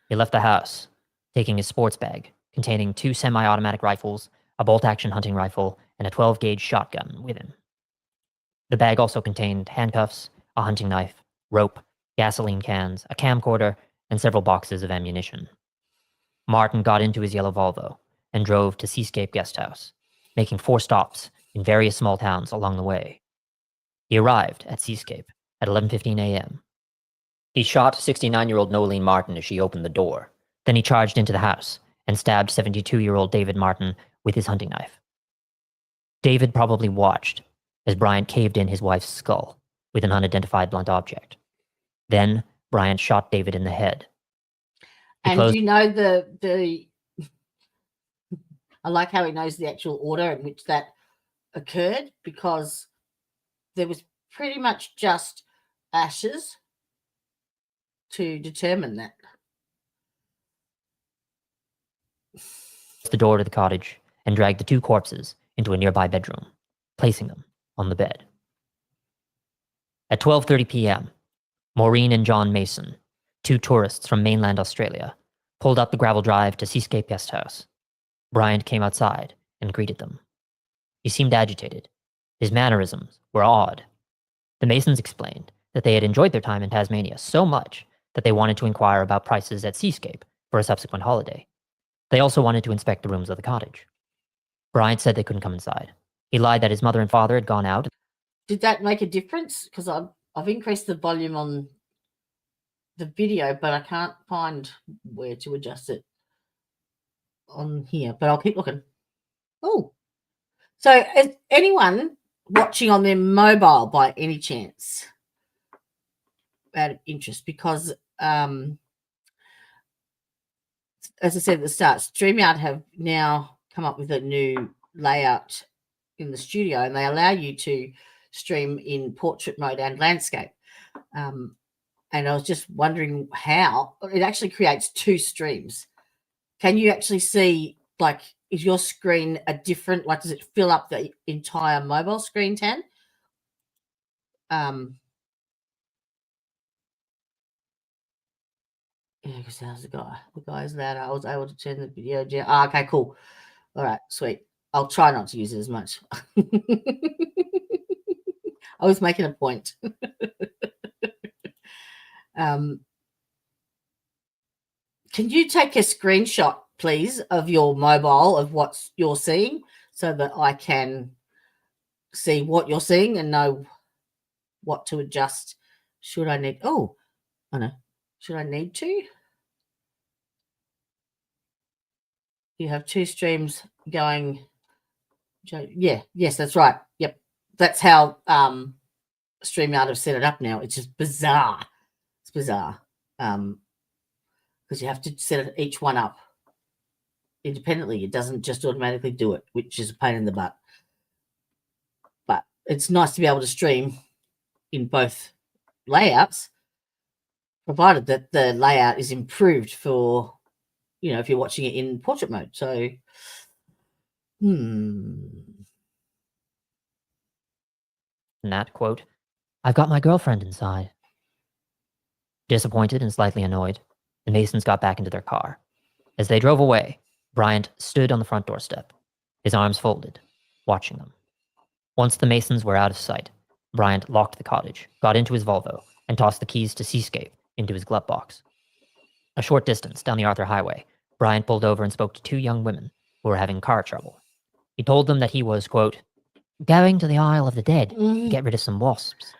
He left the house, taking his sports bag, containing 2 semi-automatic rifles, a bolt-action hunting rifle, and a 12-gauge shotgun with him. The bag also contained handcuffs, a hunting knife, rope, gasoline cans, a camcorder, and several boxes of ammunition. Martin got into his yellow Volvo and drove to Seascape Guest House, making 4 stops in various small towns along the way. He arrived at Seascape at 11:15 a.m. He shot 69-year-old Nolene Martin as she opened the door. Then he charged into the house and stabbed 72-year-old David Martin with his hunting knife. David probably watched as Bryant caved in his wife's skull with an unidentified blunt object. Then Bryant shot David in the head. He And closed- you know the I like how he knows the actual order in which that occurred, because there was pretty much just ashes to determine that. the door to the cottage and dragged the 2 corpses into a nearby bedroom, placing them on the bed. At 12:30 p.m., Maureen and John Mason, 2 tourists from mainland Australia, pulled up the gravel drive to Seascape Guest House. Bryant came outside and greeted them. He seemed agitated. His mannerisms were odd. The Masons explained that they had enjoyed their time in Tasmania so much that they wanted to inquire about prices at Seascape for a subsequent holiday. They also wanted to inspect the rooms of the cottage. Bryant said they couldn't come inside. He lied that his mother and father had gone out. Did that make a difference? Because I've increased the volume on the video, but I can't find where to adjust it on here. But I'll keep looking. Oh, so is anyone watching on their mobile by any chance? Out of interest, because as I said at the start, StreamYard have now come up with a new layout in the studio, and they allow you to stream in portrait mode and landscape. And I was just wondering how it actually creates 2 streams. Can you actually see, like, is your screen a different, like, does it fill up the entire mobile screen, Tan? Yeah, because how's the guy? The guy's loud. I was able to turn the video down. Ah, okay, cool. All right, sweet. I'll try not to use it as much. I was making a point. Can you take a screenshot, please, of your mobile of what you're seeing so that I can see what you're seeing and know what to adjust? Should I need? Oh, I know. Should I need to? You have 2 streams going. Yeah, yes, that's right. Yep, that's how StreamYard have set it up now. It's just bizarre. It's bizarre because you have to set each one up independently. It doesn't just automatically do it, which is a pain in the butt. But it's nice to be able to stream in both layouts, provided that the layout is improved for, you know, if you're watching it in portrait mode. So, Nat, quote, "I've got my girlfriend inside." Disappointed and slightly annoyed, the Masons got back into their car. As they drove away, Bryant stood on the front doorstep, his arms folded, watching them. Once the Masons were out of sight, Bryant locked the cottage, got into his Volvo, and tossed the keys to Seascape into his glove box. A short distance down the Arthur Highway, Bryant pulled over and spoke to 2 young women who were having car trouble. He told them that he was, quote, "going to the Isle of the Dead to get rid of some wasps."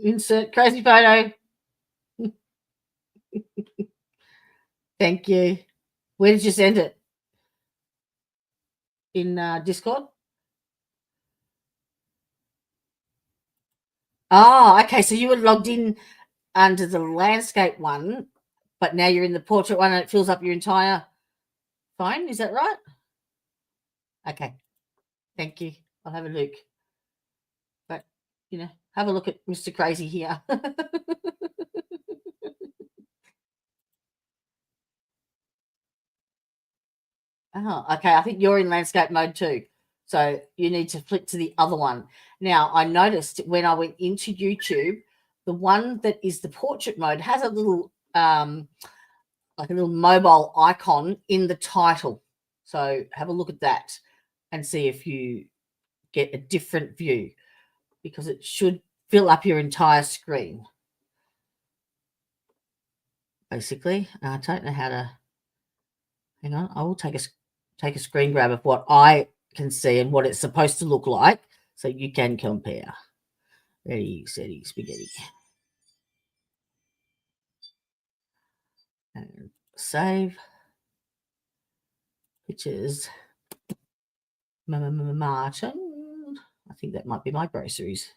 Insert crazy photo. Thank you. Where did you send it? In Discord? Oh, okay. So you were logged in under the landscape one, but now you're in the portrait one and it fills up your entire phone. Is that right? Okay. Thank you. I'll have a look. But, you know, have a look at Mr. Crazy here. Oh, okay. I think you're in landscape mode too. So you need to flick to the other one. Now, I noticed when I went into YouTube, the one that is the portrait mode has a little like a little mobile icon in the title. So have a look at that and see if you get a different view, because it should fill up your entire screen. Basically, I don't know how to. Hang on, I will take a screen grab of what I can see and what it's supposed to look like, so you can compare. Ready, steady, spaghetti. And save. Pictures. Martin. I think that might be my groceries.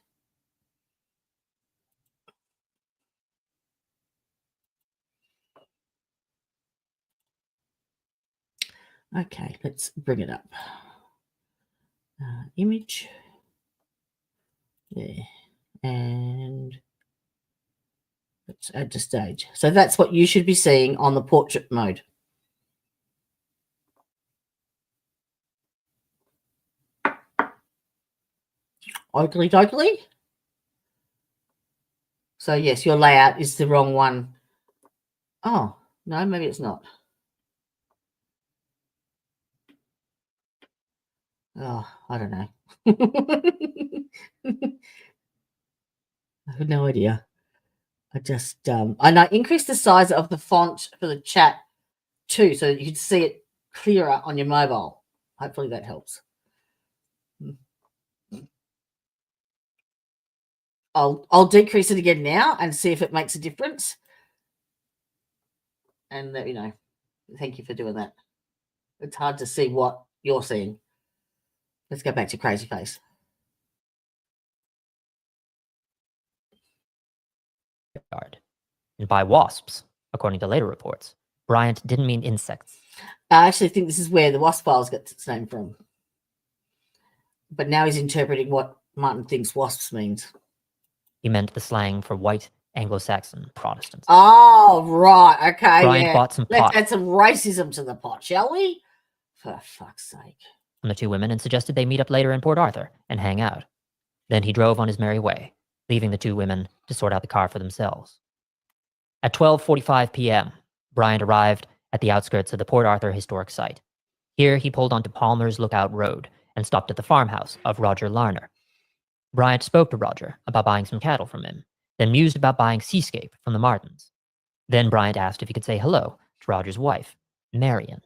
Okay, let's bring it up. Image. Yeah. And let's add to stage. So that's what you should be seeing on the portrait mode. Oakley dokley. So yes, your layout is the wrong one. Oh, no, maybe it's not. Oh, I don't know. I have no idea. I just and I increased the size of the font for the chat too, so that you can see it clearer on your mobile. Hopefully that helps. I'll decrease it again now and see if it makes a difference. And let me know. Thank you for doing that. It's hard to see what you're seeing. Let's go back to Crazy Face. Yard. And by wasps, according to later reports, Bryant didn't mean insects. I actually think this is where the wasp files get its name from. But now he's interpreting what Martin thinks wasps means. He meant the slang for white Anglo-Saxon Protestants. Oh, right. Okay. Bryant bought some Let's pot add some racism to the pot, shall we? For fuck's sake. from the two women and suggested they meet up later in Port Arthur and hang out. Then he drove on his merry way, leaving the two women to sort out the car for themselves. At 12:45 p.m., Bryant arrived at the outskirts of the Port Arthur historic site. Here, he pulled onto Palmer's Lookout Road and stopped at the farmhouse of Roger Larner. Bryant spoke to Roger about buying some cattle from him, then mused about buying Seascape from the Martins. Then Bryant asked if he could say hello to Roger's wife, Marion.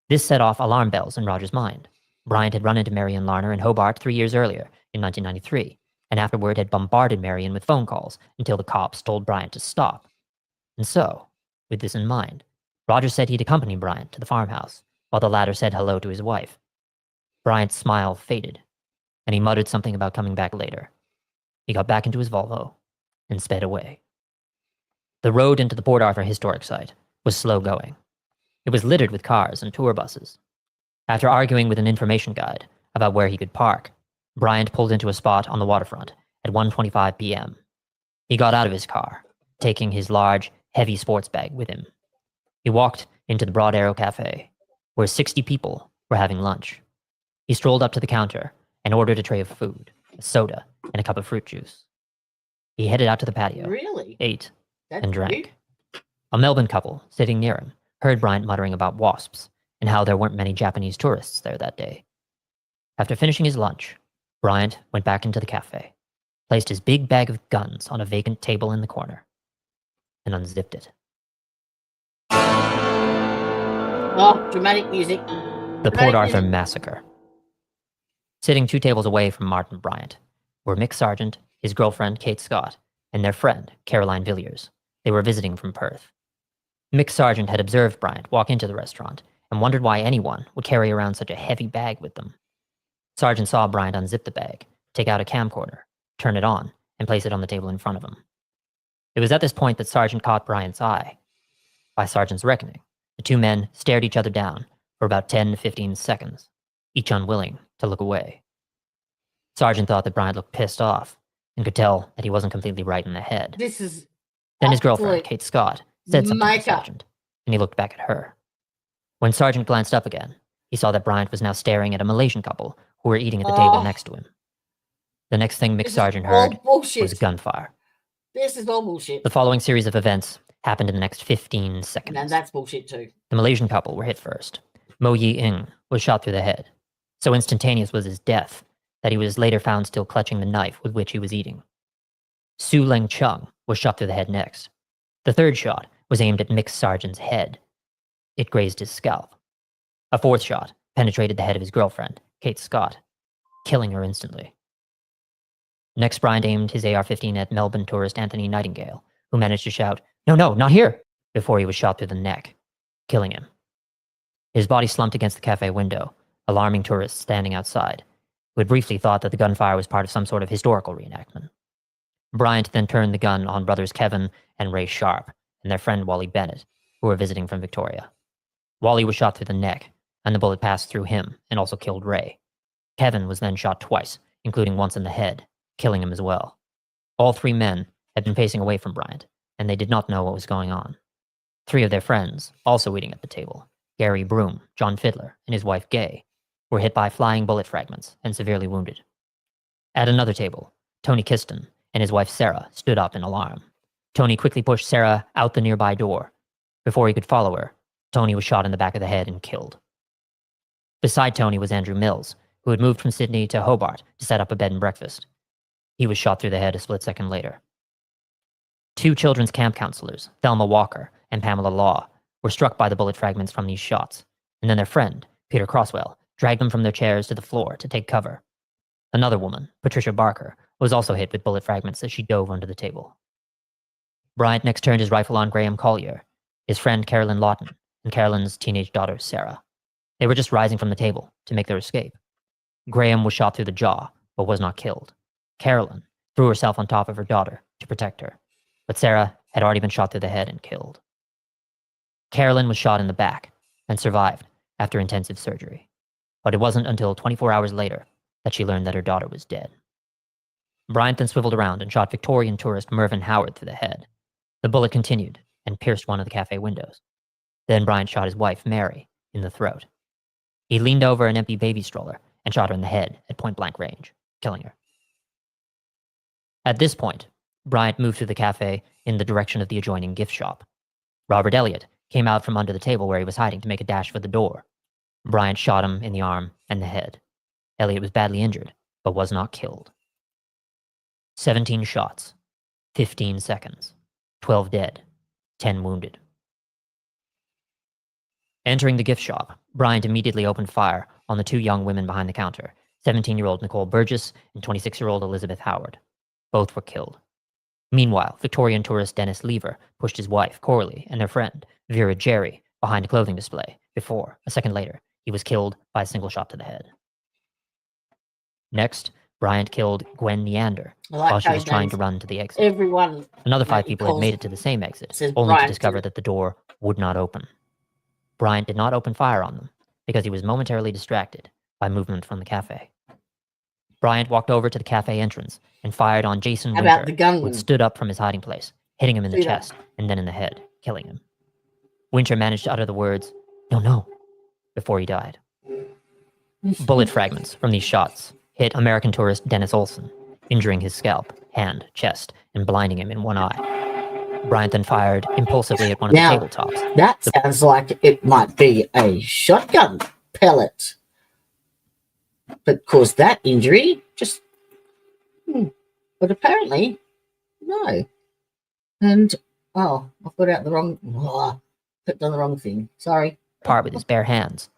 This set off alarm bells in Roger's mind. Bryant had run into Marion Larner in Hobart 3 years earlier, in 1993, and afterward had bombarded Marion with phone calls until the cops told Bryant to stop. And so, with this in mind, Roger said he'd accompany Bryant to the farmhouse, while the latter said hello to his wife. Bryant's smile faded, and he muttered something about coming back later. He got back into his Volvo and sped away. The road into the Port Arthur historic site was slow going. It was littered with cars and tour buses. After arguing with an information guide about where he could park, Bryant pulled into a spot on the waterfront at 1:25 p.m. He got out of his car, taking his large, heavy sports bag with him. He walked into the Broad Arrow Cafe, where 60 people were having lunch. He strolled up to the counter and ordered a tray of food, a soda, and a cup of fruit juice. He headed out to the patio, Really? ate, That's and drank. weird. A Melbourne couple sitting near him heard Bryant muttering about wasps and how there weren't many Japanese tourists there that day. After finishing his lunch, Bryant went back into the cafe, placed his big bag of guns on a vacant table in the corner, and unzipped it. Oh, dramatic music. The Port Arthur Massacre. Sitting 2 tables away from Martin Bryant were Mick Sargent, his girlfriend Kate Scott, and their friend Caroline Villiers. They were visiting from Perth. Mick Sargent had observed Bryant walk into the restaurant and wondered why anyone would carry around such a heavy bag with them. Sargent saw Bryant unzip the bag, take out a camcorder, turn it on, and place it on the table in front of him. It was at this point that Sargent caught Bryant's eye. By Sargent's reckoning, the two men stared each other down for about 10 to 15 seconds, each unwilling to look away. Sargent thought that Bryant looked pissed off and could tell that he wasn't completely right in the head. This is Then his girlfriend, absolute Kate Scott, said something to makeup. Sargent, and he looked back at her. When Sargent glanced up again, he saw that Bryant was now staring at a Malaysian couple who were eating at the table Oh. next to him. The next thing Mick This is Sargent all heard bullshit. was gunfire. This is all bullshit. The following series of events happened in the next 15 seconds. And that's bullshit too. The Malaysian couple were hit first. Mo Yi-ing was shot through the head. So instantaneous was his death that he was later found still clutching the knife with which he was eating. Su Leng Chung was shot through the head next. The third shot was aimed at Mick Sargent's head. It grazed his scalp. A fourth shot penetrated the head of his girlfriend, Kate Scott, killing her instantly. Next, Bryant aimed his AR-15 at Melbourne tourist Anthony Nightingale, who managed to shout, "No, no, not here!" before he was shot through the neck, killing him. His body slumped against the cafe window, alarming tourists standing outside, who had briefly thought that the gunfire was part of some sort of historical reenactment. Bryant then turned the gun on brothers Kevin and Ray Sharp and their friend Wally Bennett, who were visiting from Victoria. Wally was shot through the neck, and the bullet passed through him and also killed Ray. Kevin was then shot twice, including once in the head, killing him as well. All 3 men had been facing away from Bryant, and they did not know what was going on. 3 of their friends, also eating at the table, Gary Broom, John Fiddler, and his wife Gay, were hit by flying bullet fragments and severely wounded. At another table, Tony Kiston and his wife Sarah stood up in alarm. Tony quickly pushed Sarah out the nearby door. Before he could follow her, Tony was shot in the back of the head and killed. Beside Tony was Andrew Mills, who had moved from Sydney to Hobart to set up a bed and breakfast. He was shot through the head a split second later. 2 children's camp counselors, Thelma Walker and Pamela Law, were struck by the bullet fragments from these shots, and then their friend, Peter Crosswell, dragged them from their chairs to the floor to take cover. Another woman, Patricia Barker, was also hit with bullet fragments as she dove under the table. Bryant next turned his rifle on Graham Collier, his friend Carolyn Lawton, and Carolyn's teenage daughter, Sarah. They were just rising from the table to make their escape. Graham was shot through the jaw, but was not killed. Carolyn threw herself on top of her daughter to protect her, but Sarah had already been shot through the head and killed. Carolyn was shot in the back and survived after intensive surgery, but it wasn't until 24 hours later that she learned that her daughter was dead. Bryant then swiveled around and shot Victorian tourist Mervyn Howard through the head. The bullet continued and pierced one of the cafe windows. Then Bryant shot his wife, Mary, in the throat. He leaned over an empty baby stroller and shot her in the head at point-blank range, killing her. At this point, Bryant moved through the cafe in the direction of the adjoining gift shop. Robert Elliott came out from under the table where he was hiding to make a dash for the door. Bryant shot him in the arm and the head. Elliott was badly injured, but was not killed. 17 shots, 15 seconds, 12 dead, 10 wounded. Entering the gift shop, Bryant immediately opened fire on the two young women behind the counter, 17-year-old Nicole Burgess and 26-year-old Elizabeth Howard. Both were killed. Meanwhile, Victorian tourist Dennis Lever pushed his wife, Coralie, and their friend, Vera Jerry, behind a clothing display before, a second later, he was killed by a single shot to the head. Next, Bryant killed Gwen Neander while she was trying to run to the exit. Everyone. Another 5 people had made it to the same exit, only to discover that the door would not open. Bryant did not open fire on them because he was momentarily distracted by movement from the cafe. Bryant walked over to the cafe entrance and fired on Jason Winter, who had stood up from his hiding place, hitting him in the chest and then in the head, killing him. Winter managed to utter the words, "No, no," before he died. Bullet fragments from these shots hit American tourist Dennis Olson, injuring his scalp, hand, chest, and blinding him in one eye. Bryant then fired impulsively at one of the tabletops. That sounds like it might be a shotgun pellet. But caused that injury? Just... But apparently, no. And, oh, I put out the wrong... clicked on the wrong thing. Sorry. Apart with his bare hands.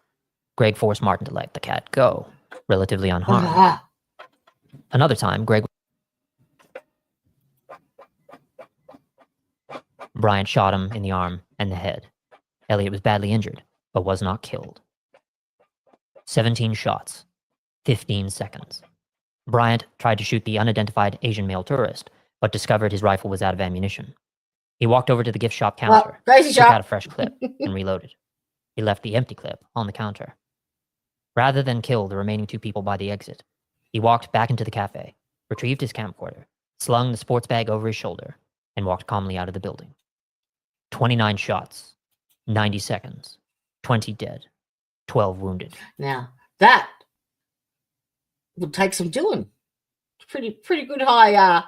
Greg forced Martin to let the cat go, relatively unharmed. Another time, Bryant shot him in the arm and the head. Elliott was badly injured, but was not killed. 17 shots, 15 seconds. Bryant tried to shoot the unidentified Asian male tourist, but discovered his rifle was out of ammunition. He walked over to the gift shop counter, took out a fresh clip, and reloaded. He left the empty clip on the counter. Rather than kill the remaining 2 people by the exit, he walked back into the cafe, retrieved his camcorder, slung the sports bag over his shoulder, and walked calmly out of the building. 29 shots, 90 seconds, 20 dead, 12 wounded. Now, that would take some doing. Pretty good high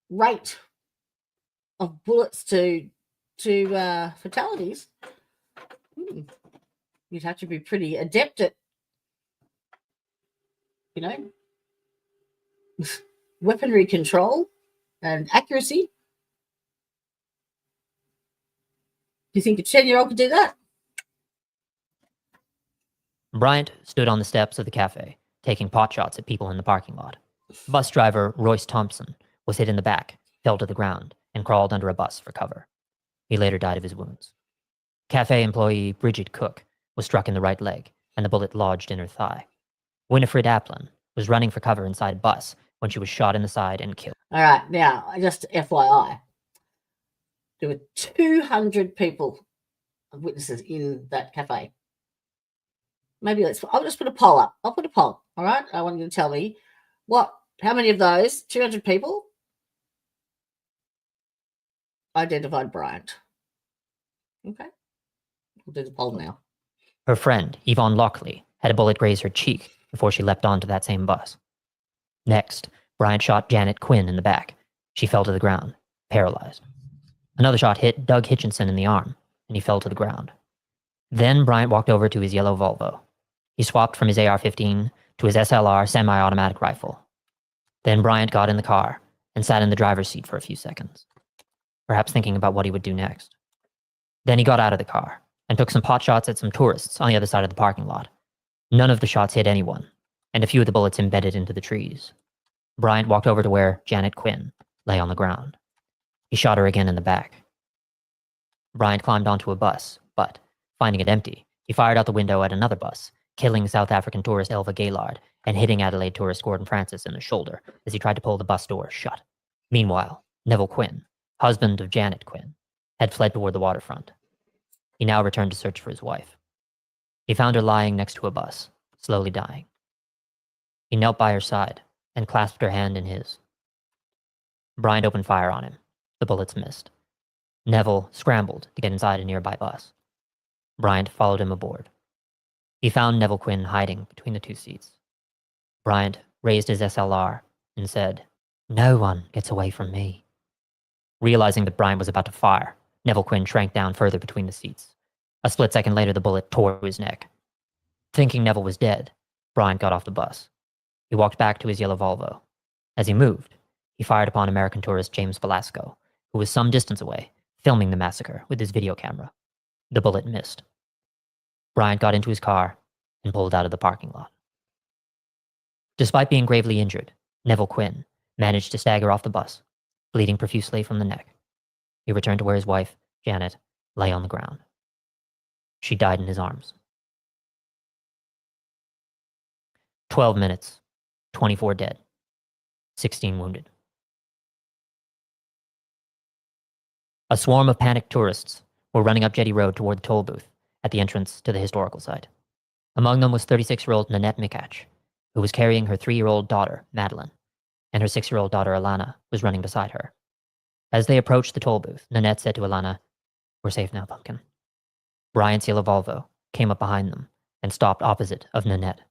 rate of bullets to fatalities. You'd have to be pretty adept at, weaponry control and accuracy. Do you think a 10-year-old could do that? Bryant stood on the steps of the cafe, taking pot shots at people in the parking lot. Bus driver Royce Thompson was hit in the back, fell to the ground, and crawled under a bus for cover. He later died of his wounds. Cafe employee Bridget Cook was struck in the right leg, and the bullet lodged in her thigh. Winifred Applin was running for cover inside a bus when she was shot in the side and killed. All right, now, just FYI, there were 200 people, witnesses in that cafe. Maybe I'll just put a poll up. I'll put a poll, all right? I want you to tell me how many of those 200 people identified Bryant. Okay, we'll do the poll now. Her friend, Yvonne Lockley, had a bullet graze her cheek before she leapt onto that same bus. Next, Bryant shot Janet Quinn in the back. She fell to the ground, paralyzed. Another shot hit Doug Hitchinson in the arm, and he fell to the ground. Then Bryant walked over to his yellow Volvo. He swapped from his AR-15 to his SLR semi-automatic rifle. Then Bryant got in the car and sat in the driver's seat for a few seconds, perhaps thinking about what he would do next. Then he got out of the car and took some pot shots at some tourists on the other side of the parking lot. None of the shots hit anyone, and a few of the bullets embedded into the trees. Bryant walked over to where Janet Quinn lay on the ground. He shot her again in the back. Bryant climbed onto a bus, but Finding it empty, he fired out the window at another bus, killing South African tourist Elva Gaylord and hitting Adelaide tourist Gordon Francis in the shoulder as he tried to pull the bus door shut. Meanwhile, Neville Quinn, husband of Janet Quinn, had fled toward the waterfront. He now returned to search for his wife. He found her lying next to a bus, slowly dying. He knelt by her side and clasped her hand in his. Bryant opened fire on him. The bullets missed. Neville scrambled to get inside a nearby bus. Bryant followed him aboard. He found Neville Quinn hiding between the two seats. Bryant raised his SLR and said, "No one gets away from me." Realizing that Bryant was about to fire, Neville Quinn shrank down further between the seats. A split second later, the bullet tore his neck. Thinking Neville was dead, Bryant got off the bus. He walked back to his yellow Volvo. As he moved, he fired upon American tourist James Velasco, who was some distance away, filming the massacre with his video camera. The bullet missed. Bryant got into his car and pulled out of the parking lot. Despite being gravely injured, Neville Quinn managed to stagger off the bus, bleeding profusely from the neck. He returned to where his wife, Janet, lay on the ground. She died in his arms. 12 minutes, 24 dead, 16 wounded. A swarm of panicked tourists were running up Jetty Road toward the toll booth at the entrance to the historical site. Among them was 36-year-old Nanette Mikach, who was carrying her 3-year-old daughter, Madeline, and her 6-year-old daughter, Alana, was running beside her. As they approached the toll booth, Nanette said to Alana, "We're safe now, Pumpkin." Bryant's yellow Volvo came up behind them and stopped opposite of Nanette.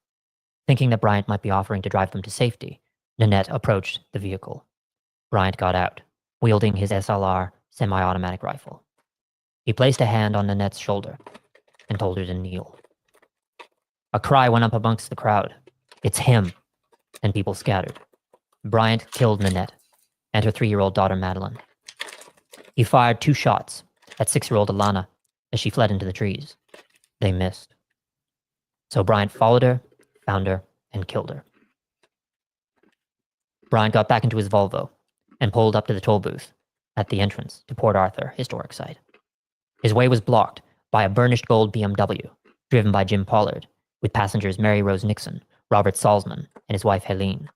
Thinking that Bryant might be offering to drive them to safety, Nanette approached the vehicle. Bryant got out, wielding his SLR semi-automatic rifle. He placed a hand on Nanette's shoulder and told her to kneel. A cry went up amongst the crowd. "It's him!" And people scattered. Bryant killed Nanette and her 3-year-old daughter Madeline. He fired 2 shots at 6-year-old Alana as she fled into the trees. They missed. So Bryant followed her, found her, and killed her. Bryant got back into his Volvo and pulled up to the toll booth at the entrance to Port Arthur Historic Site. His way was blocked by a burnished gold BMW driven by Jim Pollard, with passengers Mary Rose Nixon, Robert Salzman, and his wife Helene.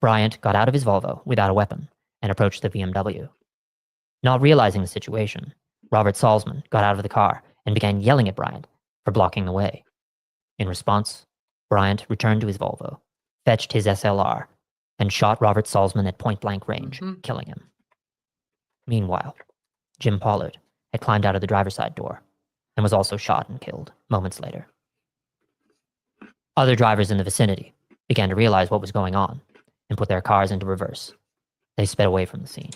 Bryant got out of his Volvo without a weapon and approached the BMW. Not realizing the situation, Robert Salzman got out of the car and began yelling at Bryant for blocking the way. In response, Bryant returned to his Volvo, fetched his SLR, and shot Robert Salzman at point-blank range, killing him. Meanwhile, Jim Pollard had climbed out of the driver's side door and was also shot and killed moments later. Other drivers in the vicinity began to realize what was going on and put their cars into reverse. They sped away from the scene.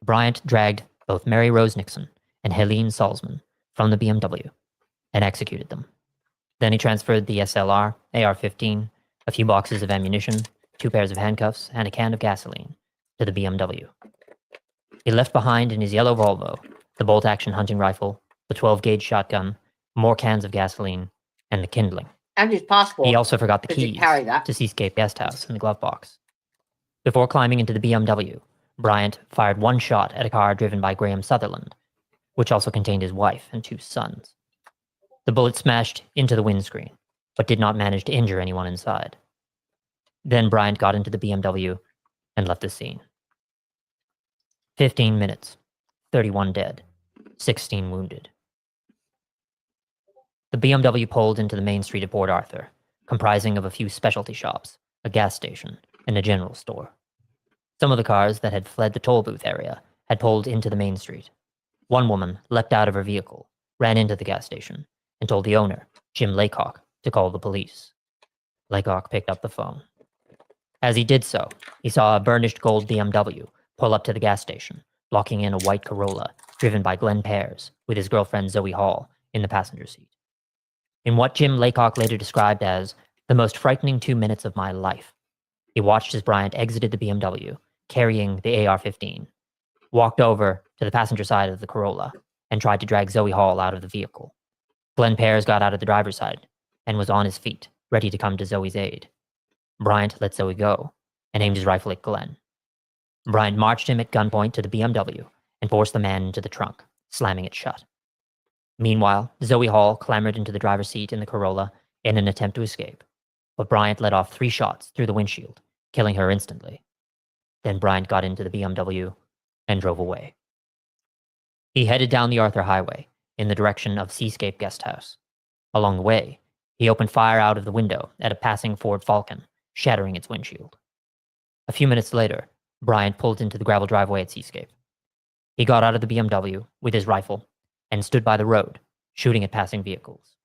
Bryant dragged both Mary Rose Nixon and Helene Salzman from the BMW and executed them. Then he transferred the SLR, AR-15, a few boxes of ammunition, 2 pairs of handcuffs, and a can of gasoline to the BMW. He left behind in his yellow Volvo the bolt-action hunting rifle, the 12-gauge shotgun, more cans of gasoline, and the kindling. And his passport. He also forgot the Did he keys carry that? to Seascape Guest House in the glove box. Before climbing into the BMW, Bryant fired 1 shot at a car driven by Graham Sutherland, which also contained his wife and 2 sons. The bullet smashed into the windscreen, but did not manage to injure anyone inside. Then Bryant got into the BMW and left the scene. 15 minutes, 31 dead, 16 wounded. The BMW pulled into the main street of Port Arthur, comprising of a few specialty shops, a gas station, and a general store. Some of the cars that had fled the toll booth area had pulled into the main street. One woman leapt out of her vehicle, ran into the gas station, and told the owner, Jim Laycock, to call the police. Laycock picked up the phone. As he did so, he saw a burnished gold BMW pull up to the gas station, blocking in a white Corolla driven by Glenn Pears with his girlfriend Zoe Hall in the passenger seat. In what Jim Laycock later described as the most frightening 2 minutes of my life, he watched as Bryant exited the BMW, carrying the AR-15, walked over to the passenger side of the Corolla, and tried to drag Zoe Hall out of the vehicle. Glenn Pears got out of the driver's side and was on his feet, ready to come to Zoe's aid. Bryant let Zoe go and aimed his rifle at Glenn. Bryant marched him at gunpoint to the BMW and forced the man into the trunk, slamming it shut. Meanwhile, Zoe Hall clambered into the driver's seat in the Corolla in an attempt to escape, but Bryant let off 3 shots through the windshield, killing her instantly. Then Bryant got into the BMW and drove away. He headed down the Arthur Highway in the direction of Seascape Guest House. Along the way, he opened fire out of the window at a passing Ford Falcon, shattering its windshield. A few minutes later, Bryant pulled into the gravel driveway at Seascape. He got out of the BMW with his rifle and stood by the road, shooting at passing vehicles.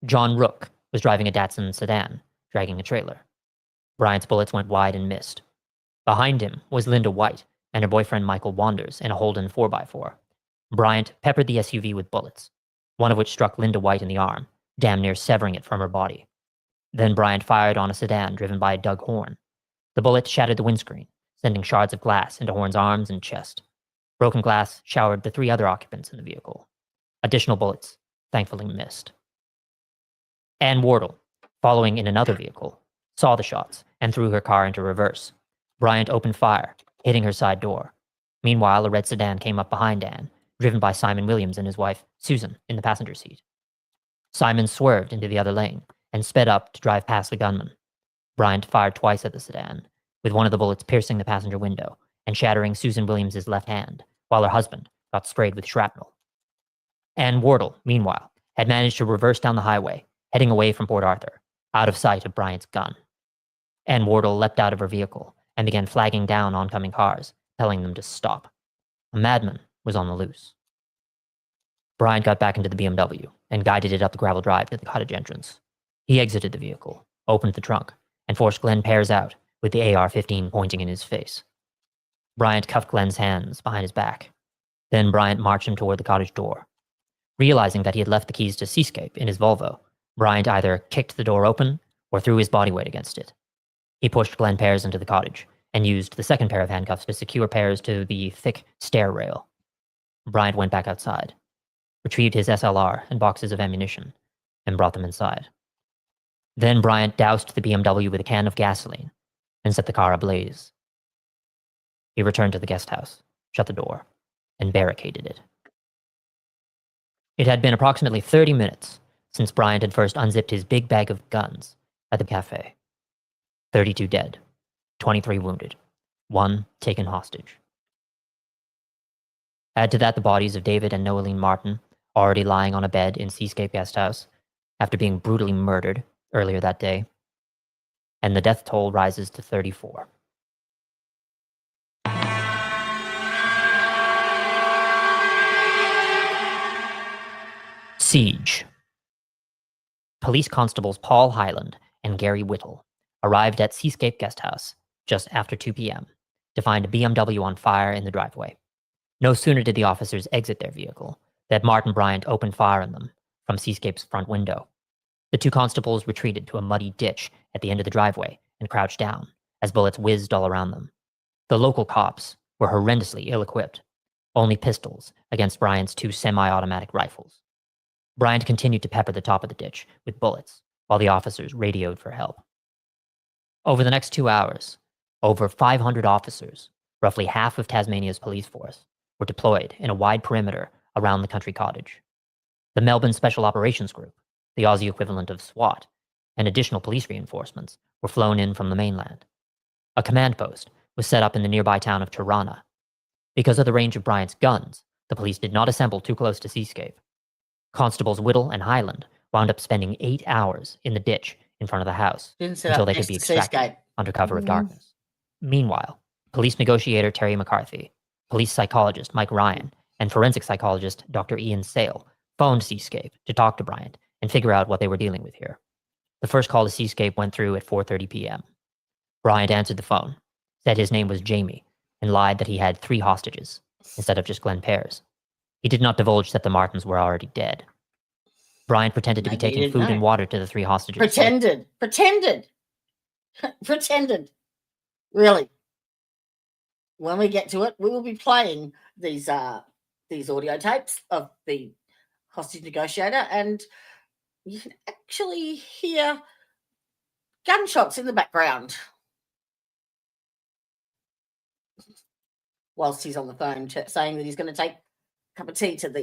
John Rook was driving a Datsun sedan, dragging a trailer. Bryant's bullets went wide and missed. Behind him was Linda White and her boyfriend Michael Wanders in a Holden 4x4. Bryant peppered the SUV with bullets, one of which struck Linda White in the arm, damn near severing it from her body. Then Bryant fired on a sedan driven by Doug Horn. The bullet shattered the windscreen, sending shards of glass into Horn's arms and chest. Broken glass showered the 3 other occupants in the vehicle. Additional bullets thankfully missed. Anne Wardle, following in another vehicle, saw the shots and threw her car into reverse. Bryant opened fire, hitting her side door. Meanwhile, a red sedan came up behind Anne, driven by Simon Williams and his wife, Susan, in the passenger seat. Simon swerved into the other lane and sped up to drive past the gunman. Bryant fired twice at the sedan, with one of the bullets piercing the passenger window and shattering Susan Williams's left hand, while her husband got sprayed with shrapnel. Anne Wardle, meanwhile, had managed to reverse down the highway, heading away from Port Arthur, out of sight of Bryant's gun. Anne Wardle leapt out of her vehicle and began flagging down oncoming cars, telling them to stop. A madman was on the loose. Bryant got back into the BMW and guided it up the gravel drive to the cottage entrance. He exited the vehicle, opened the trunk, and forced Glenn Pears out with the AR-15 pointing in his face. Bryant cuffed Glenn's hands behind his back. Then Bryant marched him toward the cottage door. Realizing that he had left the keys to Seascape in his Volvo, Bryant either kicked the door open or threw his body weight against it. He pushed Glenn Pears into the cottage and used the second pair of handcuffs to secure Pears to the thick stair rail. Bryant went back outside, retrieved his SLR and boxes of ammunition, and brought them inside. Then Bryant doused the BMW with a can of gasoline and set the car ablaze. He returned to the guest house, shut the door, and barricaded it. It had been approximately 30 minutes since Bryant had first unzipped his big bag of guns at the cafe. 32 dead, 23 wounded, 1 taken hostage. Add to that the bodies of David and Noeline Martin, already lying on a bed in Seascape Guest House after being brutally murdered earlier that day, and the death toll rises to 34. Siege. Police constables Paul Hyland and Gary Whittle arrived at Seascape Guest House just after 2 p.m. to find a BMW on fire in the driveway. No sooner did the officers exit their vehicle than Martin Bryant opened fire on them from Seascape's front window. The 2 constables retreated to a muddy ditch at the end of the driveway and crouched down as bullets whizzed all around them. The local cops were horrendously ill-equipped, only pistols against Bryant's 2 semi-automatic rifles. Bryant continued to pepper the top of the ditch with bullets while the officers radioed for help. Over the next 2 hours, over 500 officers, roughly half of Tasmania's police force, were deployed in a wide perimeter around the country cottage. The Melbourne Special Operations Group, the Aussie equivalent of SWAT, and additional police reinforcements were flown in from the mainland. A command post was set up in the nearby town of Tirana. Because of the range of Bryant's guns, the police did not assemble too close to Seascape. Constables Whittle and Hyland wound up spending 8 hours in the ditch in front of the house until they could be extracted under cover of darkness. Meanwhile, police negotiator Terry McCarthy, police psychologist Mike Ryan, and forensic psychologist Dr. Ian Sale phoned Seascape to talk to Bryant and figure out what they were dealing with here. The first call to Seascape went through at 4:30 p.m. Bryant answered the phone, said his name was Jamie, and lied that he had 3 hostages instead of just Glenn Pears. He did not divulge that the Martins were already dead. Bryant pretended to be taking food and water to the 3 hostages. Pretended. Really. When we get to it, we will be playing these audio tapes of the hostage negotiator, and you can actually hear gunshots in the background whilst he's on the phone saying that he's going to take a cup of tea to the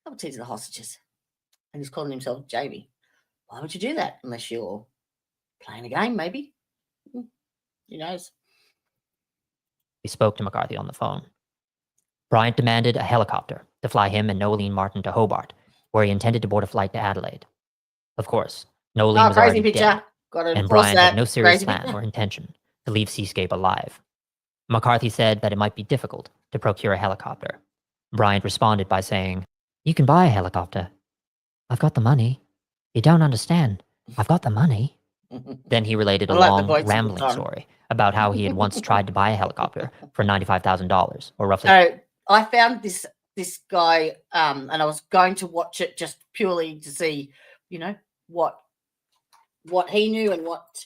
I'll tease the hostages. And he's calling himself Jamie. Why would you do that unless you're playing a game, maybe? Who knows? He spoke to McCarthy on the phone. Bryant demanded a helicopter to fly him and Noeline Martin to Hobart, where he intended to board a flight to Adelaide. Of course, Noeline was crazy already picture. dead, Gotta and enforce Bryant that. had no serious Crazy plan picture. or intention to leave Seascape alive. McCarthy said that it might be difficult to procure a helicopter. Bryant responded by saying, "You can buy a helicopter. I've got the money. You don't understand. I've got the money." Then he related a I like the long, voice of the rambling tongue. story about how he had once tried to buy a helicopter for $95,000, or roughly. So I found this guy, and I was going to watch it just purely to see, what he knew and what,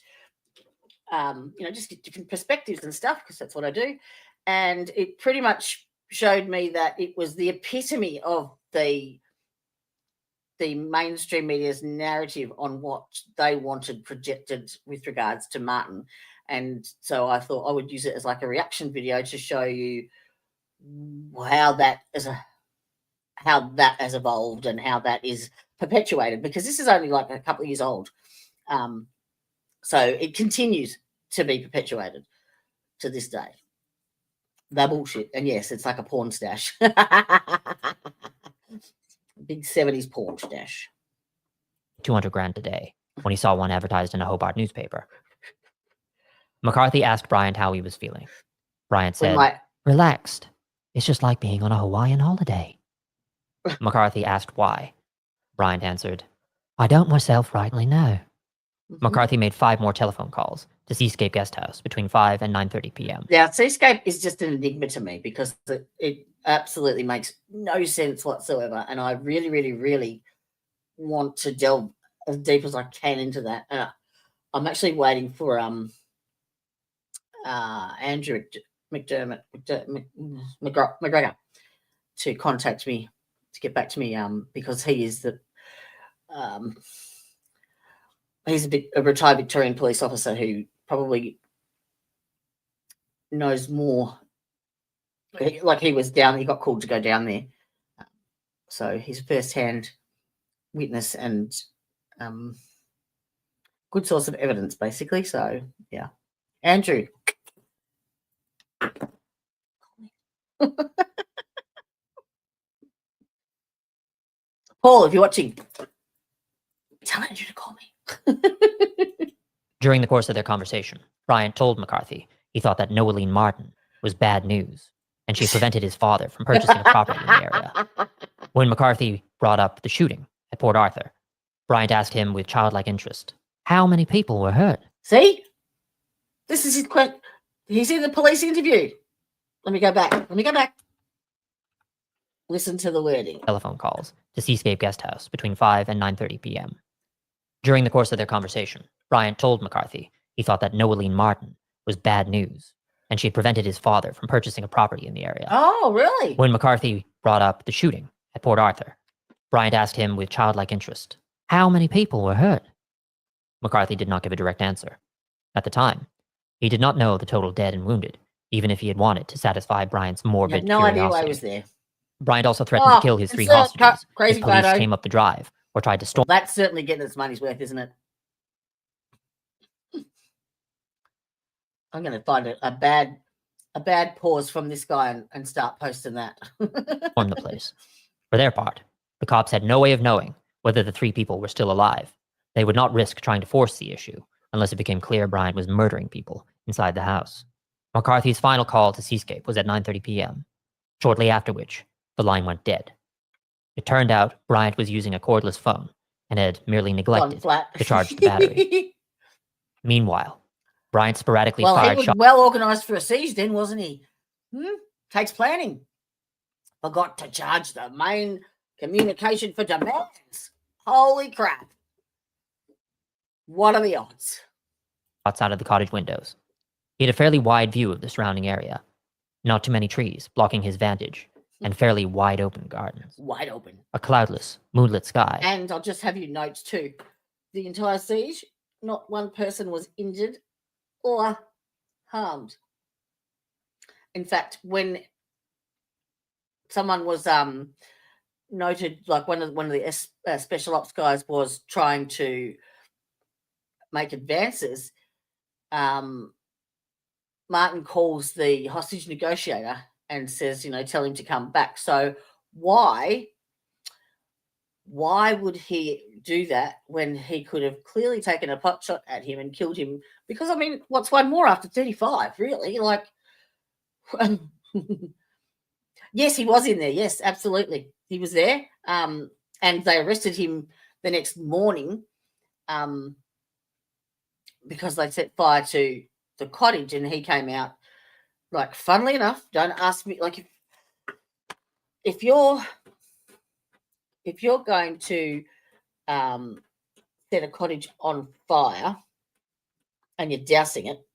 just different perspectives and stuff, because that's what I do. And it pretty much showed me that it was the epitome of the mainstream media's narrative on what they wanted projected with regards to Martin. And so I thought I would use it as like a reaction video to show you how that has evolved and how that is perpetuated, because this is only like a couple of years old. So it continues to be perpetuated to this day. The bullshit. And yes, it's like a porn stash. Big 70s porn stash. $200,000 a day when he saw one advertised in a Hobart newspaper. McCarthy asked Bryant how he was feeling. Bryant said, "Relaxed. It's just like being on a Hawaiian holiday." McCarthy asked why. Bryant answered, "I don't myself rightly know." McCarthy made 5 more telephone calls to Seascape Guest House between 5 and 9:30 p.m. Yeah, Seascape is just an enigma to me, because it absolutely makes no sense whatsoever. And I really, really, really want to delve as deep as I can into that. I'm actually waiting for Andrew McGregor to contact me, to get back to me, because he is he's a retired Victorian police officer who probably knows more. He got called to go down there, so he's a first-hand witness and good source of evidence, basically. So yeah, Andrew. Paul, if you're watching, tell Andrew to call me. During the course of their conversation, Bryant told McCarthy he thought that Noeline Martin was bad news, and she prevented his father from purchasing a property in the area. When McCarthy brought up the shooting at Port Arthur, Bryant asked him with childlike interest, how many people were hurt? See? This is his question. He's in the police interview. Let me go back. Listen to the wording. Telephone calls to Seascape Guest House between 5 and 9:30 p.m. During the course of their conversation, Bryant told McCarthy he thought that Noeline Martin was bad news, and she had prevented his father from purchasing a property in the area. Oh, really? When McCarthy brought up the shooting at Port Arthur, Bryant asked him with childlike interest, how many people were hurt? McCarthy did not give a direct answer. At the time, he did not know the total dead and wounded, even if he had wanted to satisfy Bryant's morbid no curiosity. idea why I was there. Bryant also threatened to kill his 3 hostages if police came up the drive or tried to storm. Well, that's certainly getting its money's worth, isn't it? I'm going to find a bad pause from this guy and start posting that. Storm the place. For their part, the cops had no way of knowing whether the 3 people were still alive. They would not risk trying to force the issue unless it became clear Bryant was murdering people inside the house. McCarthy's final call to Seascape was at 9:30 p.m., shortly after which the line went dead. It turned out Bryant was using a cordless phone and had merely neglected to charge the battery. Meanwhile, Bryant sporadically fired he was shots. well organised for a siege then, wasn't he? Takes planning. Forgot to charge the main communication for demands. Holy crap. What are the odds? Outside of the cottage windows. He had a fairly wide view of the surrounding area. Not too many trees blocking his vantage, and fairly wide open gardens. Wide open. A cloudless, moonlit sky. And I'll just have you note too, the entire siege, not one person was injured or harmed. In fact, when someone was noted, like one of the special ops guys was trying to make advances. Martin calls the hostage negotiator and says, tell him to come back. So why would he do that when he could have clearly taken a pot shot at him and killed him? Because, I mean, what's one more after 35, really? Like, yes, he was in there. Yes, absolutely. He was there. And they arrested him the next morning because they set fire to the cottage, and he came out. Like, funnily enough, don't ask me, like, if you're going to set a cottage on fire and you're dousing it,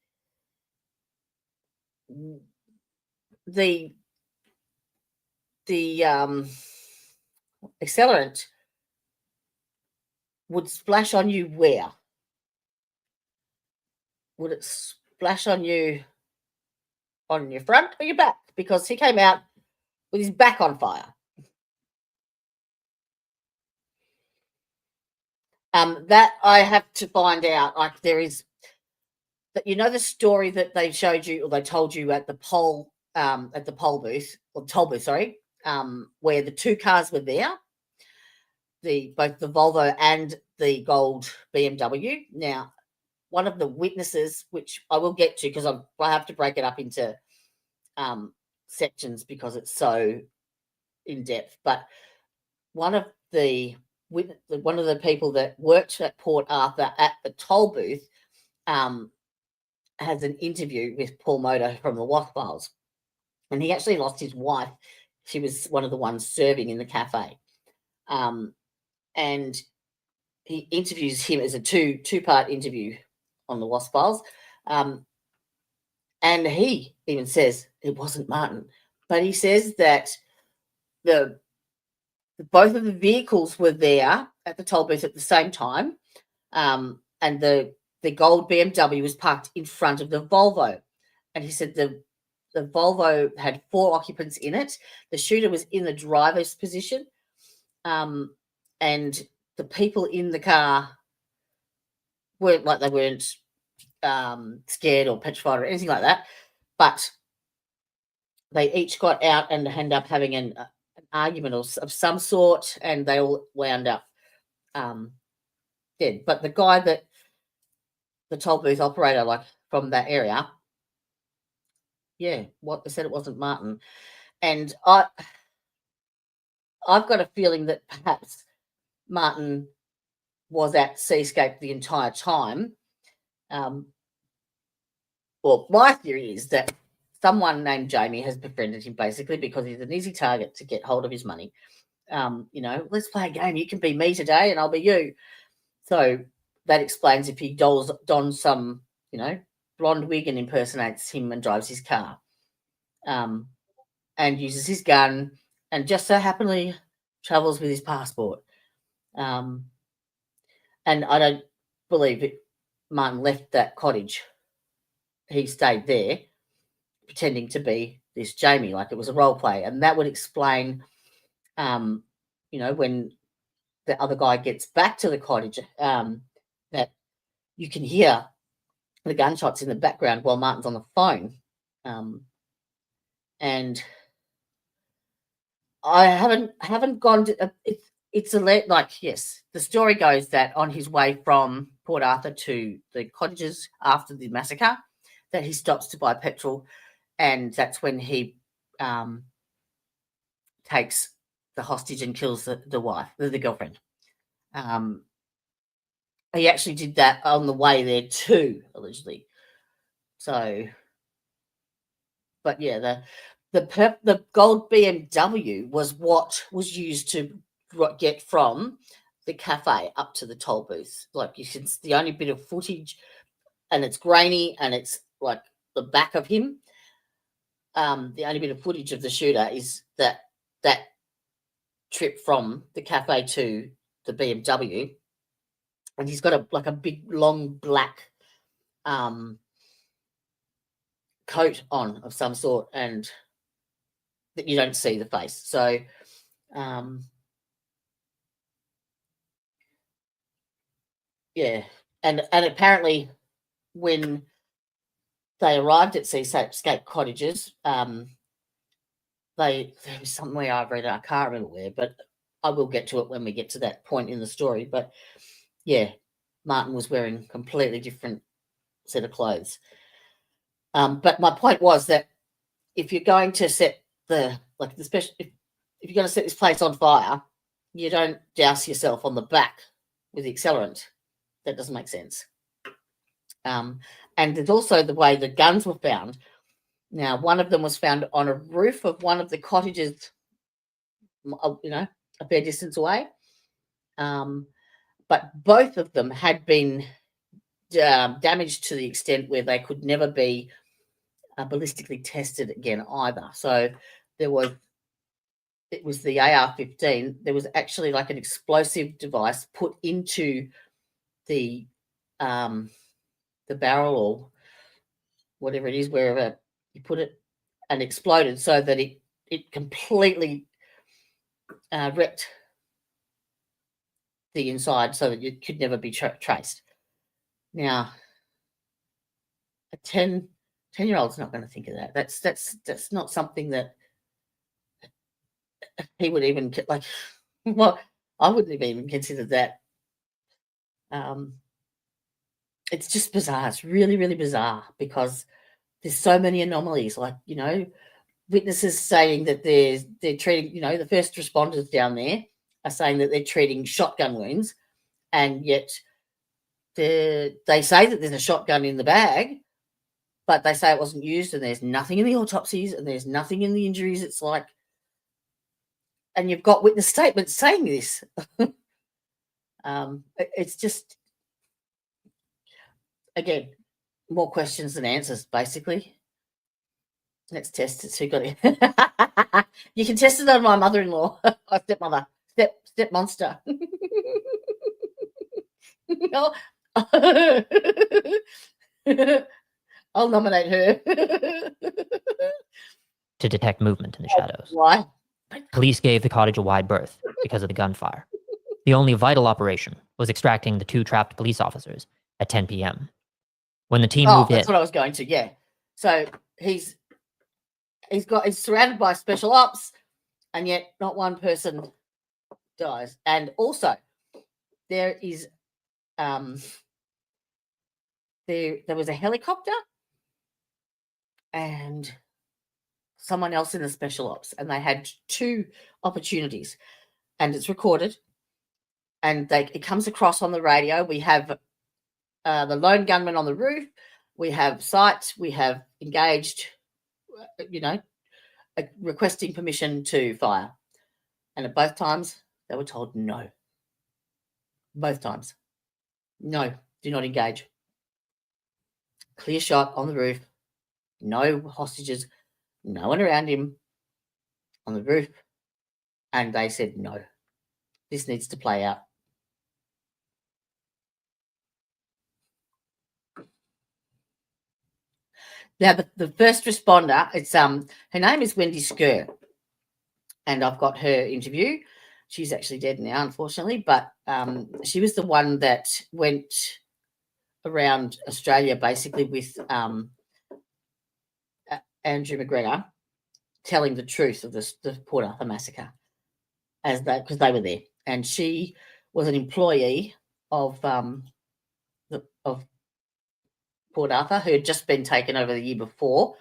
the accelerant would splash on you where? Would it splash on you on your front or your back? Because he came out with his back on fire. That I have to find out. Like, there is, that, the story that they showed you, or they told you at the poll booth, or toll booth, sorry, where the two cars were there, both the Volvo and the gold BMW. Now, one of the witnesses, which I will get to because I have to break it up into sections because it's so in depth, but one of the people that worked at Port Arthur at the toll booth has an interview with Paul Motor from the Wasp Files, and he actually lost his wife. She was one of the ones serving in the cafe, and he interviews him as a two-part interview on the Wasp Files, and he even says it wasn't Martin, but he says that both of the vehicles were there at the toll booth at the same time, and the gold BMW was parked in front of the Volvo. And he said the Volvo had 4 occupants in it. The shooter was in the driver's position, and the people in the car weren't scared or petrified or anything like that, but they each got out and ended up having an argument of some sort, and they all wound up dead. But the guy that the toll booth operator, like from that area, they said it wasn't Martin. And I've got a feeling that perhaps Martin was at Seascape the entire time. Well, my theory is that someone named Jamie has befriended him, basically because he's an easy target to get hold of his money. Let's play a game. You can be me today and I'll be you. So that explains if he dons some, blonde wig and impersonates him and drives his car, and uses his gun, and just so happily travels with his passport. And I don't believe Martin left that cottage. He stayed there pretending to be this Jamie, like it was a role play. And that would explain, when the other guy gets back to the cottage, that you can hear the gunshots in the background while Martin's on the phone. And I haven't gone to yes, the story goes that on his way from Port Arthur to the cottages after the massacre, that he stops to buy petrol, and that's when he takes the hostage and kills the wife, the girlfriend. He actually did that on the way there too, allegedly. So, but yeah, the gold BMW was what was used to get from the cafe up to the toll booth. Like, it's the only bit of footage, and it's grainy, and it's like the back of him. The only bit of footage of the shooter is that trip from the cafe to the BMW, and he's got a big long black coat on of some sort, and that you don't see the face. So yeah, and apparently when they arrived at Seascape Cottages, there was somewhere I've read it, I can't remember where, but I will get to it when we get to that point in the story. But yeah, Martin was wearing a completely different set of clothes. But my point was that if you're going to set if you're going to set this place on fire, you don't douse yourself on the back with the accelerant. That doesn't make sense. And there's also the way the guns were found. Now, one of them was found on a roof of one of the cottages, a fair distance away. But both of them had been damaged to the extent where they could never be ballistically tested again either. So it was the AR-15. There was actually like an explosive device put into the barrel or whatever it is, wherever you put it, and exploded so that it completely wrecked the inside so that it could never be traced. Now, a 10-year-old's not going to think of that. That's not something that he would even like. Well, I wouldn't have even considered that. It's just bizarre. It's really, really bizarre because there's so many anomalies. Like, witnesses saying that they're treating, the first responders down there are saying that they're treating shotgun wounds, and yet they say that there's a shotgun in the bag, but they say it wasn't used, and there's nothing in the autopsies, and there's nothing in the injuries. It's like, and you've got witness statements saying this. It's just, again, more questions than answers, basically. Let's test it. Who got it? You can test it on my mother-in-law, my stepmother, step monster. I'll nominate her. To detect movement in the shadows. Why? Police gave the cottage a wide berth because of the gunfire. The only vital operation was extracting the 2 trapped police officers at 10 p.m. When the team moved in... That's what I was going to, yeah. So he's surrounded by special ops, and yet not one person dies. And also, there is there was a helicopter and someone else in the special ops, and they had 2 opportunities, and it's recorded, and it comes across on the radio. We have the lone gunman on the roof, we have sites, we have engaged, requesting permission to fire, and at both times they were told no. Both times, no, do not engage. Clear shot on the roof, no hostages, no one around him on the roof, and they said no, this needs to play out. Now, the first responder, it's her name is Wendy Skur, and I've got her interview. She's actually dead now, unfortunately, but she was the one that went around Australia basically with Andrew McGregor, telling the truth of the Port Arthur Massacre, because they were there, and she was an employee of Port Arthur, who had just been taken over the year before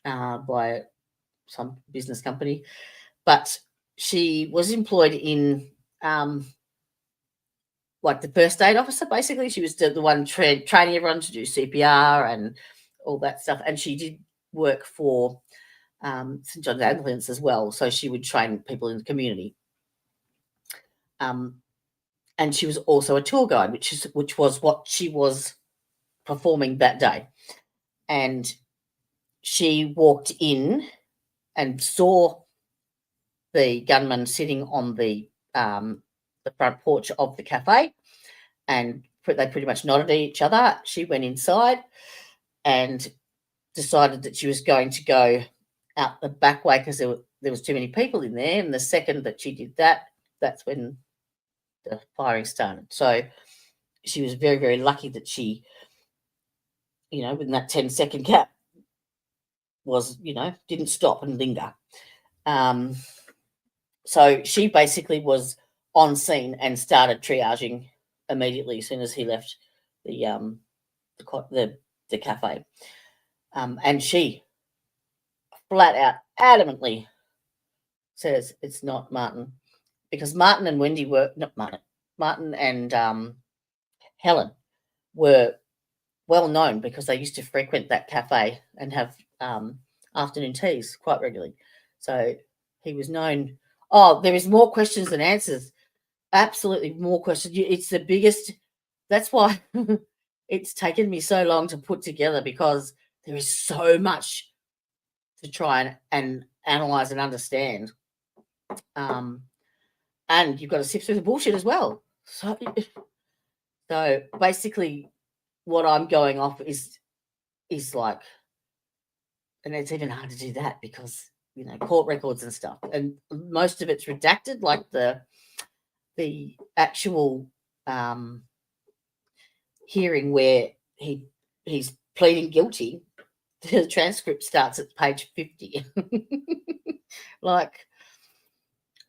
by some business company, but she was employed in like the first aid officer. Basically, she was the one training everyone to do CPR and all that stuff, and she did work for St John's Ambulance as well, so she would train people in the community. And she was also a tour guide, which was what she was performing that day. And she walked in and saw the gunman sitting on the front porch of the cafe, and they pretty much nodded at each other. She went inside and decided that she was going to go out the back way because there was too many people in there. And the second that she did that, that's when the firing started. So she was very, very lucky that she, within that 10-second gap was, didn't stop and linger. So she basically was on scene and started triaging immediately as soon as he left the cafe. And she flat out adamantly says it's not Martin, because Martin and Wendy were not Martin and Helen were well known because they used to frequent that cafe and have afternoon teas quite regularly. So he was known. Oh, there is more questions than answers. Absolutely more questions. It's the biggest. That's why it's taken me so long to put together, because there is so much to try and analyze and understand. And you've got to sift through the bullshit as well. So basically what I'm going off is like, and it's even hard to do that because, court records and stuff. And most of it's redacted, like the actual hearing where he's pleading guilty. The transcript starts at page 50. Like,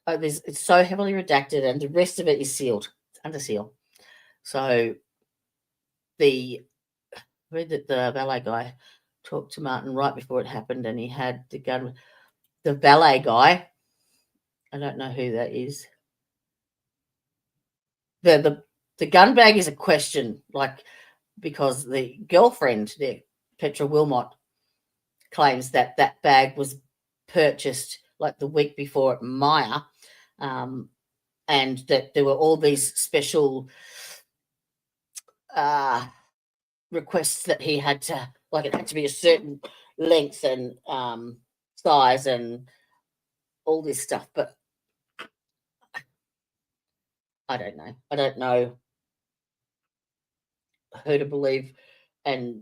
it's so heavily redacted, and the rest of it is sealed. It's under seal. So the valet guy talked to Martin right before it happened, and he had the gun. The valet guy, I don't know who that is. The gun bag is a question, like, because the girlfriend, Petra Wilmot, claims that bag was purchased like the week before at Maya, and that there were all these special requests that he had to, like, it had to be a certain length and size and all this stuff. But I don't know. I don't know who to believe, and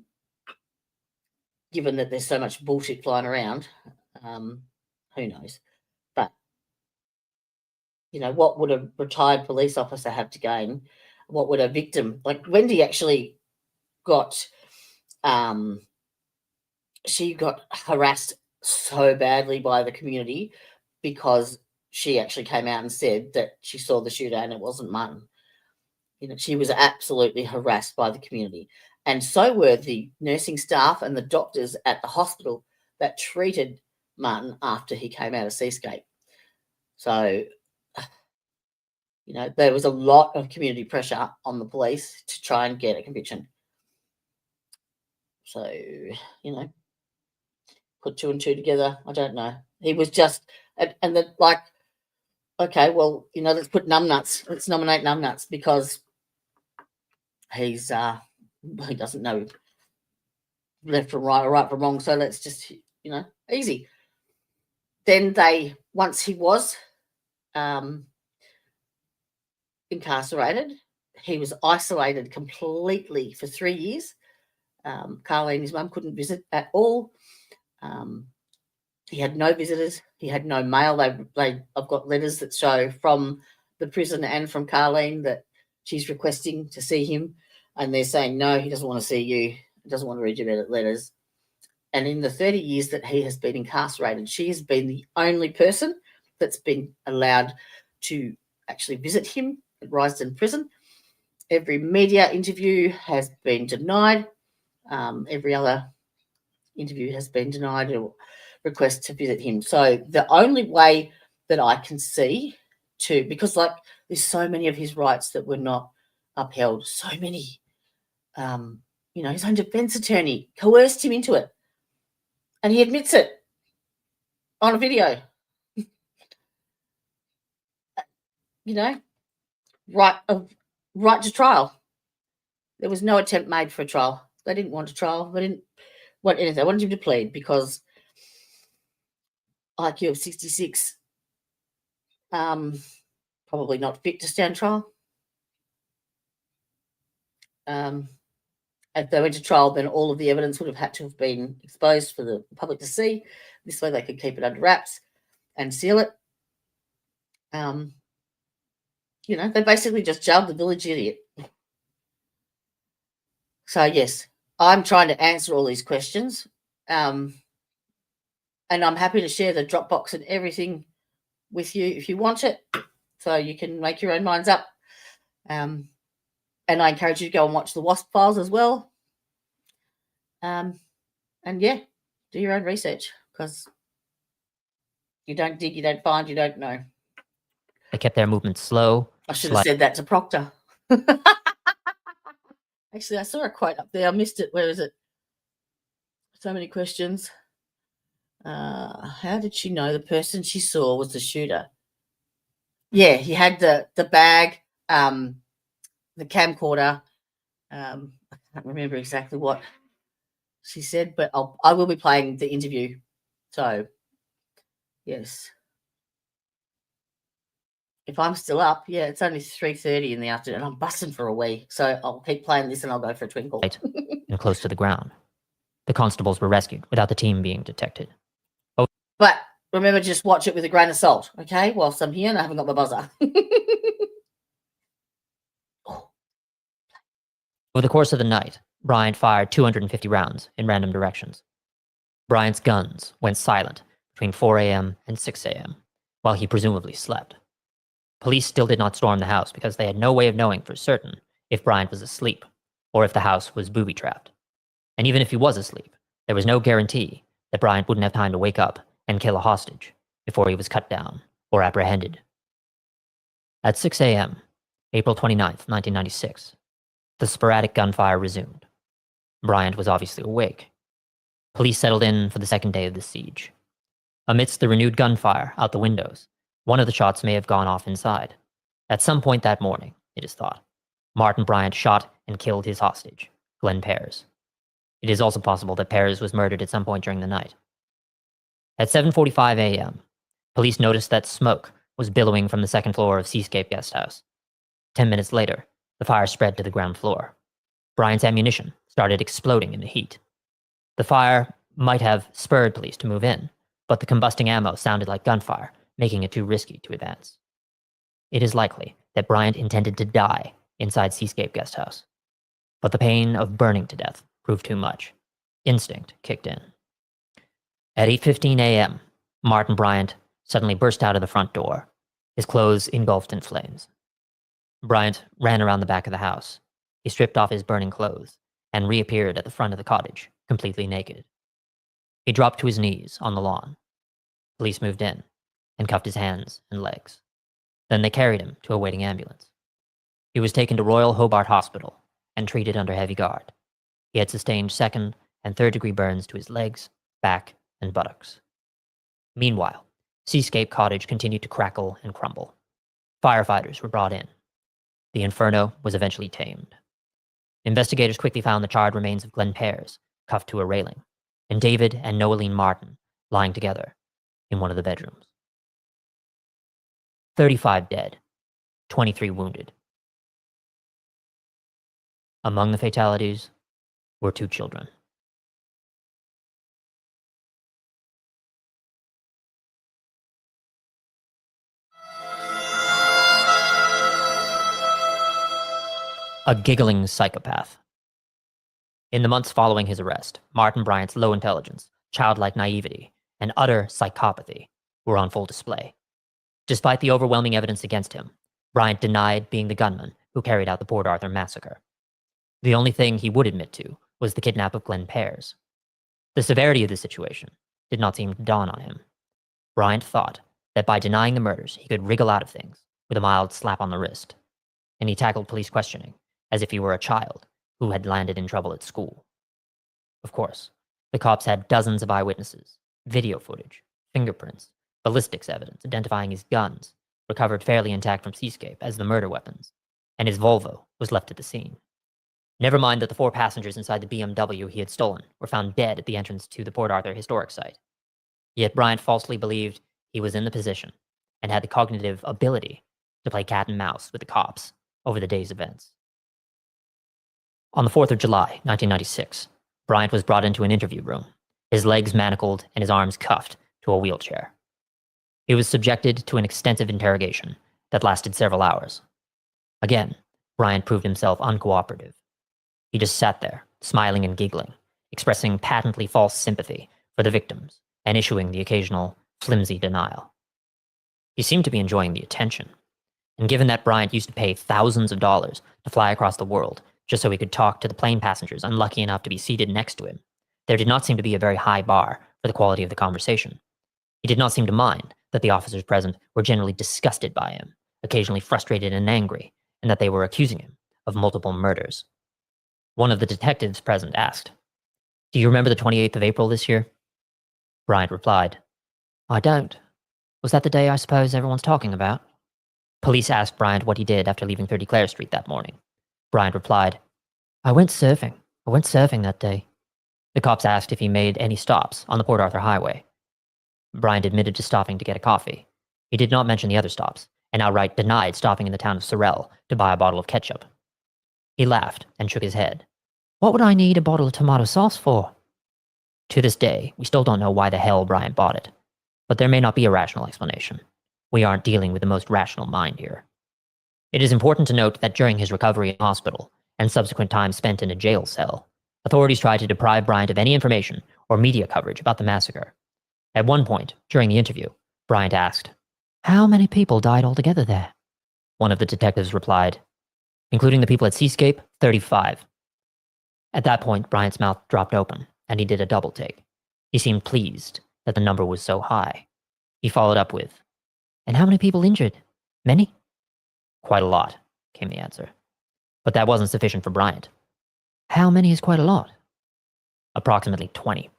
given that there's so much bullshit flying around, who knows? But what would a retired police officer have to gain? What would a victim, like Wendy, actually got she got harassed so badly by the community because she actually came out and said that she saw the shooter and it wasn't Martin. She was absolutely harassed by the community. And so were the nursing staff and the doctors at the hospital that treated Martin after he came out of Seascape. So, there was a lot of community pressure on the police to try and get a conviction. So, put two and two together. I don't know. He was just, and then, like, okay, well, let's put numbnuts. Let's nominate numbnuts because he doesn't know left from right or right from wrong. So let's just, easy. Then once he was incarcerated, he was isolated completely for 3 years. Carleen, his mum, couldn't visit at all. He had no visitors. He had no mail. I've got letters that show from the prison and from Carleen that she's requesting to see him, and they're saying no, he doesn't want to see you. He doesn't want to read your letters. And in the 30 years that he has been incarcerated, she has been the only person that's been allowed to actually visit him at Rysden Prison. Every media interview has been denied. Every other interview has been denied or request to visit him. So the only way that I can see because like there's so many of his rights that were not upheld, so many, his own defense attorney coerced him into it. And he admits it on a video. Right to trial. There was no attempt made for a trial. They didn't want a trial. They didn't want anything. They wanted him to plead because IQ of 66, probably not fit to stand trial. If they went to trial, then all of the evidence would have had to have been exposed for the public to see. This way they could keep it under wraps and seal it. They basically just jailed the village idiot. So yes, I'm trying to answer all these questions. And I'm happy to share the Dropbox and everything with you if you want it, so you can make your own minds up. And I encourage you to go and watch the WASP files as well. And yeah, do your own research, because you don't dig, you don't find, you don't know. They kept their movements slow. I should have said that to Proctor. Actually, I saw a quote up there. I missed it. Where is it? So many questions. How did she know the person she saw was the shooter? Yeah, he had the bag, the camcorder. I can't remember exactly what she said, but I will be playing the interview. So, yes. If I'm still up, yeah, it's only 3:30 in the afternoon. I'm busting for a wee, so I'll keep playing this and I'll go for a twinkle. And close to the ground. The constables were rescued without the team being detected. But remember, just watch it with a grain of salt, okay? Whilst I'm here and I haven't got my buzzer. Over the course of the night, Bryant fired 250 rounds in random directions. Bryant's guns went silent between 4 a.m. and 6 a.m., while he presumably slept. Police still did not storm the house because they had no way of knowing for certain if Bryant was asleep or if the house was booby-trapped. And even if he was asleep, there was no guarantee that Bryant wouldn't have time to wake up and kill a hostage before he was cut down or apprehended. At 6 a.m., April 29th, 1996, the sporadic gunfire resumed. Bryant was obviously awake. Police settled in for the second day of the siege. Amidst the renewed gunfire out the windows, one of the shots may have gone off inside. At some point that morning, it is thought, Martin Bryant shot and killed his hostage, Glenn Pears. It is also possible that Pears was murdered at some point during the night. At 7:45 a.m., police noticed that smoke was billowing from the second floor of Seascape Guest House. 10 minutes later, the fire spread to the ground floor. Bryant's ammunition started exploding in the heat. The fire might have spurred police to move in, but the combusting ammo sounded like gunfire, making it too risky to advance. It is likely that Bryant intended to die inside Seascape Guest House, but the pain of burning to death proved too much. Instinct kicked in. At 8:15 a.m., Martin Bryant suddenly burst out of the front door, his clothes engulfed in flames. Bryant ran around the back of the house. He stripped off his burning clothes and reappeared at the front of the cottage, completely naked. He dropped to his knees on the lawn. Police moved in and cuffed his hands and legs. Then they carried him to a waiting ambulance. He was taken to Royal Hobart Hospital and treated under heavy guard. He had sustained second and third-degree burns to his legs, back, and buttocks. Meanwhile, Seascape Cottage continued to crackle and crumble. Firefighters were brought in. The inferno was eventually tamed. Investigators quickly found the charred remains of Glenn Pears, cuffed to a railing, and David and Noeline Martin lying together in one of the bedrooms. 35 dead, 23 wounded. Among the fatalities were 2 children. A giggling psychopath. In the months following his arrest, Martin Bryant's low intelligence, childlike naivety, and utter psychopathy were on full display. Despite the overwhelming evidence against him, Bryant denied being the gunman who carried out the Port Arthur Massacre. The only thing he would admit to was the kidnap of Glenn Pears. The severity of the situation did not seem to dawn on him. Bryant thought that by denying the murders, he could wriggle out of things with a mild slap on the wrist, and he tackled police questioning as if he were a child who had landed in trouble at school. Of course, the cops had dozens of eyewitnesses, video footage, fingerprints, ballistics evidence identifying his guns, recovered fairly intact from Seascape as the murder weapons, and his Volvo was left at the scene. Never mind that the 4 passengers inside the BMW he had stolen were found dead at the entrance to the Port Arthur Historic Site. Yet Bryant falsely believed he was in the position and had the cognitive ability to play cat and mouse with the cops over the day's events. On the 4th of July, 1996, Bryant was brought into an interview room, his legs manacled and his arms cuffed to a wheelchair. He was subjected to an extensive interrogation that lasted several hours. Again, Bryant proved himself uncooperative. He just sat there, smiling and giggling, expressing patently false sympathy for the victims and issuing the occasional flimsy denial. He seemed to be enjoying the attention, and given that Bryant used to pay thousands of dollars to fly across the world just so he could talk to the plane passengers unlucky enough to be seated next to him, there did not seem to be a very high bar for the quality of the conversation. He did not seem to mind that the officers present were generally disgusted by him, occasionally frustrated and angry, and that they were accusing him of multiple murders. One of the detectives present asked, "Do you remember the 28th of April this year?" Bryant replied, "I don't. Was that the day I suppose everyone's talking about?" Police asked Bryant what he did after leaving 30 Clare Street that morning. Bryant replied, I went surfing that day." The cops asked if he made any stops on the Port Arthur Highway. Bryant admitted to stopping to get a coffee. He did not mention the other stops, and outright denied stopping in the town of Sorel to buy a bottle of ketchup. He laughed and shook his head. "What would I need a bottle of tomato sauce for?" To this day, we still don't know why the hell Bryant bought it, but there may not be a rational explanation. We aren't dealing with the most rational mind here. It is important to note that during his recovery in hospital and subsequent time spent in a jail cell, authorities tried to deprive Bryant of any information or media coverage about the massacre. At one point, during the interview, Bryant asked, "How many people died altogether there?" One of the detectives replied, "Including the people at Seascape, 35. At that point, Bryant's mouth dropped open, and he did a double take. He seemed pleased that the number was so high. He followed up with, "And how many people injured? Many?" "Quite a lot," came the answer. But that wasn't sufficient for Bryant. "How many is quite a lot?" "Approximately 20.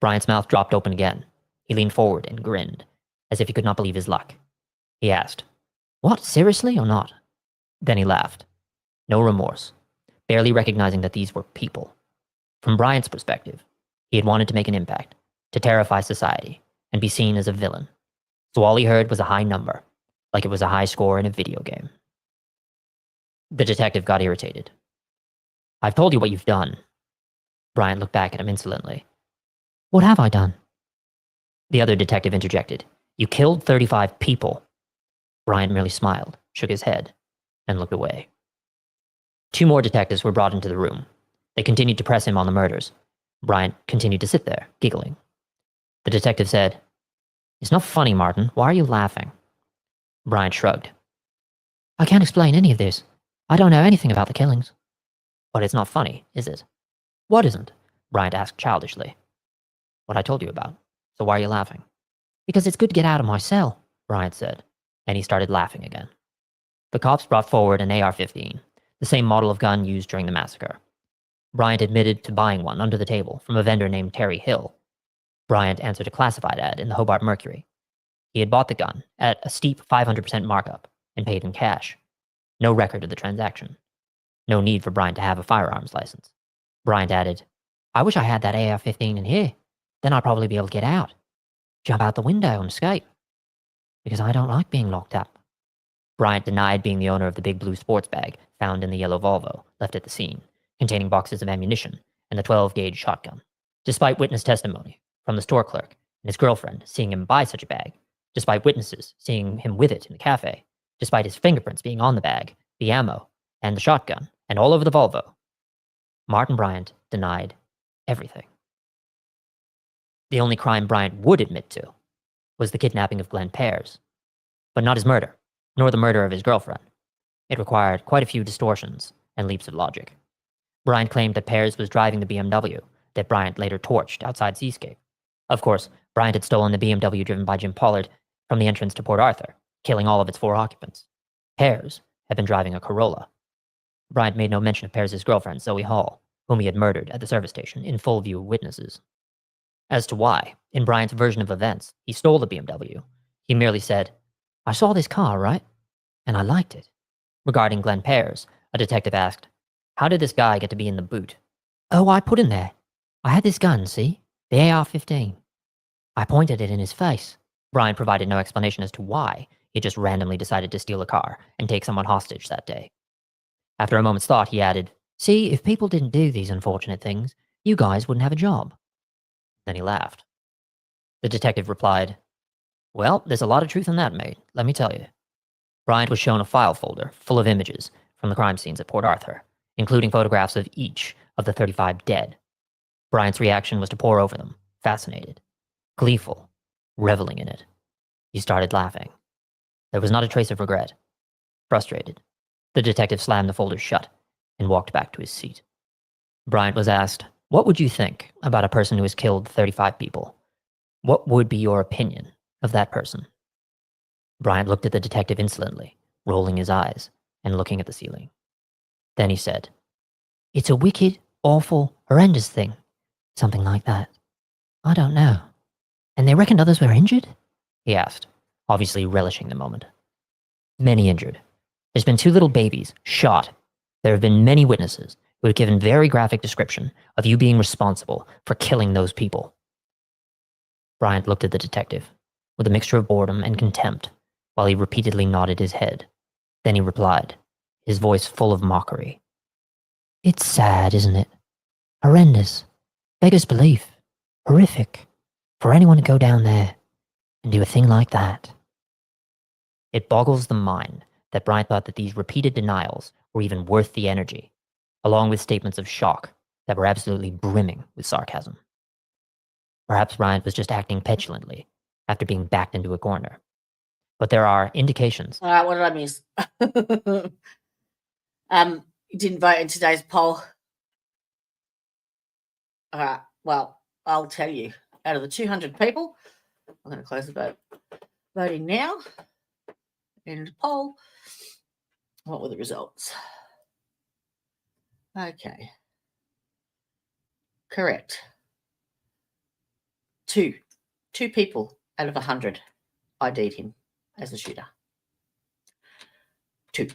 Bryant's mouth dropped open again. He leaned forward and grinned, as if he could not believe his luck. He asked, "What, seriously or not?" Then he laughed. No remorse, barely recognizing that these were people. From Bryant's perspective, he had wanted to make an impact, to terrify society, and be seen as a villain. So all he heard was a high number, like it was a high score in a video game. The detective got irritated. "I've told you what you've done." Bryant looked back at him insolently. "What have I done?" The other detective interjected, "You killed 35 people." Bryant merely smiled, shook his head, and looked away. Two more detectives were brought into the room. They continued to press him on the murders. Bryant continued to sit there, giggling. The detective said, "It's not funny, Martin. Why are you laughing?" Bryant shrugged. "I can't explain any of this. I don't know anything about the killings." "But it's not funny, is it?" "What isn't?" Bryant asked childishly. "What I told you about. So why are you laughing?" "Because it's good to get out of my cell," Bryant said, and he started laughing again. The cops brought forward an AR-15, the same model of gun used during the massacre. Bryant admitted to buying one under the table from a vendor named Terry Hill. Bryant answered a classified ad in the Hobart Mercury. He had bought the gun at a steep 500% markup and paid in cash. No record of the transaction. No need for Bryant to have a firearms license. Bryant added, "I wish I had that AR-15 in here. Then I'd probably be able to get out. Jump out the window and escape. Because I don't like being locked up." Bryant denied being the owner of the big blue sports bag found in the yellow Volvo left at the scene, containing boxes of ammunition and the 12-gauge shotgun. Despite witness testimony from the store clerk and his girlfriend seeing him buy such a bag, despite witnesses seeing him with it in the cafe, despite his fingerprints being on the bag, the ammo, and the shotgun, and all over the Volvo, Martin Bryant denied everything. The only crime Bryant would admit to was the kidnapping of Glenn Pears, but not his murder, nor the murder of his girlfriend. It required quite a few distortions and leaps of logic. Bryant claimed that Pears was driving the BMW that Bryant later torched outside Seascape. Of course, Bryant had stolen the BMW driven by Jim Pollard from the entrance to Port Arthur, killing all of its 4 occupants. Pears had been driving a Corolla. Bryant made no mention of Pears' girlfriend, Zoe Hall, whom he had murdered at the service station in full view of witnesses. As to why, in Bryant's version of events, he stole the BMW, he merely said, "I saw this car, right? And I liked it." Regarding Glenn Pears, a detective asked, "How did this guy get to be in the boot?" "Oh, I put him there. I had this gun, see? The AR-15. I pointed it in his face." Bryant provided no explanation as to why he just randomly decided to steal a car and take someone hostage that day. After a moment's thought, he added, "See, if people didn't do these unfortunate things, you guys wouldn't have a job." Then he laughed. The detective replied, "Well, there's a lot of truth in that, mate, let me tell you." Bryant was shown a file folder full of images from the crime scenes at Port Arthur, including photographs of each of the 35 dead. Bryant's reaction was to pore over them, fascinated, gleeful, reveling in it. He started laughing. There was not a trace of regret. Frustrated, the detective slammed the folder shut and walked back to his seat. Bryant was asked, "What would you think about a person who has killed 35 people? What would be your opinion of that person?" Bryant looked at the detective insolently, rolling his eyes and looking at the ceiling. Then he said, "It's a wicked, awful, horrendous thing. Something like that. I don't know. And they reckoned others were injured?" he asked, obviously relishing the moment. "Many injured. There's been 2 little babies shot. There have been many witnesses who have given very graphic description of you being responsible for killing those people." Bryant looked at the detective with a mixture of boredom and contempt while he repeatedly nodded his head. Then he replied, his voice full of mockery. "It's sad, isn't it? Horrendous. Beggars belief. Horrific. For anyone to go down there and do a thing like that." It boggles the mind that Bryant thought that these repeated denials were even worth the energy, along with statements of shock that were absolutely brimming with sarcasm. Perhaps Bryant was just acting petulantly after being backed into a corner. But there are indications. All right, what did I miss? You didn't vote in today's poll. All right, well, I'll tell you. Out of the 200 people, I'm going to close the vote. Voting now. End of poll. What were the results? Okay. Correct. Two people out of 100 ID'd him as the shooter. 2.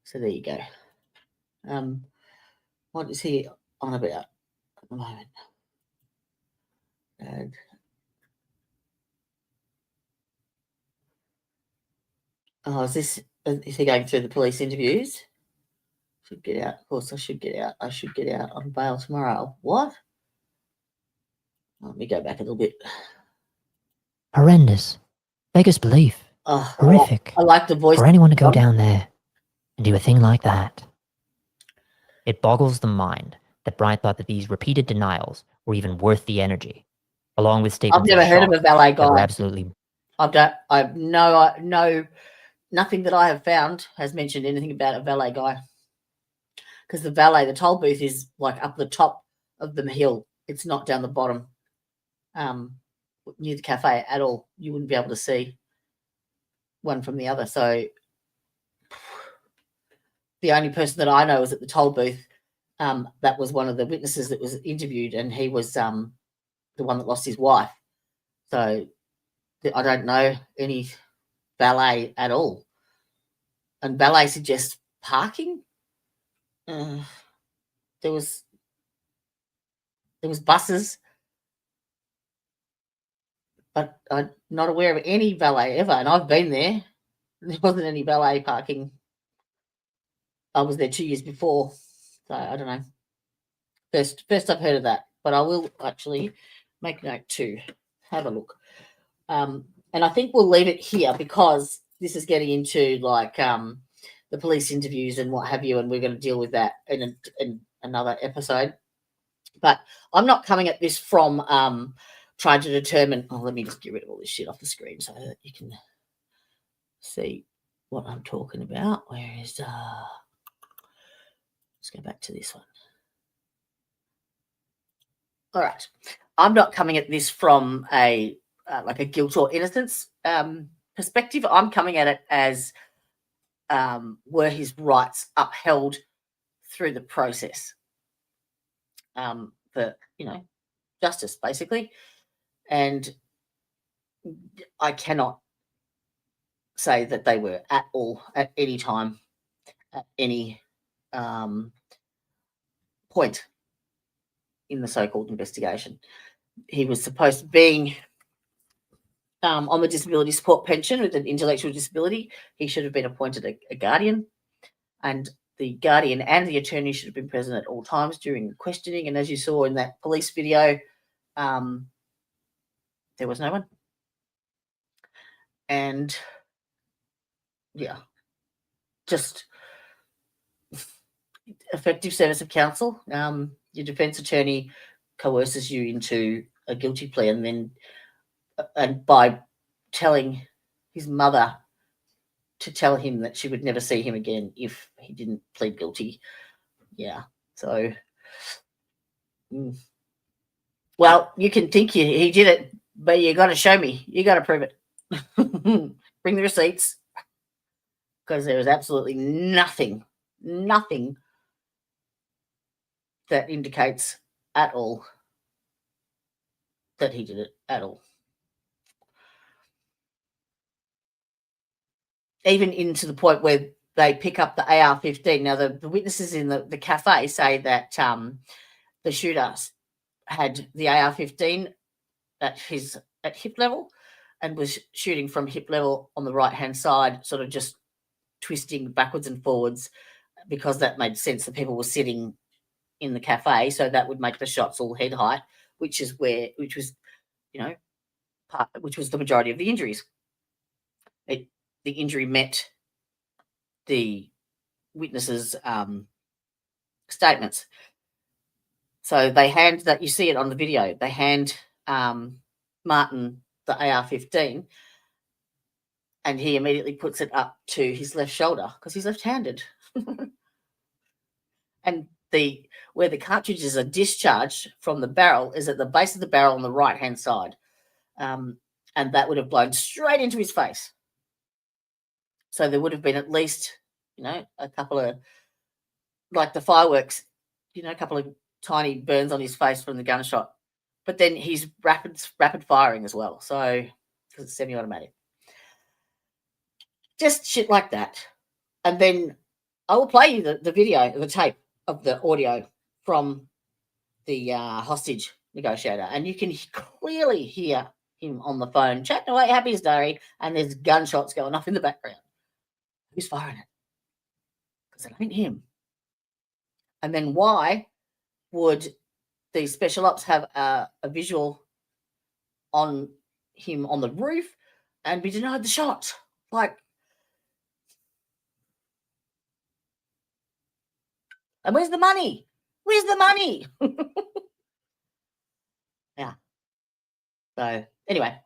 So there you go. What is he on about at the moment? Is he going through the police interviews? Should get out. Of course, I should get out. I should get out on bail tomorrow. What? Let me go back a little bit. Horrendous. Beggars belief. Oh, Horrific. I like the voice. For anyone to go down there and do a thing like that. It boggles the mind that Bryant thought that these repeated denials were even worth the energy, along with statements I've never heard of a valet that were guy. absolutely. I've no, nothing that I have found has mentioned anything about a valet guy. Because the toll booth is like up the top of the hill. It's not down the bottom, near the cafe at all. You wouldn't be able to see one from the other. So the only person that I know was at the toll booth. That was one of the witnesses that was interviewed, and he was the one that lost his wife. So I don't know any valet at all. And valet suggests parking. There was buses, but I'm not aware of any valet ever. And I've been there. There wasn't any valet parking. I was there 2 years before, so I don't know. First I've heard of that, but I will actually make note to have a look. And I think we'll leave it here because this is getting into like the police interviews and what have you, and we're going to deal with that in another episode. But I'm not coming at this from trying to determine. Oh, let me just get rid of all this shit off the screen so that you can see what I'm talking about. Where is let's go back to this one. All right. I'm not coming at this from a like a guilt or innocence perspective. I'm coming at it as were his rights upheld through the process for, justice, basically. And I cannot say that they were at any time, at any point in the so-called investigation. He was supposed to be on the disability support pension with an intellectual disability. He should have been appointed a guardian, and the guardian and the attorney should have been present at all times during the questioning. And as you saw in that police video, there was no one. And yeah, just effective service of counsel. Your defence attorney coerces you into a guilty plea, and by telling his mother to tell him that she would never see him again if he didn't plead guilty. Yeah, so well, you can think he did it, but you got to show me. You got to prove it. Bring the receipts, because there is absolutely nothing that indicates at all that he did it at all. Even into the point where they pick up the AR-15. Now, the witnesses in the cafe say that the shooter had the AR-15 at hip level and was shooting from hip level on the right-hand side, sort of just twisting backwards and forwards, because that made sense. The people were sitting in the cafe, so that would make the shots all head height, which was the majority of the injuries. The injury met the witnesses' statements. So they hand that, you see it on the video, they hand Martin the AR-15, and he immediately puts it up to his left shoulder because he's left-handed. And where the cartridges are discharged from the barrel is at the base of the barrel on the right-hand side. And that would have blown straight into his face. So there would have been at least, a couple of, like the fireworks, a couple of tiny burns on his face from the gunshot. But then he's rapid firing as well. So, because it's semi-automatic. Just shit like that. And then I will play you the video, the tape of the audio from the hostage negotiator. And you can clearly hear him on the phone chatting away, happy as day, and there's gunshots going off in the background. Who's firing it? Because it ain't him. And then why would the special ops have a visual on him on the roof and be denied the shot? Like, and where's the money? Where's the money? Yeah. So anyway,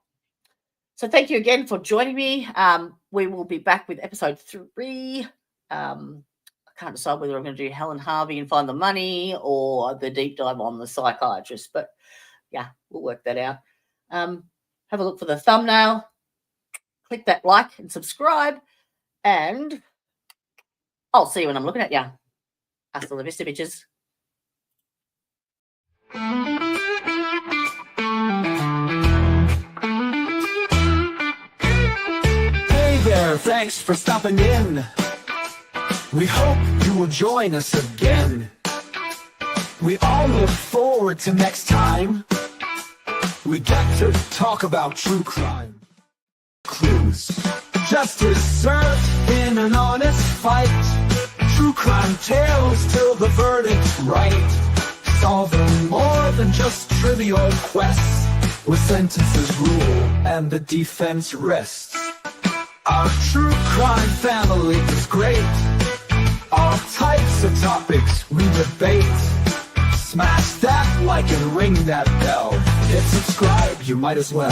so thank you again for joining me. We will be back with episode 3. I can't decide whether I'm going to do Helen Harvey and find the money or the deep dive on the psychiatrist, but yeah, we'll work that out. Have a look for the thumbnail, click that like and subscribe, and I'll see you when I'm looking at you. Hasta la vista, bitches. Hey there, thanks for stopping in. We hope you will join us again. We all look forward to next time. We get to talk about true crime. Clues. Justice served in an honest fight. True crime tales till the verdict's right. Solving more than just trivial quests, where sentences rule and the defense rests. Our true crime family is great. All types of topics we debate. Smash that like and ring that bell. Hit subscribe, you might as well.